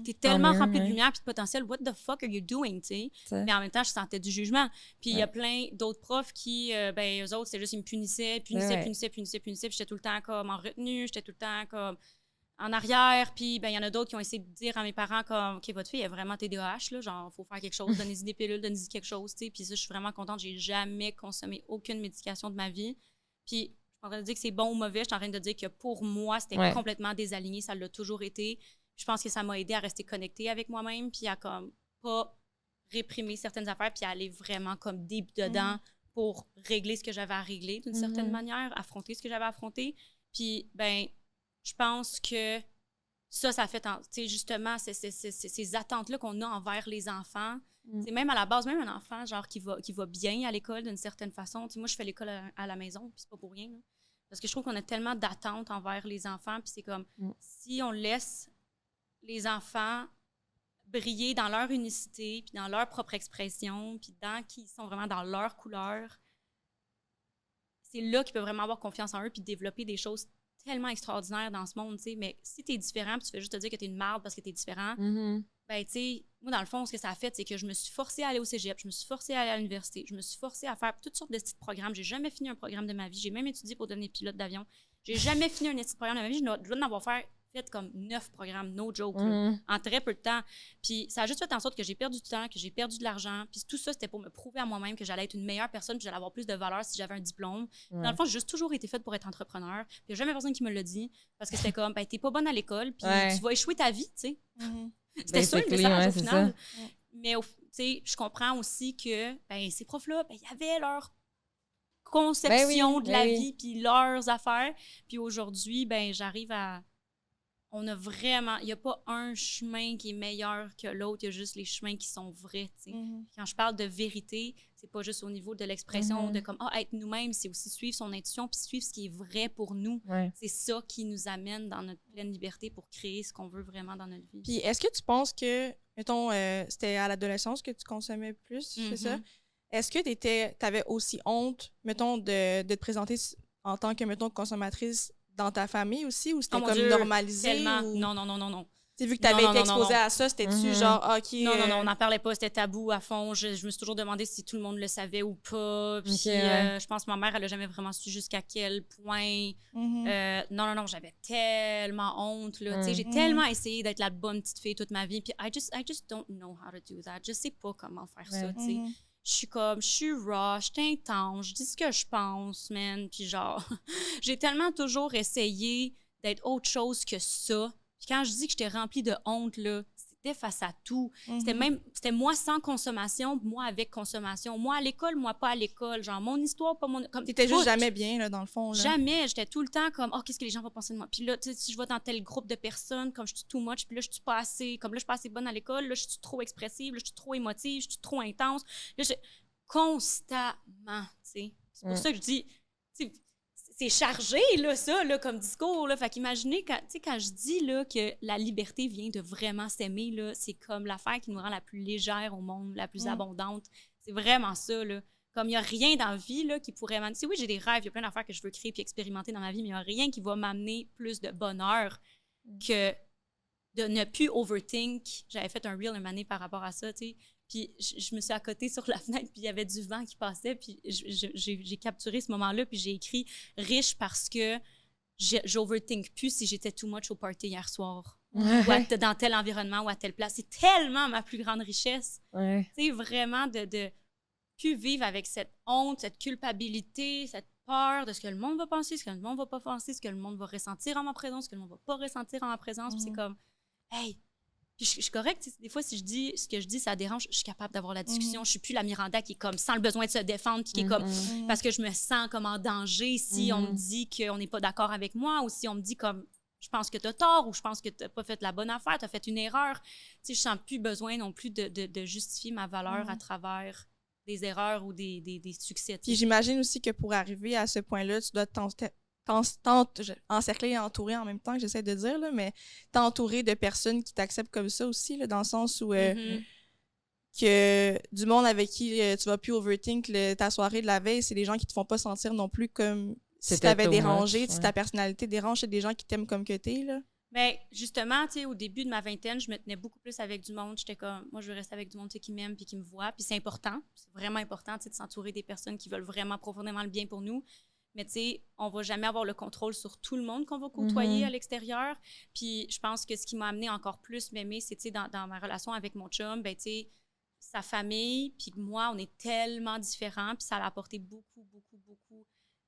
T'es tellement rempli de lumière puis de potentiel. What the fuck are you doing? » tu sais. Mais en même temps, je sentais du jugement. Puis il y a plein d'autres profs qui, ben, eux autres, c'est juste, ils me punissaient. Puis j'étais tout le temps comme en retenue. J'étais tout le temps comme en arrière, puis ben il y en a d'autres qui ont essayé de dire à mes parents comme « OK, votre fille a vraiment TDAH, là, genre, faut faire quelque chose, donnez-y des pilules, donnez-y quelque chose, tu sais. » Puis ça, je suis vraiment contente, j'ai jamais consommé aucune médication de ma vie. Puis je en train de dire que c'est bon ou mauvais. Je suis en train de dire que pour moi, c'était complètement désaligné. Ça l'a toujours été. Je pense que ça m'a aidé à rester connectée avec moi-même puis à comme pas réprimer certaines affaires puis à aller vraiment comme deep dedans pour régler ce que j'avais à régler d'une certaine manière, affronter ce que j'avais à affronter. Puis, ben, je pense que ça fait, tu sais, justement, ces attentes-là qu'on a envers les enfants. C'est même à la base, même un enfant, genre, qui va bien à l'école d'une certaine façon. Tu sais, moi, je fais l'école à la maison, puis c'est pas pour rien, là. Parce que je trouve qu'on a tellement d'attentes envers les enfants, puis c'est comme, si on laisse les enfants briller dans leur unicité, puis dans leur propre expression, puis qu'ils sont vraiment dans leur couleur, c'est là qu'ils peuvent vraiment avoir confiance en eux, puis développer des choses tellement extraordinaire dans ce monde, tu sais, mais si t'es différent puis tu fais juste te dire que t'es une marde parce que t'es différent, ben, tu sais, moi, dans le fond, ce que ça a fait, c'est que je me suis forcée à aller au cégep, je me suis forcée à aller à l'université, je me suis forcée à faire toutes sortes de petits programmes. J'ai jamais fini un programme de ma vie. J'ai même étudié pour devenir pilote d'avion. J'ai jamais fini un petit programme de ma vie. Je dois en avoir fait comme 9 programmes, no joke, là, en très peu de temps. Puis ça a juste fait en sorte que j'ai perdu du temps, que j'ai perdu de l'argent. Puis tout ça, c'était pour me prouver à moi-même que j'allais être une meilleure personne, puis j'allais avoir plus de valeur si j'avais un diplôme. Dans le fond, j'ai juste toujours été faite pour être entrepreneur. Puis il n'y a jamais personne qui me l'a dit. Parce que c'était comme, ben, t'es pas bonne à l'école, puis tu vas échouer ta vie, tu sais. C'était ça le message au final. Mais, tu sais, je comprends aussi que, ben, ces profs-là, ben, ils avaient leur conception de la vie, puis leurs affaires. Puis aujourd'hui, ben, j'arrive à... On a vraiment... Il n'y a pas un chemin qui est meilleur que l'autre. Il y a juste les chemins qui sont vrais, tu sais. Quand je parle de vérité, c'est pas juste au niveau de l'expression de comme, être nous-mêmes, c'est aussi suivre son intuition puis suivre ce qui est vrai pour nous. C'est ça qui nous amène dans notre pleine liberté pour créer ce qu'on veut vraiment dans notre vie. Puis est-ce que tu penses que, mettons, c'était à l'adolescence que tu consommais plus, c'est ça? Est-ce que t'avais aussi honte, mettons, de te présenter en tant que, mettons, consommatrice dans ta famille aussi, ou c'était comme normalisé? Tellement. Ou... Non. Tu vu que tu avais été exposée à ça, c'était-tu genre, OK... Non, on n'en parlait pas, c'était tabou à fond. Je me suis toujours demandé si tout le monde le savait ou pas. Puis je pense que ma mère, elle n'a jamais vraiment su jusqu'à quel point. Non, j'avais tellement honte, là. Tu sais, j'ai tellement essayé d'être la bonne petite fille toute ma vie, puis I just don't know how to do that. Je sais pas comment faire ça, tu sais. Je suis raw, je suis intense, je dis ce que je pense, man. Puis genre, j'ai tellement toujours essayé d'être autre chose que ça. Puis quand je dis que j'étais remplie de honte, là, c'était face à tout. C'était moi sans consommation, moi avec consommation. Moi à l'école, moi pas à l'école. Genre, mon histoire, pas mon... T'étais juste jamais bien, là, dans le fond, là. Jamais. J'étais tout le temps comme, qu'est-ce que les gens vont penser de moi? Puis là, tu sais, si je vais dans tel groupe de personnes, comme je suis too much, puis là, je suis pas assez... Comme là, je suis pas assez bonne à l'école, là, je suis trop expressive, là, je suis trop émotive, je suis trop intense. Là, constamment, tu sais. C'est pour ça que je dis... C'est chargé, là, ça, là, comme discours, là. Fait qu'imaginez, quand je dis, là, que la liberté vient de vraiment s'aimer, là, c'est comme l'affaire qui nous rend la plus légère au monde, la plus abondante. C'est vraiment ça, là. Comme il n'y a rien dans la vie, là, qui pourrait m'amener... Oui, j'ai des rêves, il y a plein d'affaires que je veux créer puis expérimenter dans ma vie, mais il n'y a rien qui va m'amener plus de bonheur que de ne plus overthink. J'avais fait un reel une année par rapport à ça, tu sais. Puis je me suis accotée sur la fenêtre, puis il y avait du vent qui passait, puis j'ai capturé ce moment-là, puis j'ai écrit « riche parce que j'overthink plus si j'étais too much au party hier soir. » ou dans tel environnement ou à telle place. C'est tellement ma plus grande richesse. Tu sais, vraiment de plus vivre avec cette honte, cette culpabilité, cette peur de ce que le monde va penser, ce que le monde va pas penser, ce que le monde va ressentir en ma présence, ce que le monde va pas ressentir en ma présence. Puis c'est comme « hey ». Puis je suis correcte, des fois, si je dis ce que je dis, ça dérange, je suis capable d'avoir la discussion. Je suis plus la Miranda qui est comme sans le besoin de se défendre, puis qui est comme parce que je me sens comme en danger si on me dit qu'on n'est pas d'accord avec moi, ou si on me dit comme je pense que tu as tort, ou je pense que tu n'as pas fait la bonne affaire, tu as fait une erreur. Tu sais, je sens plus besoin non plus de justifier ma valeur à travers des erreurs ou des succès. Puis j'imagine aussi que pour arriver à ce point-là, tu dois encercler et entourer en même temps que j'essaie de dire, là, mais t'entourer de personnes qui t'acceptent comme ça aussi, là, dans le sens où que du monde avec qui tu vas plus overthink ta soirée de la veille, c'est des gens qui te font pas sentir non plus comme si t'avais dérangé, si ta personnalité dérange, c'est des gens qui t'aiment comme que t'es, là. Mais justement, tu sais, au début de ma vingtaine, je me tenais beaucoup plus avec du monde. J'étais comme, moi, je veux rester avec du monde qui m'aime puis qui me voit. Puis c'est important, c'est vraiment important, tu sais, de s'entourer des personnes qui veulent vraiment profondément le bien pour nous. Mais tu sais, on va jamais avoir le contrôle sur tout le monde qu'on va côtoyer à l'extérieur. Puis je pense que ce qui m'a amené encore plus m'aimer, c'est, tu sais, dans ma relation avec mon chum, ben tu sais, sa famille, puis moi, on est tellement différents, puis ça a apporté beaucoup.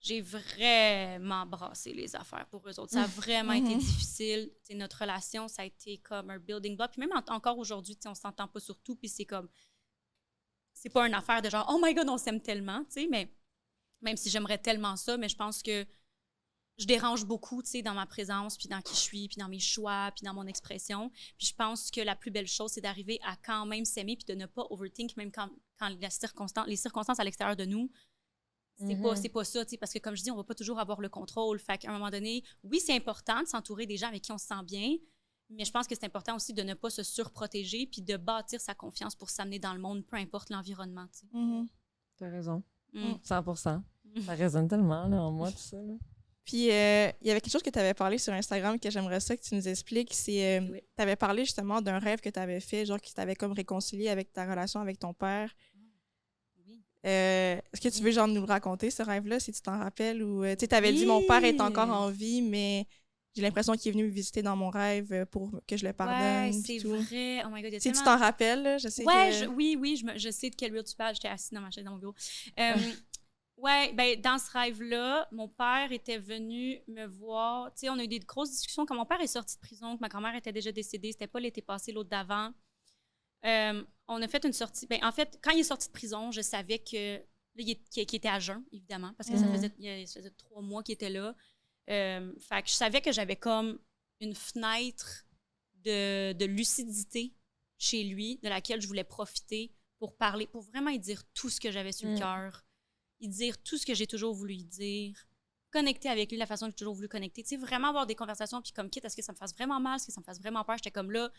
j'ai vraiment brassé les affaires pour eux autres. Ça a vraiment été difficile. T'sais, notre relation, ça a été comme un building block. Puis même encore aujourd'hui, on s'entend pas sur tout. Puis c'est comme... C'est pas une affaire de genre « Oh my God, on s'aime tellement! » Mais même si j'aimerais tellement ça, mais je pense que je dérange beaucoup, dans ma présence, puis dans qui je suis, puis dans mes choix, puis dans mon expression. Puis je pense que la plus belle chose, c'est d'arriver à quand même s'aimer puis de ne pas overthink, même quand les circonstances à l'extérieur de nous, c'est pas ça, parce que comme je dis, on va pas toujours avoir le contrôle. Fait qu'à un moment donné, oui, c'est important de s'entourer des gens avec qui on se sent bien, mais je pense que c'est important aussi de ne pas se surprotéger puis de bâtir sa confiance pour s'amener dans le monde, peu importe l'environnement, T'as raison. 100%. Ça résonne tellement, là, en moi, tout ça, là. Puis, il y avait quelque chose que tu avais parlé sur Instagram que j'aimerais ça que tu nous expliques. C'est, Oui. tu avais parlé justement d'un rêve que tu avais fait, genre qui t'avait comme réconcilié avec ta relation avec ton père. Oui. Est-ce que tu veux genre nous le raconter, ce rêve-là, si tu t'en rappelles? Ou, tu sais, tu avais dit « Mon père est encore en vie, mais j'ai l'impression qu'il est venu me visiter dans mon rêve pour que je le pardonne. » Ouais, c'est vrai. Oh my God, il y a Si tellement... tu t'en rappelles, là, je sais que... Oui, je sais de quel reel tu parles. J'étais assise dans ma chaise dans mon bureau. Ouais, ben dans ce rêve-là, mon père était venu me voir. Tu sais, on a eu des grosses discussions quand mon père est sorti de prison, que ma grand-mère était déjà décédée. C'était pas l'été passé, l'autre d'avant. On a fait une sortie. Ben en fait, quand il est sorti de prison, je savais que qu'il était à jeun, évidemment, parce que ça faisait 3 mois qu'il était là. Fait que je savais que j'avais comme une fenêtre de lucidité chez lui, de laquelle je voulais profiter pour parler, pour vraiment lui dire tout ce que j'avais sur le cœur. Y dire tout ce que j'ai toujours voulu y dire, connecter avec lui de la façon que j'ai toujours voulu connecter, tu sais, vraiment avoir des conversations, puis comme quitte à ce que ça me fasse vraiment mal, est-ce que ça me fasse vraiment peur, j'étais comme là,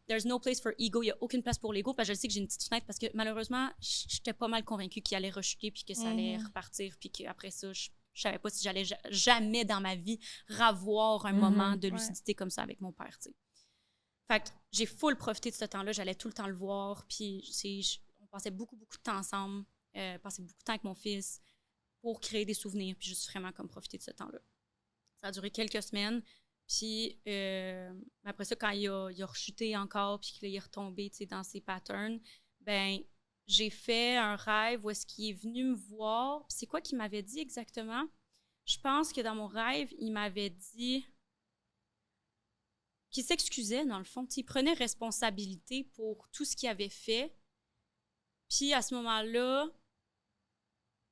there's no place for ego, il n'y a aucune place pour l'ego, parce que je sais que j'ai une petite fenêtre, parce que malheureusement, j'étais pas mal convaincue qu'il allait rechuter, puis que ça allait repartir, puis qu'après ça, je savais pas si j'allais jamais dans ma vie revoir un moment de lucidité comme ça avec mon père, tu sais. Fait que j'ai full profité de ce temps-là, j'allais tout le temps le voir, puis on passait beaucoup de temps ensemble. Passer beaucoup de temps avec mon fils pour créer des souvenirs, puis juste vraiment comme profiter de ce temps-là. Ça a duré quelques semaines, puis après ça, quand il a rechuté encore, puis qu'il est retombé dans ses patterns, ben j'ai fait un rêve où est-ce qu'il est venu me voir. Puis c'est quoi qu'il m'avait dit exactement? Je pense que dans mon rêve, il m'avait dit qu'il s'excusait, dans le fond. Il prenait responsabilité pour tout ce qu'il avait fait. Puis à ce moment-là,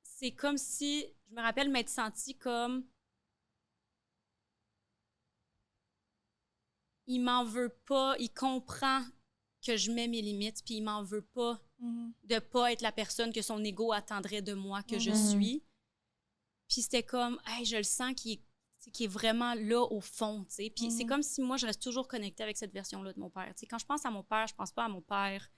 c'est comme si, je me rappelle m'être sentie comme, il m'en veut pas, il comprend que je mets mes limites, puis il m'en veut pas de pas être la personne que son ego attendrait de moi que je suis. Puis c'était comme, hey, je le sens qu'il est vraiment là au fond, tu sais. Puis c'est comme si moi, je reste toujours connectée avec cette version-là de mon père. Tu sais, quand je pense à mon père, je pense pas à mon père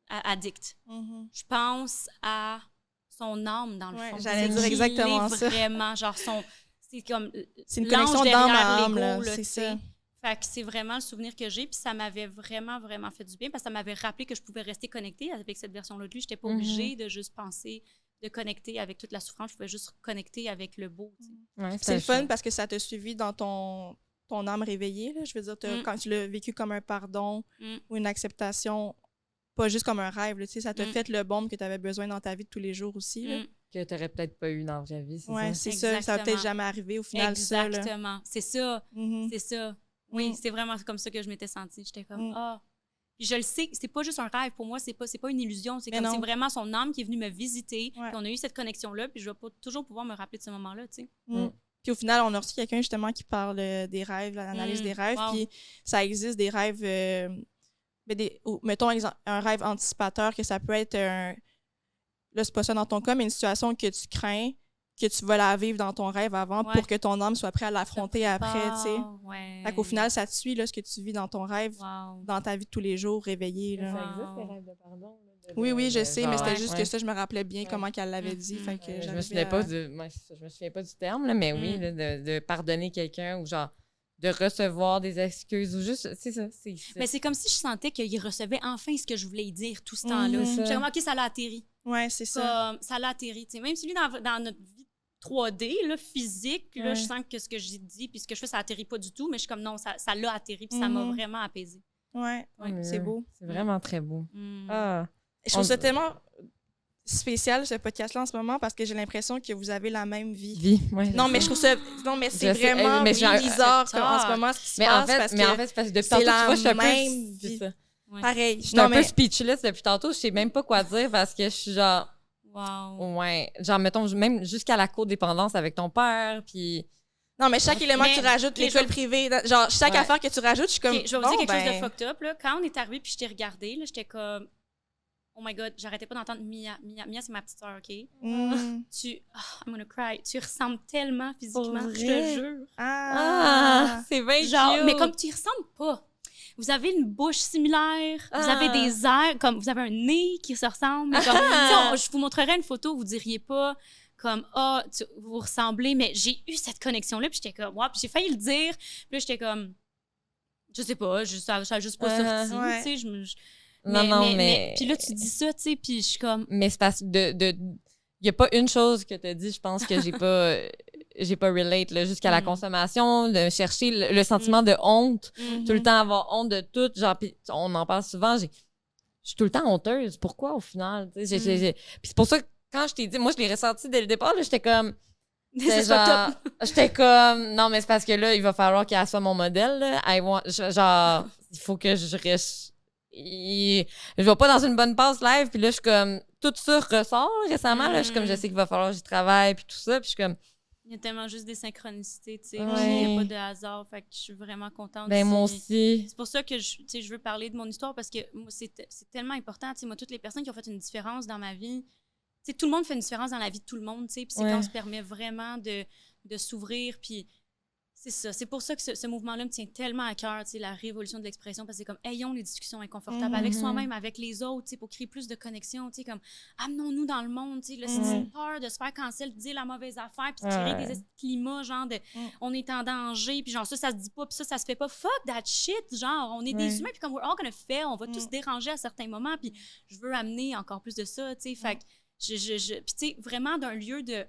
addict. Je pense à son âme, dans le fond. J'allais dire exactement ça. Vraiment, genre c'est comme c'est une connexion d'âme à âme, là, c'est ça. Fait que c'est vraiment le souvenir que j'ai, puis ça m'avait vraiment fait du bien, parce que ça m'avait rappelé que je pouvais rester connectée avec cette version-là de lui. J'étais pas obligée de juste penser, de connecter avec toute la souffrance. Je pouvais juste connecter avec le beau. Ouais, c'est le fun parce que ça t'a suivi dans ton âme réveillée, là. Je veux dire, quand tu l'as vécu comme un pardon ou une acceptation, pas juste comme un rêve, là, tu sais, ça t'a fait le baume que tu avais besoin dans ta vie de tous les jours aussi. Là. Que tu n'aurais peut-être pas eu dans la vraie vie, c'est ça? C'est ça, ça va peut-être jamais arrivé au final. Exactement, c'est ça, c'est ça. Oui, c'est vraiment comme ça que je m'étais sentie. J'étais comme, Puis je le sais, c'est pas juste un rêve pour moi, c'est pas une illusion, c'est comme c'est vraiment son âme qui est venue me visiter, puis on a eu cette connexion-là, puis je vais pas toujours pouvoir me rappeler de ce moment-là, tu sais. Puis au final, on a reçu quelqu'un justement qui parle des rêves, l'analyse des rêves, puis ça existe des rêves, mettons un rêve anticipateur, que ça peut être là c'est pas ça dans ton cas, mais une situation que tu crains, que tu vas la vivre dans ton rêve avant pour que ton âme soit prête à l'affronter après, tu sais. Fait qu'au final, ça te suit, là, ce que tu vis dans ton rêve, dans ta vie de tous les jours, réveillée, là. Ça existe, les rêves de pardon? Oui, je sais, mais c'était juste que ça, je me rappelais bien comment qu'elle l'avait dit. Fait que je me souviens pas du terme, là, mais oui, là, de pardonner quelqu'un ou genre de recevoir des excuses ou juste, c'est ça. Mais c'est comme si je sentais qu'il recevait enfin ce que je voulais dire tout ce temps-là. J'ai remarqué ça l'a atterri. Ouais, c'est ça. Ça l'a atterri. T'sais. Même si lui, dans notre vie 3D, là, physique, là, je sens que ce que j'ai dit puis ce que je fais, ça atterrit pas du tout, mais je suis comme non, ça l'a atterri puis ça m'a vraiment apaisée. Ouais, c'est beau. C'est vraiment très beau. Je trouve ça tellement spécial, ce podcast-là, en ce moment, parce que j'ai l'impression que vous avez la même vie. Ouais, Non, mais je trouve ça... Non, mais c'est vraiment bizarre en ce moment, ce qui se passe. Mais en fait, c'est parce que depuis tantôt, tu vois, je suis un peu... vie. Ouais. Pareil. Je suis un peu speechless depuis tantôt. Je sais même pas quoi dire parce que je suis genre... Wow. Ouais. Genre, mettons, même jusqu'à la codépendance avec ton père, puis... Non, mais chaque élément que tu rajoutes, l'école privée, genre, chaque affaire que tu rajoutes, je suis comme... Okay, je vais vous dire quelque chose de fucked up, là. Quand on est arrivé puis je t'ai regardé, là, j'étais comme... Oh my God, j'arrêtais pas d'entendre Mia. Mia, c'est ma petite sœur, OK? I'm gonna cry. Tu ressembles tellement physiquement, je te jure. C'est bien genre, cute. mais comme tu y ressembles pas. Vous avez une bouche similaire, vous avez des airs, comme vous avez un nez qui se ressemble. Comme, je vous montrerai une photo, vous diriez pas comme vous ressemblez, mais j'ai eu cette connexion-là, puis j'étais comme, ouais, puis j'ai failli le dire, puis là, j'étais comme, je sais pas, ça a juste pas sorti, tu sais, mais puis là, tu dis ça, tu sais, puis je suis comme... Mais c'est parce que y a pas une chose que t'as dit, je pense que j'ai pas relate, là, jusqu'à la consommation, de chercher le sentiment de honte, tout le temps avoir honte de tout, genre, pis on en parle souvent, je suis tout le temps honteuse. Pourquoi, au final? Puis c'est pour ça que quand je t'ai dit, moi, je l'ai ressenti dès le départ, là, j'étais comme... J'étais comme... Non, mais c'est parce que là, il va falloir qu'elle soit mon modèle, là. Genre, il faut que je reste... Je vais pas dans une bonne passe live, puis là, je suis comme... Tout ça ressort récemment, là. Je suis comme, je sais qu'il va falloir que j'y travaille, puis tout ça, puis je suis comme... Il y a tellement juste des synchronicités, tu sais. Il n'y a pas de hasard, fait que je suis vraiment contente. Ben, moi aussi. C'est pour ça que je veux parler de mon histoire, parce que moi, c'est tellement important. Tu sais, moi, toutes les personnes qui ont fait une différence dans ma vie, tu sais, tout le monde fait une différence dans la vie de tout le monde, tu sais. Puis c'est quand on se permet vraiment de s'ouvrir, puis c'est ça. C'est pour ça que ce mouvement-là me tient tellement à cœur, tu sais, la révolution de l'expression, parce que c'est comme, ayons les discussions inconfortables avec soi-même, avec les autres, tu sais, pour créer plus de connexion, tu sais, comme, amenons-nous dans le monde, tu sais, là, si tu as peur de se faire cancel, de dire la mauvaise affaire, puis de créer des climats, genre, de, on est en danger, puis genre, ça se dit pas, puis ça se fait pas, fuck that shit, genre, on est des humains, puis comme we're all gonna fail, on va tous déranger à certains moments, puis je veux amener encore plus de ça, tu sais, fait que puis tu sais, vraiment d'un lieu de...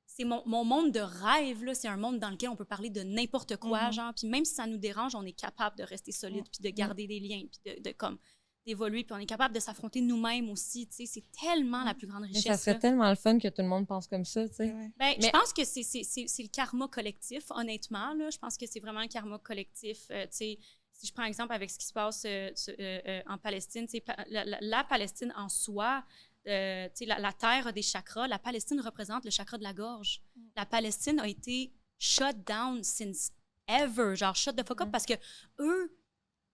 C'est mon monde de rêve, là. C'est un monde dans lequel on peut parler de n'importe quoi, genre. Puis même si ça nous dérange, on est capable de rester solide, puis de garder des liens, puis de comme d'évoluer, puis on est capable de s'affronter nous-mêmes aussi, tu sais. C'est tellement la plus grande richesse. Mais ça serait tellement le fun que tout le monde pense comme ça, tu sais. Ben, je pense que c'est le karma collectif, honnêtement, là. Je pense que c'est vraiment un karma collectif, tu sais. Si je prends exemple avec ce qui se passe en Palestine, tu sais, la Palestine en soi... la terre a des chakras. La Palestine représente le chakra de la gorge. La Palestine a été shut down since ever, genre shut the fuck up, parce que eux,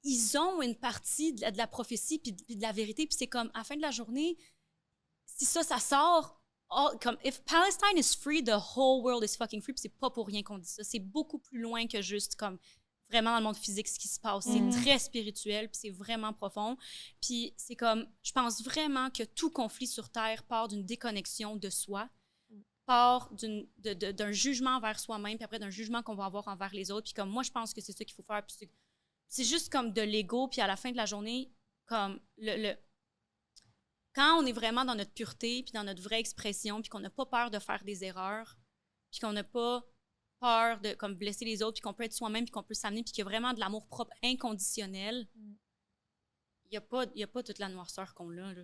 ils ont une partie de la prophétie puis de la vérité, puis c'est comme, à la fin de la journée, si ça sort, comme, if Palestine is free, the whole world is fucking free, puis c'est pas pour rien qu'on dit ça. C'est beaucoup plus loin que juste, comme, vraiment dans le monde physique ce qui se passe. C'est très spirituel, puis c'est vraiment profond. Puis c'est comme, je pense vraiment que tout conflit sur Terre part d'une déconnexion de soi, part d'un jugement envers soi-même, puis après d'un jugement qu'on va avoir envers les autres. Puis comme moi, je pense que c'est ça qu'il faut faire. Puis c'est juste comme de l'ego, puis à la fin de la journée, comme quand on est vraiment dans notre pureté, puis dans notre vraie expression, puis qu'on n'a pas peur de faire des erreurs, puis qu'on n'a pas peur de comme blesser les autres, puis qu'on peut être soi-même, puis qu'on peut s'amener, puis qu'il y a vraiment de l'amour propre inconditionnel, il n'y a pas toute la noirceur qu'on a, là.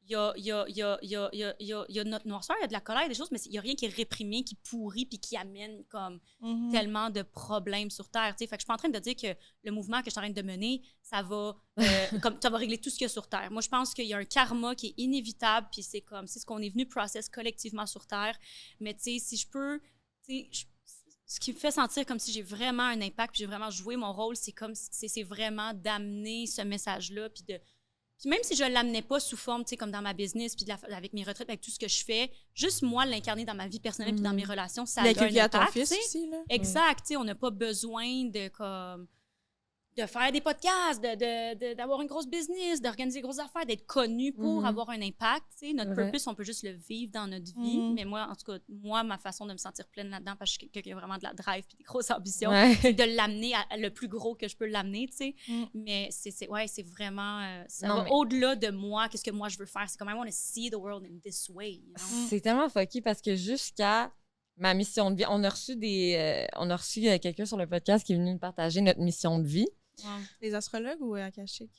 Il y a notre noirceur, il y a de la colère, des choses, mais il n'y a rien qui est réprimé, qui pourrit, puis qui amène comme tellement de problèmes sur Terre. T'sais. Fait que je suis pas en train de dire que le mouvement que je suis en train de mener, ça va, comme, ça va régler tout ce qu'il y a sur Terre. Moi, je pense qu'il y a un karma qui est inévitable, puis c'est ce qu'on est venu process collectivement sur Terre. Mais tu sais, si je peux, ce qui me fait sentir comme si j'ai vraiment un impact, puis j'ai vraiment joué mon rôle, c'est vraiment d'amener ce message-là, puis même si je ne l'amenais pas sous forme, tu sais, comme dans ma business, puis avec mes retraites, avec tout ce que je fais, juste moi l'incarner dans ma vie personnelle, puis dans mes relations, ça a un impact. À ton fils aussi, là. Exact, tu sais, on n'a pas besoin de faire des podcasts, d'avoir une grosse business, d'organiser des grosses affaires, d'être connu pour avoir un impact. T'sais. Notre purpose, on peut juste le vivre dans notre vie. Mais moi, en tout cas, ma façon de me sentir pleine là-dedans, parce que je suis quelqu'un qui a vraiment de la drive et des grosses ambitions, c'est de l'amener à le plus gros que je peux l'amener, tu sais. Mais c'est vraiment... ça va au-delà de moi, qu'est-ce que moi je veux faire. C'est comme, I want to see the world in this way. You know? C'est tellement fucky parce que jusqu'à ma mission de vie, on a reçu quelqu'un sur le podcast qui est venu nous partager notre mission de vie. Les astrologues ou Akashic?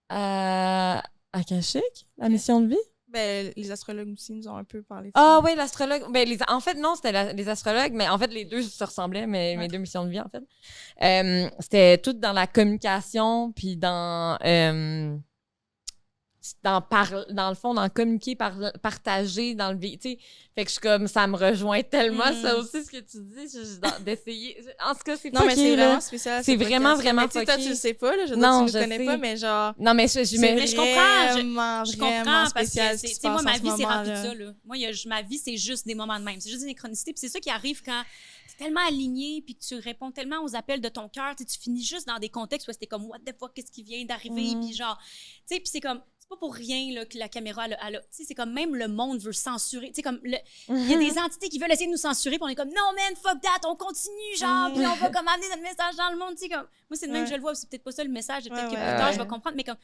Akashic? La mission de vie? Ben, les astrologues aussi nous ont un peu parlé de Ah ça. oui, l'astrologue. Ben, en fait, non, c'était les astrologues, mais en fait, les deux se ressemblaient, mes deux missions de vie, en fait. C'était tout dans la communication, puis dans le fond, dans communiquer, partager, dans le tu sais. Fait que je suis comme, ça me rejoint tellement, ça aussi, ce que tu dis, d'essayer. En tout cas, c'est Non, mais c'est fucké, là. vraiment spécial. C'est vraiment, vraiment Mais tu sais, toi, fucké. tu le sais pas, là. Je veux Non, dire, tu je le connais sais. pas, mais genre. Non, mais Mais je comprends, je comprends vraiment parce spécial que ce qui se tu sais, moi, passe ma en ce vie, c'est rempli de moment-là. ça, là. Moi, ma vie, c'est juste des moments de même. C'est juste des synchronicités. Puis c'est ça qui arrive quand t'es tellement aligné puis que tu réponds tellement aux appels de ton cœur. Tu finis juste dans des contextes où c'était comme, what the fuck, qu'est-ce qui vient d'arriver? Puis genre, tu sais, puis c'est comme, c'est pas pour rien là, que la caméra, tu sais, c'est comme même le monde veut censurer. Tu sais, comme, il y a des entités qui veulent essayer de nous censurer, puis on est comme, non, man, fuck that, on continue, genre, puis on va comme amener notre message dans le monde. Tu sais, comme, moi, c'est de même que je le vois, c'est peut-être pas ça le message, peut-être que plus tard, je vais comprendre, mais comme,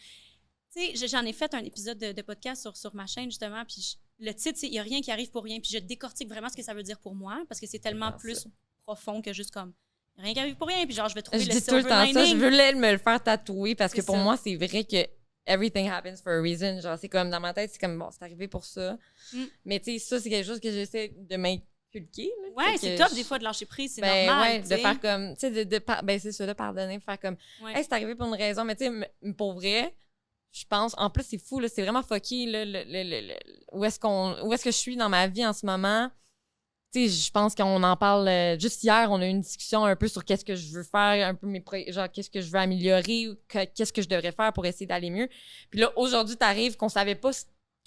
tu sais, j'en ai fait un épisode de podcast sur ma chaîne, justement, puis le titre, c'est « Il n'y a rien qui arrive pour rien », puis je décortique vraiment ce que ça veut dire pour moi, parce que c'est tellement plus profond que juste comme « Il n'y a rien qui arrive pour rien », puis genre, je vais trouver Je le dis tout le silver temps ça. Je lining. voulais me le faire tatouer parce que C'est pour ça. moi, c'est vrai que everything happens for a reason. Genre, c'est comme dans ma tête, c'est comme bon, c'est arrivé pour ça. Mais tu sais, ça, c'est quelque chose que j'essaie de m'inculquer. Là. Ouais, Fait c'est que top des fois de lâcher prise, c'est ben, normal. ouais, tu de sais. faire comme, tu sais, ben, c'est ça, de pardonner, de faire comme, Ouais. hey, c'est arrivé pour une raison, mais tu sais, pour vrai, je pense, en plus, c'est fou, là, c'est vraiment fucké, là, où est-ce que je suis dans ma vie en ce moment. Tu sais, je pense qu'on en parle, juste hier, on a eu une discussion un peu sur qu'est-ce que je veux faire, un peu genre, qu'est-ce que je veux améliorer, ou qu'est-ce que je devrais faire pour essayer d'aller mieux. Puis là, aujourd'hui, t'arrives qu'on savait pas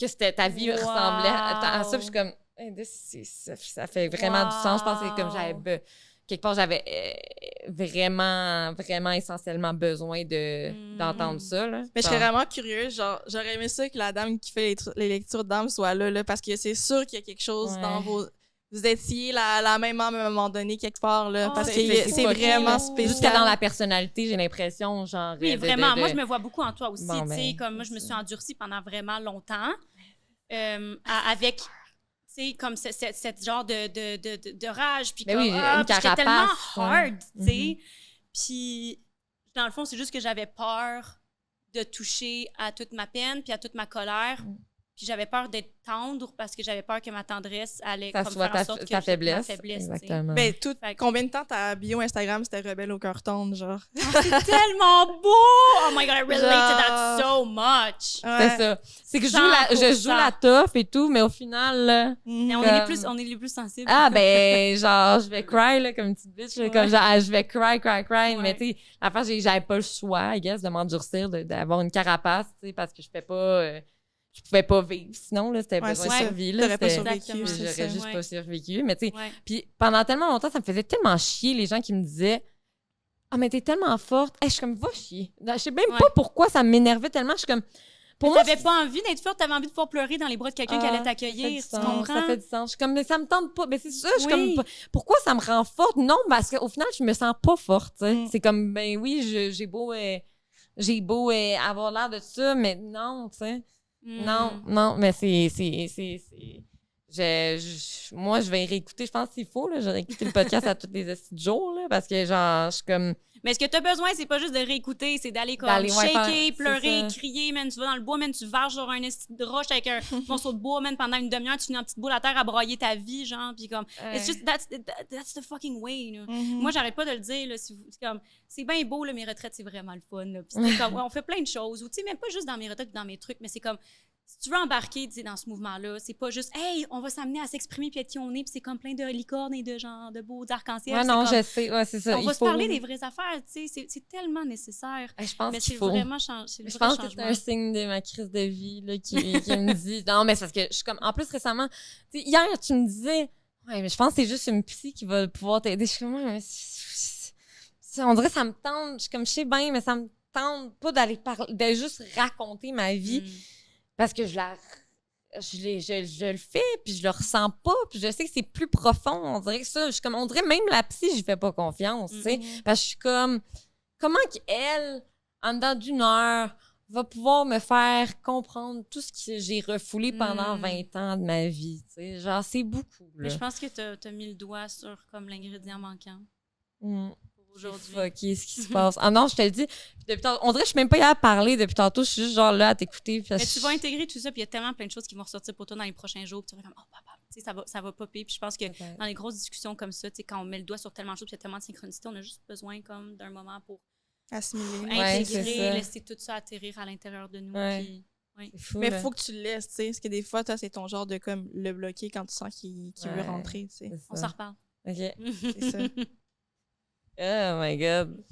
que ta vie Wow. ressemblait à ça, puis je suis comme, hey, ça fait vraiment du sens. Je pense que c'est comme quelque part, j'avais vraiment, vraiment essentiellement besoin d'entendre ça. Là. Mais je serais Genre, vraiment curieuse. Genre, j'aurais aimé ça que la dame qui fait les lectures d'âme soit là, parce que c'est sûr qu'il y a quelque chose dans vos. Vous étiez la même âme à un moment donné, quelque part, là. Oh, parce que c'est c'est fucké, vraiment là. spécial. jusqu'à dans la personnalité, j'ai l'impression, genre. Oui, vraiment. Moi, je me vois beaucoup en toi aussi. Bon, tu sais, ben, comme moi, je me suis endurcie pendant vraiment longtemps avec, tu sais, comme cette genre de rage. Puis Ben comme, oui, une puis j'étais tellement carapace, hard, tu sais. Mhm. Puis, dans le fond, c'est juste que j'avais peur de toucher à toute ma peine puis à toute ma colère. Puis j'avais peur d'être tendre parce que j'avais peur que ma tendresse allait Ça comme soit faire en sorte que ta faiblesse. ma faiblesse, tu sais. Exactement. Ben, Fait que- combien de temps ta bio Instagram, c'était rebelle au cœur tendre, genre? C'est tellement beau! Oh my God, I relate to that Genre- so much! C'est ça. C'est que je joue 100%. la tough et tout, mais au final, là, Mais on Comme- on est les plus sensibles. ah ben, genre, je vais cry, là, comme une petite bitch, là, comme genre, je vais cry, Ouais. mais tu sais, l'affaire, j'avais pas le choix, I guess, de m'endurcir, d'avoir une carapace, tu sais, parce que je pouvais pas vivre, sinon, là, c'était Ouais, besoin de c'est ça. survie, là. T'aurais pas c'était- survécu, c'est J'aurais ça. juste Ouais. pas survécu, mais tu sais, Ouais. puis pendant tellement longtemps, ça me faisait tellement chier, les gens qui me disaient « Ah, mais t'es tellement forte! Hey, » je suis comme « Va chier! » Je sais même pas pourquoi ça m'énervait tellement, je suis comme... Pour moi, T'avais pas envie d'être forte, t'avais envie de pouvoir pleurer dans les bras de quelqu'un qui allait t'accueillir, tu comprends? Ça fait du sens. Je suis comme, mais ça me tente pas. Mais c'est ça, je suis Oui. comme, pourquoi ça me rend forte? Non, parce qu'au final, je me sens pas forte. Tu sais. Mm. C'est comme, ben oui, j'ai beau avoir l'air de ça, mais non, tu sais. Non, mais moi, je vais réécouter, je pense qu'il faut, là. Je vais réécouter le podcast à tous les jours, là, parce que, genre, je suis comme, Mais ce que t'as besoin, c'est pas juste de réécouter, c'est d'aller comme D'aller, ouais, shaker, faire- pleurer, c'est ça. crier, man. Tu vas dans le bois, man, tu varges sur un esti de roche avec un morceau de bois, man, pendant une demi-heure, tu finis en petite boule à terre à broyer ta vie, genre, puis comme, it's just, that's the fucking way, là. Moi, j'arrête pas de le dire, là, c'est bien beau, là, mes retraites, c'est vraiment le fun, là. Puis c'est comme, ouais, on fait plein de choses, ou tu sais, même pas juste dans mes retraites ou dans mes trucs, mais c'est comme, si tu veux embarquer, tu sais, dans ce mouvement-là, c'est pas juste, hey, on va s'amener à s'exprimer puis être tionné, puis c'est comme plein de licornes et de genre, de beaux arcs-en-ciel. ouais, c'est non, comme, je sais, ouais, c'est ça. on il va se faut- parler des vraies affaires, tu sais, c'est tellement nécessaire. Je pense Mais qu'il c'est faut. vraiment c'est le Je vrai pense que c'est changement. un signe de ma crise de vie là, qui me dit non mais c'est parce que je suis comme en plus récemment tu sais, hier tu me disais ouais mais je pense que c'est juste une psy qui va pouvoir t'aider. Je suis comme ouais, mais on dirait que ça me tente, je suis comme je sais bien mais ça me tente pas d'aller parler de juste raconter ma vie parce que je le fais puis je le ressens pas puis je sais que c'est plus profond, on dirait que ça je suis comme on dirait même la psy j'y fais pas confiance, tu sais, parce que je suis comme comment qu'elle en dedans d'une heure va pouvoir me faire comprendre tout ce que j'ai refoulé pendant 20 ans de ma vie, tu sais, genre c'est beaucoup là. Mais je pense que t'as mis le doigt sur comme l'ingrédient manquant. Mm. Pour aujourd'hui. Fucké ce qui se passe. Ah non, je te le dis, on dirait que je suis même pas capable de parler depuis tantôt, je suis juste genre là à t'écouter. Mais tu vas intégrer tout ça, puis il y a tellement plein de choses qui vont ressortir pour toi dans les prochains jours, puis tu vas comme, oh papa, tu sais, ça va popper. Puis je pense que dans les grosses discussions comme ça, tu sais, quand on met le doigt sur tellement de choses, puis il y a tellement de synchronicité, on a juste besoin comme d'un moment pour Assimiler. intégrer, laisser tout ça atterrir à l'intérieur de nous. Ouais. Puis, Fou, Mais là. faut que tu le laisses, tu sais. Parce que des fois, toi, c'est ton genre de comme le bloquer quand tu sens qu'il veut rentrer, tu sais. C'est on ça. s'en reparle. OK. C'est ça. Oh my God.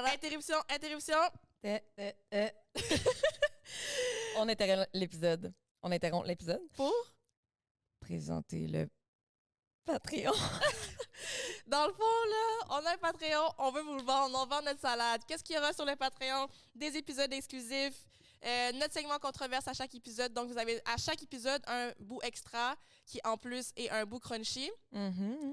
Interruption. On interrompt l'épisode. Pour? Présenter le Patreon. Dans le fond, là, on a un Patreon, on veut vous le vendre, on vend notre salade. Qu'est-ce qu'il y aura sur le Patreon? Des épisodes exclusifs, notre segment controverse à chaque épisode. Donc, vous avez à chaque épisode un bout extra qui, en plus, est un bout crunchy.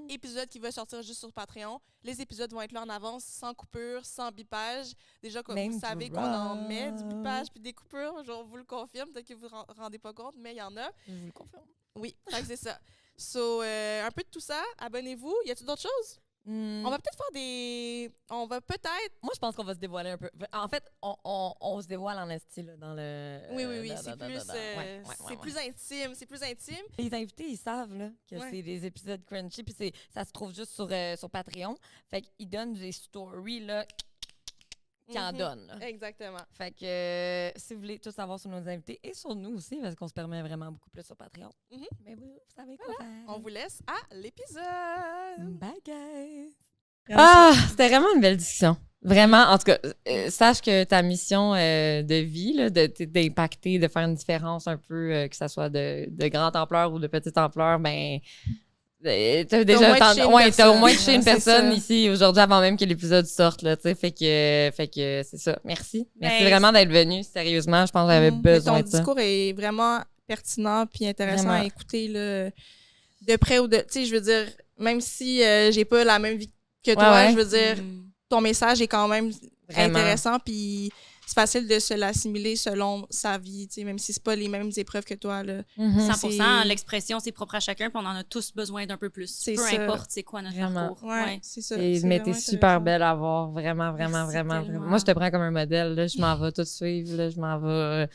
Épisode qui va sortir juste sur Patreon. Les épisodes vont être là en avance, sans coupure, sans bipage. Déjà, comme vous savez qu'on en met du bipage puis des coupures, je vous le confirme. Peut-être que vous ne vous rendez pas compte, mais il y en a. Je vous le confirme. Oui, fait que c'est ça. So, un peu de tout ça. Abonnez-vous. Y a-t-il d'autres choses? On va peut-être faire des... On va peut-être... Moi, je pense qu'on va se dévoiler un peu. En fait, on se dévoile en esti, là, dans le... Oui. C'est plus intime. C'est plus intime. Les invités, ils savent là, que Ouais. c'est des épisodes crunchy, puis ça se trouve juste sur Patreon. Fait qu'ils donnent des stories là, qui en donnent. Là. Exactement. Fait que si vous voulez tout savoir sur nos invités et sur nous aussi, parce qu'on se permet vraiment beaucoup plus sur Patreon. Mais vous savez quoi faire. On vous laisse à l'épisode. Bye, guys! Ah, c'était vraiment une belle discussion. Vraiment, en tout cas, sache que ta mission de vie, là, d'impacter, de faire une différence un peu, que ça soit de grande ampleur ou de petite ampleur, ben, t'as déjà au moins touché une personne ici aujourd'hui avant même que l'épisode sorte, là, tu sais, fait que c'est ça. Merci. Merci vraiment d'être venu. Sérieusement, je pense que j'avais besoin de ça. Ton discours est vraiment pertinent puis intéressant Vraiment. à écouter, là, de près ou de... Tu sais, je veux dire, même si j'ai pas la même vie que toi, je veux dire, ton message est quand même intéressant, puis c'est facile de se l'assimiler selon sa vie, tu sais, même si c'est pas les mêmes épreuves que toi, là. 100%, l'expression, c'est propre à chacun, puis on en a tous besoin d'un peu plus. Peu importe c'est quoi notre parcours. Ouais, c'est ça. Mais t'es super belle à voir, vraiment. Moi, je te prends comme un modèle, là. Je m'en vais tout suivre, là. Je m'en vais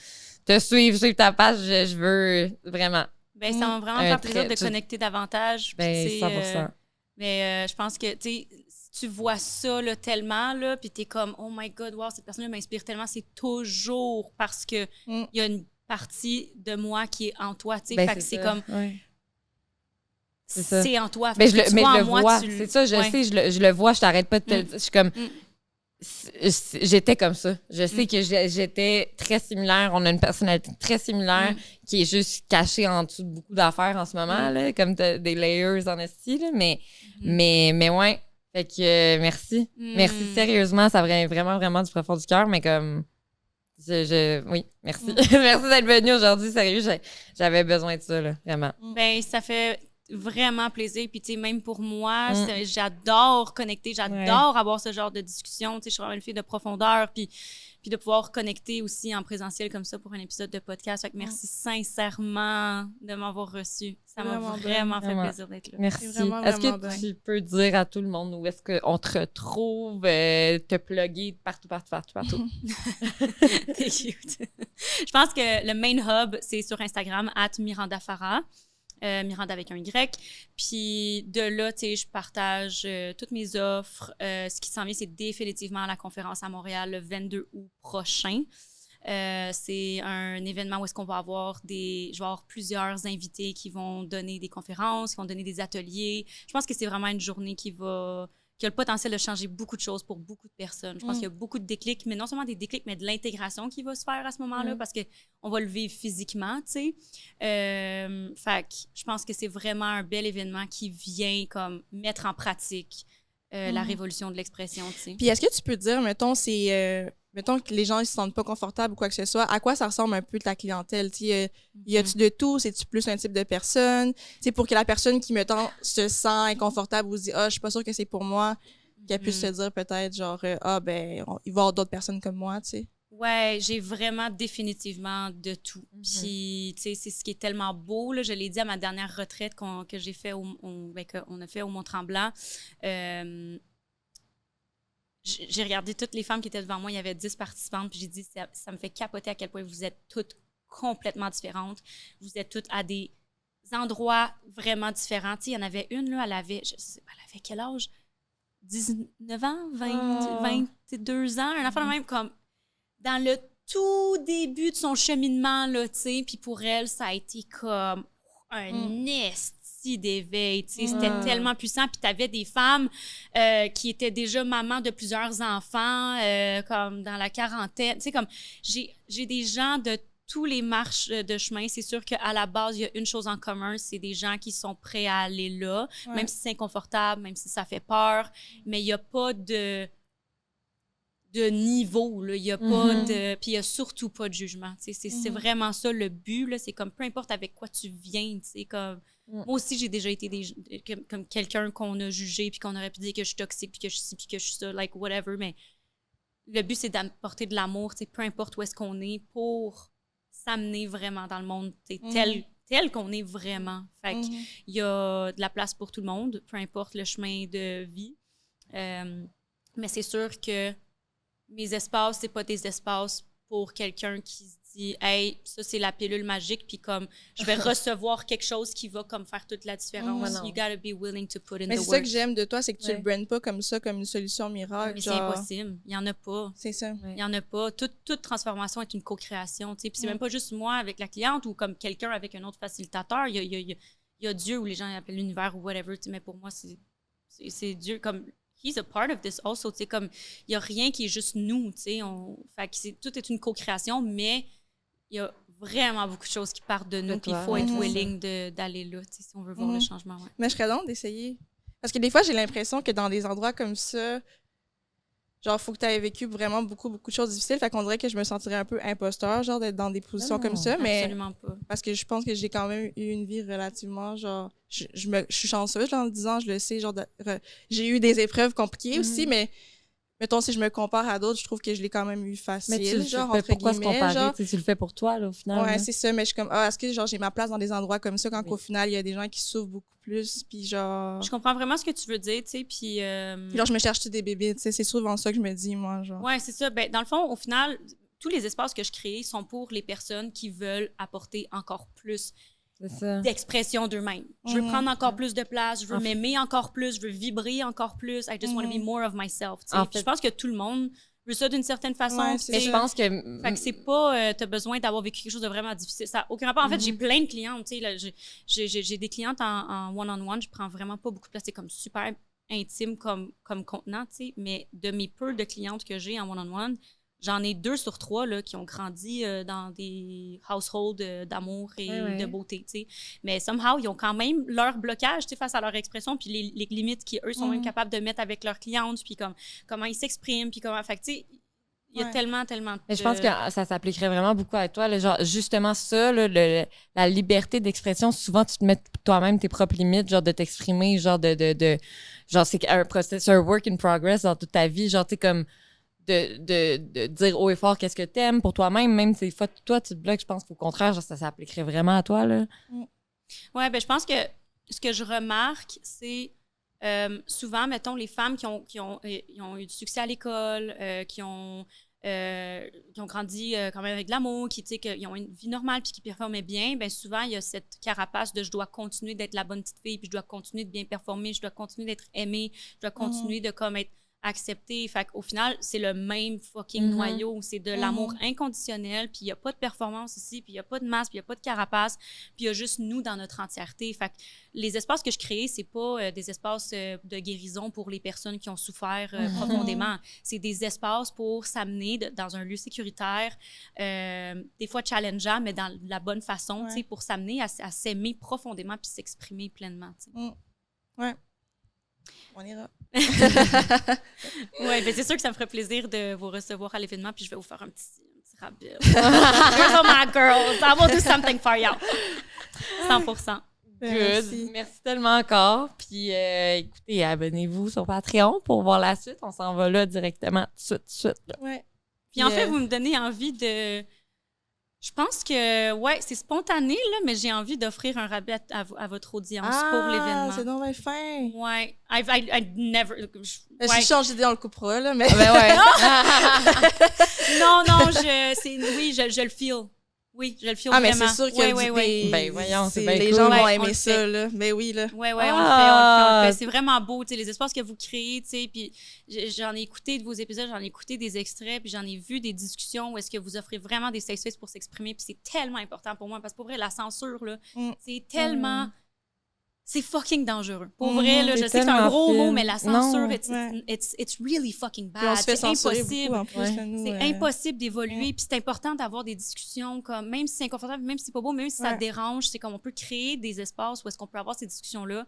te suivre ta page, je veux vraiment. Ben, ça m'a vraiment fait plaisir de connecter davantage. Ben, puis, 100%. Mais je pense que, tu sais, si tu vois ça là, tellement, là, puis t'es comme, oh my God, wow, cette personne-là m'inspire tellement, c'est toujours parce que il y a une partie de moi qui est en toi, tu sais. Ben, fait que c'est comme... Ouais. C'est en toi. Mais je le vois. C'est ça, je sais, je le vois, je t'arrête pas de te le dire. Je suis comme... J'étais comme ça. Je sais que j'étais très similaire. On a une personnalité très similaire qui est juste cachée en dessous de beaucoup d'affaires en ce moment, là, comme des layers en esti, là, mais ouais. Fait que merci. Merci sérieusement, ça vient vraiment du profond du cœur, mais comme oui, merci. Merci d'être venu aujourd'hui, sérieux, j'avais besoin de ça, là, vraiment. Ben, ça fait vraiment plaisir. Puis, tu sais, même pour moi, j'adore connecter, j'adore avoir ce genre de discussion. Tu sais, je suis vraiment une fille de profondeur. Puis de pouvoir connecter aussi en présentiel comme ça pour un épisode de podcast. Fait que merci sincèrement de m'avoir reçu. Ça m'a vraiment fait plaisir d'être là. Merci. Est-ce que tu peux dire à tout le monde où est-ce qu'on te retrouve, te plugger partout? C'est cute. Je pense que le main hub, c'est sur Instagram, @MirandaFarah. Miranda avec un Y. Puis de là, tu sais, je partage toutes mes offres. Ce qui s'en vient, c'est définitivement la conférence à Montréal le 22 août prochain. C'est un événement où est-ce qu'on va avoir je vais avoir plusieurs invités qui vont donner des conférences, qui vont donner des ateliers. Je pense que c'est vraiment une journée qui a le potentiel de changer beaucoup de choses pour beaucoup de personnes. Je pense qu'il y a beaucoup de déclics, mais non seulement des déclics, mais de l'intégration qui va se faire à ce moment-là parce qu'on va le vivre physiquement, tu sais. Fait que je pense que c'est vraiment un bel événement qui vient comme mettre en pratique la révolution de l'expression, tu sais. Puis est-ce que tu peux dire, mettons que les gens ne se sentent pas confortables ou quoi que ce soit, à quoi ça ressemble un peu ta clientèle? Y a-tu de tout? C'est-tu plus un type de personne? T'sais, pour que la personne qui, mettons, se sent inconfortable ou se dit « Ah, je suis pas sûre que c'est pour moi », qu'elle puisse se dire peut-être genre « Ah, ben, il va y avoir d'autres personnes comme moi », tu sais. Ouais, j'ai vraiment définitivement de tout. Puis, tu sais, c'est ce qui est tellement beau, là. Je l'ai dit à ma dernière retraite que j'ai fait qu'on a fait au Mont-Tremblant. J'ai regardé toutes les femmes qui étaient devant moi. Il y avait 10 participantes. Puis j'ai dit, ça me fait capoter à quel point vous êtes toutes complètement différentes. Vous êtes toutes à des endroits vraiment différents. Tu sais, il y en avait une, là, elle avait quel âge? 19 ans? 22 ans? Un enfant de même comme... dans le tout début de son cheminement, là, tu sais, puis pour elle, ça a été comme un esti d'éveil, tu sais, c'était tellement puissant, puis t'avais des femmes qui étaient déjà mamans de plusieurs enfants, comme dans la quarantaine, tu sais, comme, j'ai des gens de tous les marches de chemin, c'est sûr qu'à la base, il y a une chose en commun, c'est des gens qui sont prêts à aller là, même si c'est inconfortable, même si ça fait peur, mais il n'y a pas de niveau, là. Il n'y a pas de... Puis il n'y a surtout pas de jugement. C'est vraiment ça le but, là. C'est comme, peu importe avec quoi tu viens, tu sais, comme... Moi aussi, j'ai déjà été comme quelqu'un qu'on a jugé, puis qu'on aurait pu dire que je suis toxique, puis que je suis ci, puis que je suis ça, like, whatever, mais le but, c'est d'apporter de l'amour, tu sais, peu importe où est-ce qu'on est, pour s'amener vraiment dans le monde, tu sais, tel qu'on est vraiment. Fait qu'il y a de la place pour tout le monde, peu importe le chemin de vie. Mais c'est sûr que mes espaces, c'est pas des espaces pour quelqu'un qui se dit « Hey, ça, c'est la pilule magique, puis comme, je vais recevoir quelque chose qui va comme faire toute la différence. You gotta be willing to put in the work. » Mais c'est ça que j'aime de toi, c'est que tu le brandes pas comme ça, comme une solution miracle. Mais genre... c'est impossible. Il y en a pas. C'est ça. Il y en a pas. Toute transformation est une co-création, tu sais. Puis c'est même pas juste moi avec la cliente ou comme quelqu'un avec un autre facilitateur. Il y a Dieu, ou les gens appellent l'univers ou whatever, tu sais. Mais pour moi, c'est Dieu comme... He's a part of this also, tu sais, comme, il n'y a rien qui est juste nous, tu sais, fait que tout est une co-création, mais il y a vraiment beaucoup de choses qui partent de nous, puis il faut être willing d'aller là, tu sais, si on veut voir le changement, ouais. Mais je serais donc d'essayer. Parce que des fois, j'ai l'impression que dans des endroits comme ça, genre, faut que tu aies vécu vraiment beaucoup de choses difficiles, fait qu'on dirait que je me sentirais un peu imposteur, genre, d'être dans des positions comme ça, mais... Absolument pas. Parce que je pense que j'ai quand même eu une vie relativement, genre... Je suis chanceuse, genre, en le disant, je le sais, genre... j'ai eu des épreuves compliquées aussi, mais... Mettons, si je me compare à d'autres, je trouve que je l'ai quand même eu facile, mais genre, entre pourquoi guillemets, se comparer? genre... Tu le fais pour toi, là, au final. Ouais, là. c'est ça, mais je suis comme, est-ce que, genre, j'ai ma place dans des endroits comme ça, quand qu'au final, il y a des gens qui souffrent beaucoup plus, puis genre... Je comprends vraiment ce que tu veux dire, tu sais, puis... Puis genre, je me cherche des bébés, tu sais, c'est souvent ça que je me dis, moi, genre... Ouais, c'est ça. Ben, dans le fond, au final, tous les espaces que je crée sont pour les personnes qui veulent apporter encore plus d'expression d'eux-mêmes. Je veux prendre encore plus de place, je veux m'aimer encore plus, je veux vibrer encore plus. I just want to be more of myself. Je pense que tout le monde veut ça d'une certaine façon. Ouais, mais je pense que... Fait que c'est pas... t'as besoin d'avoir vécu quelque chose de vraiment difficile. Ça n'a aucun rapport. En fait, j'ai plein de clientes. Tu sais, j'ai des clientes en one-on-one. Je prends vraiment pas beaucoup de place. C'est comme super intime comme contenant, tu sais. Mais de mes peu de clientes que j'ai en one-on-one, j'en ai 2 sur 3 là, qui ont grandi dans des households d'amour et de beauté, tu sais. Mais somehow, ils ont quand même leur blocage, tu sais, face à leur expression, puis les limites qu'eux sont même capables de mettre avec leurs clientes, puis comment ils s'expriment, puis comment... Fait que, tu sais, il y a tellement Mais je pense que ça s'appliquerait vraiment beaucoup à toi. Là, genre, justement, ça, là, la liberté d'expression, souvent, tu te mets toi-même tes propres limites, genre de t'exprimer, genre genre, c'est un processus, un work in progress dans toute ta vie, genre, tu sais, comme... De dire haut et fort qu'est-ce que t'aimes pour toi-même, même si des fois, toi, tu te bloques, je pense qu'au contraire, genre, ça s'appliquerait vraiment à toi, là. Ouais, ben je pense que ce que je remarque, c'est souvent, mettons, les femmes qui ont eu du succès à l'école, qui ont grandi quand même avec de l'amour, qui ont une vie normale puis qui performaient bien, bien souvent, il y a cette carapace de je dois continuer d'être la bonne petite fille, puis je dois continuer de bien performer, je dois continuer d'être aimée, je dois continuer de comme être accepté. Fait qu'au final, c'est le même fucking noyau. C'est de l'amour inconditionnel, puis il n'y a pas de performance ici, puis il n'y a pas de masse, puis il n'y a pas de carapace, puis il y a juste nous dans notre entièreté. Fait que les espaces que je crée, c'est pas des espaces de guérison pour les personnes qui ont souffert profondément. C'est des espaces pour s'amener dans un lieu sécuritaire, des fois challengeant, mais dans la bonne façon, tu sais, pour s'amener à s'aimer profondément puis s'exprimer pleinement, tu sais. Ouais. On ira. Oui, ben c'est sûr que ça me ferait plaisir de vous recevoir à l'événement, puis je vais vous faire un petit rabais. Here's all my girls. I will do something for you. 100%. Good. Merci tellement encore. Puis écoutez, abonnez-vous sur Patreon pour voir la suite. On s'en va là directement tout de suite. Ouais. Puis en fait, vous me donnez envie de... Je pense que, ouais, c'est spontané, là, mais j'ai envie d'offrir un rabais à votre audience pour l'événement. C'est donc bien fin. Ouais. I never... Si je change d'idée, on le coupera, là, mais... Ben ouais. Non, je le feel. Oui, je le feel vraiment. Mais c'est sûr qu'il y a Ben voyons, c'est bien les cool. gens vont Ouais, on aimer le ça, fait. là. Mais oui, là. Oui, on le fait. C'est vraiment beau, tu sais, les espaces que vous créez, tu sais, puis j'en ai écouté de vos épisodes, j'en ai écouté des extraits, puis j'en ai vu des discussions où est-ce que vous offrez vraiment des safe spaces pour s'exprimer, puis c'est tellement important pour moi, parce que pour vrai, la censure, là, c'est tellement... C'est fucking dangereux. Pour vrai, là, je sais que c'est un gros mot, mais la censure, it's really fucking bad. Puis on se fait c'est censurer impossible. beaucoup, en plus, là, nous, C'est impossible d'évoluer. Puis c'est important d'avoir des discussions, comme même si c'est inconfortable, même si c'est pas beau, même si ça te dérange, c'est comme on peut créer des espaces où est-ce qu'on peut avoir ces discussions-là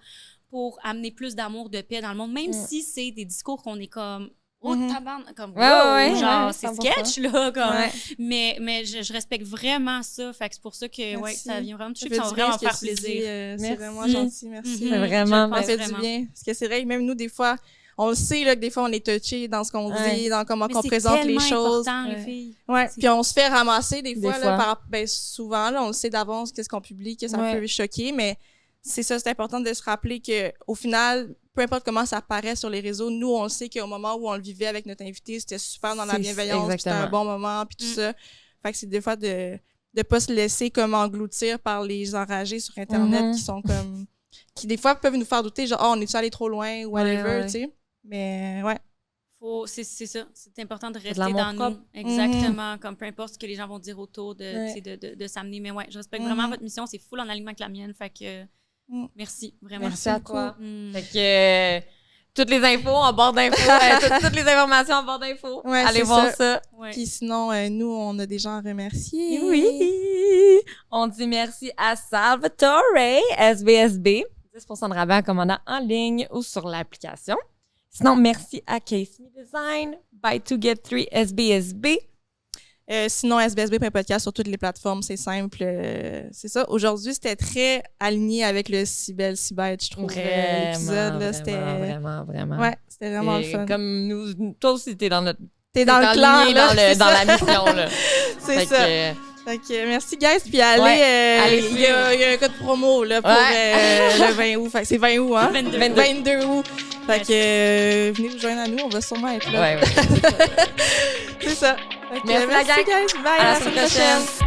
pour amener plus d'amour, de paix dans le monde, même si c'est des discours qu'on est comme... Oh, tabarnak, comme genre, c'est sketch, là, comme. Mais je respecte vraiment ça. Fait que c'est pour ça que, ça vient vraiment toucher, ça va vraiment faire plaisir. C'est vraiment gentil, merci. C'est vraiment, ça fait du bien. Parce que c'est vrai que même nous, des fois, on le sait, là, que des fois, on est touché dans ce qu'on dit, dans comment on présente les choses. Important, les filles. Puis on se fait ramasser des fois, là, souvent, là, on le sait d'avance qu'est-ce qu'on publie, que ça peut choquer, mais c'est ça, c'est important de se rappeler qu'au final, peu importe comment ça paraît sur les réseaux, nous, on le sait qu'au moment où on le vivait avec notre invité, c'était super dans la bienveillance, c'était un bon moment, puis tout ça. Fait que c'est des fois de pas se laisser comme engloutir par les enragés sur Internet qui sont comme... qui des fois peuvent nous faire douter, genre, on est-tu allé trop loin ou whatever, tu sais. Mais c'est ça. C'est important de rester dans nous. Exactement. Comme peu importe ce que les gens vont dire autour de s'amener. Mais je respecte vraiment votre mission. C'est full en alignement avec la mienne. Fait que... Merci, vraiment. Merci à toi. Fait que toutes les infos en barre d'infos, toutes les informations en barre d'infos. Allez voir ça. Puis sinon, nous, on a des gens à remercier. Oui! On dit merci à Salvatore, SBSB, 10% de rabais en commandant en ligne ou sur l'application. Sinon, merci à Case Me Design, Buy 2 Get 3 SBSB. Sinon, sbsb.podcast sur toutes les plateformes, c'est simple. C'est ça. Aujourd'hui, c'était très aligné avec le Si Belle, Si Bête, je trouve. L'épisode, là, c'était... Vraiment. Ouais, c'était vraiment le fun. Comme nous, toi aussi, t'es dans notre... T'es dans le clan, là. Dans la mission, là. C'est ça. Fait que merci, guys. Puis allez, il y a un code promo, là, pour le 20 août. Fait que c'est 20 août, hein? 22 août. Fait que venez nous joindre à nous, on va sûrement être là. Ouais. C'est ça. Merci, la gang. Guys. Bye. À la semaine prochaine.